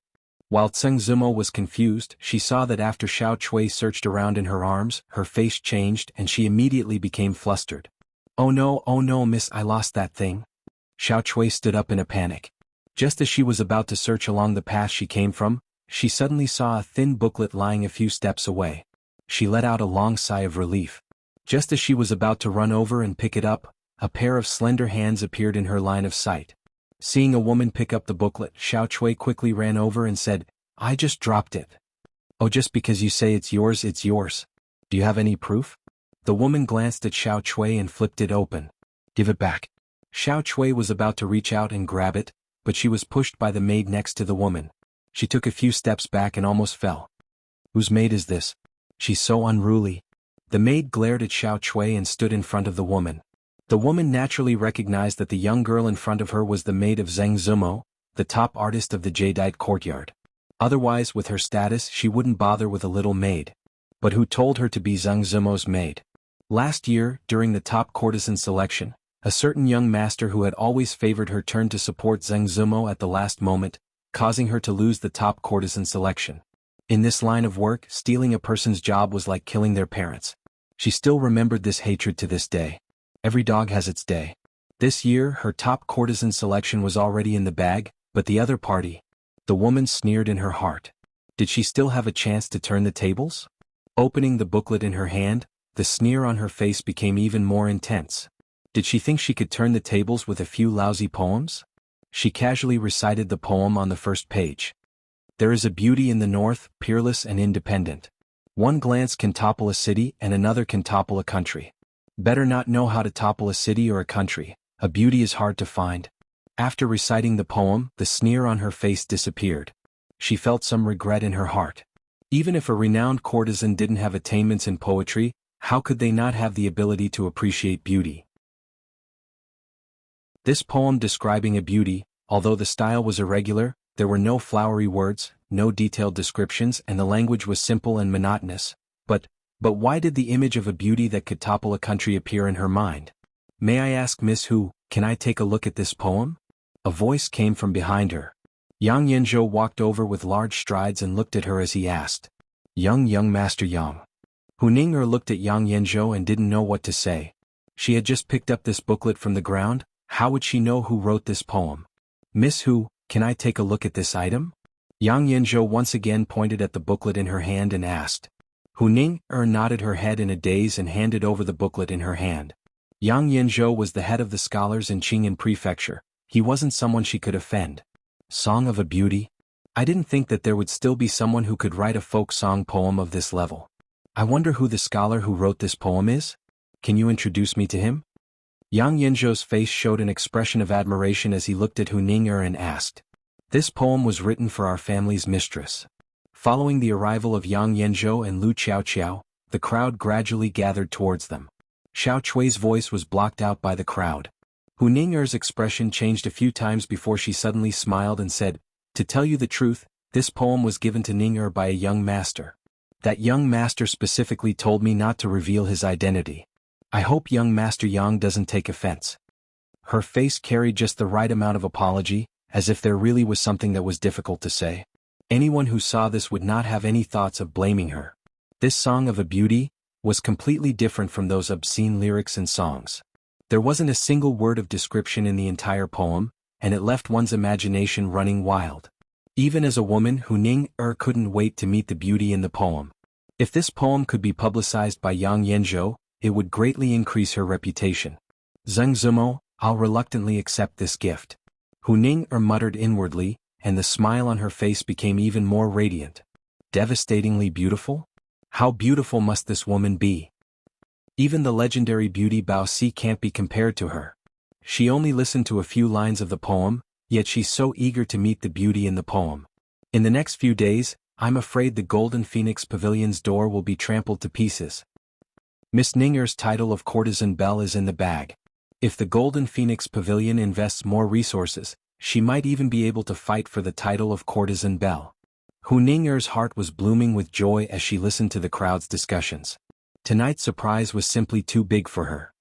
While Zheng Zumo was confused, she saw that after Xiao Chui searched around in her arms, her face changed and she immediately became flustered. Oh no, miss, I lost that thing. Xiao Chui stood up in a panic. Just as she was about to search along the path she came from, she suddenly saw a thin booklet lying a few steps away. She let out a long sigh of relief. Just as she was about to run over and pick it up, a pair of slender hands appeared in her line of sight. Seeing a woman pick up the booklet, Xiao Chui quickly ran over and said, I just dropped it. Oh, just because you say it's yours, it's yours. Do you have any proof? The woman glanced at Xiao Chui and flipped it open. Give it back. Xiao Chui was about to reach out and grab it, but she was pushed by the maid next to the woman. She took a few steps back and almost fell. Whose maid is this? She's so unruly. The maid glared at Xiao Chui and stood in front of the woman. The woman naturally recognized that the young girl in front of her was the maid of Zheng Zumo, the top artist of the jadeite courtyard. Otherwise, with her status, she wouldn't bother with a little maid. But who told her to be Zheng Zumo's maid? Last year, during the top courtesan selection, a certain young master who had always favored her turned to support Zheng Zumo at the last moment, causing her to lose the top courtesan selection. In this line of work, stealing a person's job was like killing their parents. She still remembered this hatred to this day. Every dog has its day. This year, her top courtesan selection was already in the bag, but the other party. The woman sneered in her heart. Did she still have a chance to turn the tables? Opening the booklet in her hand, the sneer on her face became even more intense. Did she think she could turn the tables with a few lousy poems? She casually recited the poem on the first page. There is a beauty in the north, peerless and independent. One glance can topple a city and another can topple a country. Better not know how to topple a city or a country. A beauty is hard to find. After reciting the poem, the sneer on her face disappeared. She felt some regret in her heart. Even if a renowned courtesan didn't have attainments in poetry, how could they not have the ability to appreciate beauty? This poem describing a beauty, although the style was irregular, there were no flowery words, no detailed descriptions, and the language was simple and monotonous. But why did the image of a beauty that could topple a country appear in her mind? May I ask Miss Hu, can I take a look at this poem? A voice came from behind her. Yang Yanzhou walked over with large strides and looked at her as he asked. Young Master Yang. Hu Ning'er looked at Yang Yanzhou and didn't know what to say. She had just picked up this booklet from the ground. How would she know who wrote this poem? Miss Hu, can I take a look at this item? Yang Yanzhou once again pointed at the booklet in her hand and asked. Hu Ning'er nodded her head in a daze and handed over the booklet in her hand. Yang Yanzhou was the head of the scholars in Qing'an Prefecture. He wasn't someone she could offend. Song of a beauty? I didn't think that there would still be someone who could write a folk song poem of this level. I wonder who the scholar who wrote this poem is? Can you introduce me to him? Yang Yanzhou's face showed an expression of admiration as he looked at Hu Ning'er and asked. This poem was written for our family's mistress. Following the arrival of Yang Yanzhou and Lu Qiao, the crowd gradually gathered towards them. Xiao Chui's voice was blocked out by the crowd. Hu Ning'er's expression changed a few times before she suddenly smiled and said, To tell you the truth, this poem was given to Ning'er by a young master. That young master specifically told me not to reveal his identity. I hope young Master Yang doesn't take offense. Her face carried just the right amount of apology, as if there really was something that was difficult to say. Anyone who saw this would not have any thoughts of blaming her. This song of a beauty was completely different from those obscene lyrics and songs. There wasn't a single word of description in the entire poem, and it left one's imagination running wild. Even as a woman, Hu Ning'er couldn't wait to meet the beauty in the poem. If this poem could be publicized by Yang Yanzhou, it would greatly increase her reputation. Zheng Zumo, I'll reluctantly accept this gift. Hu Ning'er muttered inwardly, and the smile on her face became even more radiant. Devastatingly beautiful? How beautiful must this woman be? Even the legendary beauty Bao Si can't be compared to her. She only listened to a few lines of the poem, yet she's so eager to meet the beauty in the poem. In the next few days, I'm afraid the Golden Phoenix Pavilion's door will be trampled to pieces. Miss Ning'er's title of courtesan belle is in the bag. If the Golden Phoenix Pavilion invests more resources, she might even be able to fight for the title of courtesan belle. Hu Ning'er's heart was blooming with joy as she listened to the crowd's discussions. Tonight's surprise was simply too big for her.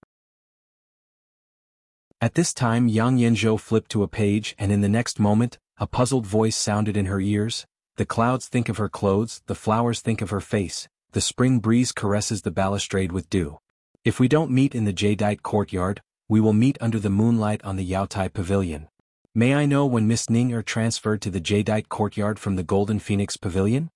At this time Yang Yanzhou flipped to a page and in the next moment, a puzzled voice sounded in her ears. The clouds think of her clothes, the flowers think of her face, the spring breeze caresses the balustrade with dew. If we don't meet in the jadeite courtyard, we will meet under the moonlight on the Yaotai Pavilion. May I know when Miss Ning'er transferred to the jadeite courtyard from the Golden Phoenix Pavilion?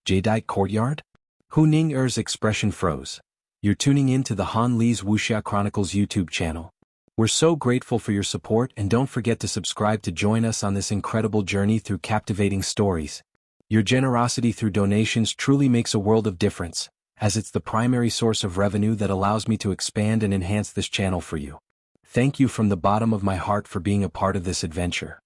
Jadeite courtyard? Hu Ning'er's expression froze. You're tuning in to the Han Li's Wuxia Chronicles YouTube channel. We're so grateful for your support and don't forget to subscribe to join us on this incredible journey through captivating stories. Your generosity through donations truly makes a world of difference, as it's the primary source of revenue that allows me to expand and enhance this channel for you. Thank you from the bottom of my heart for being a part of this adventure.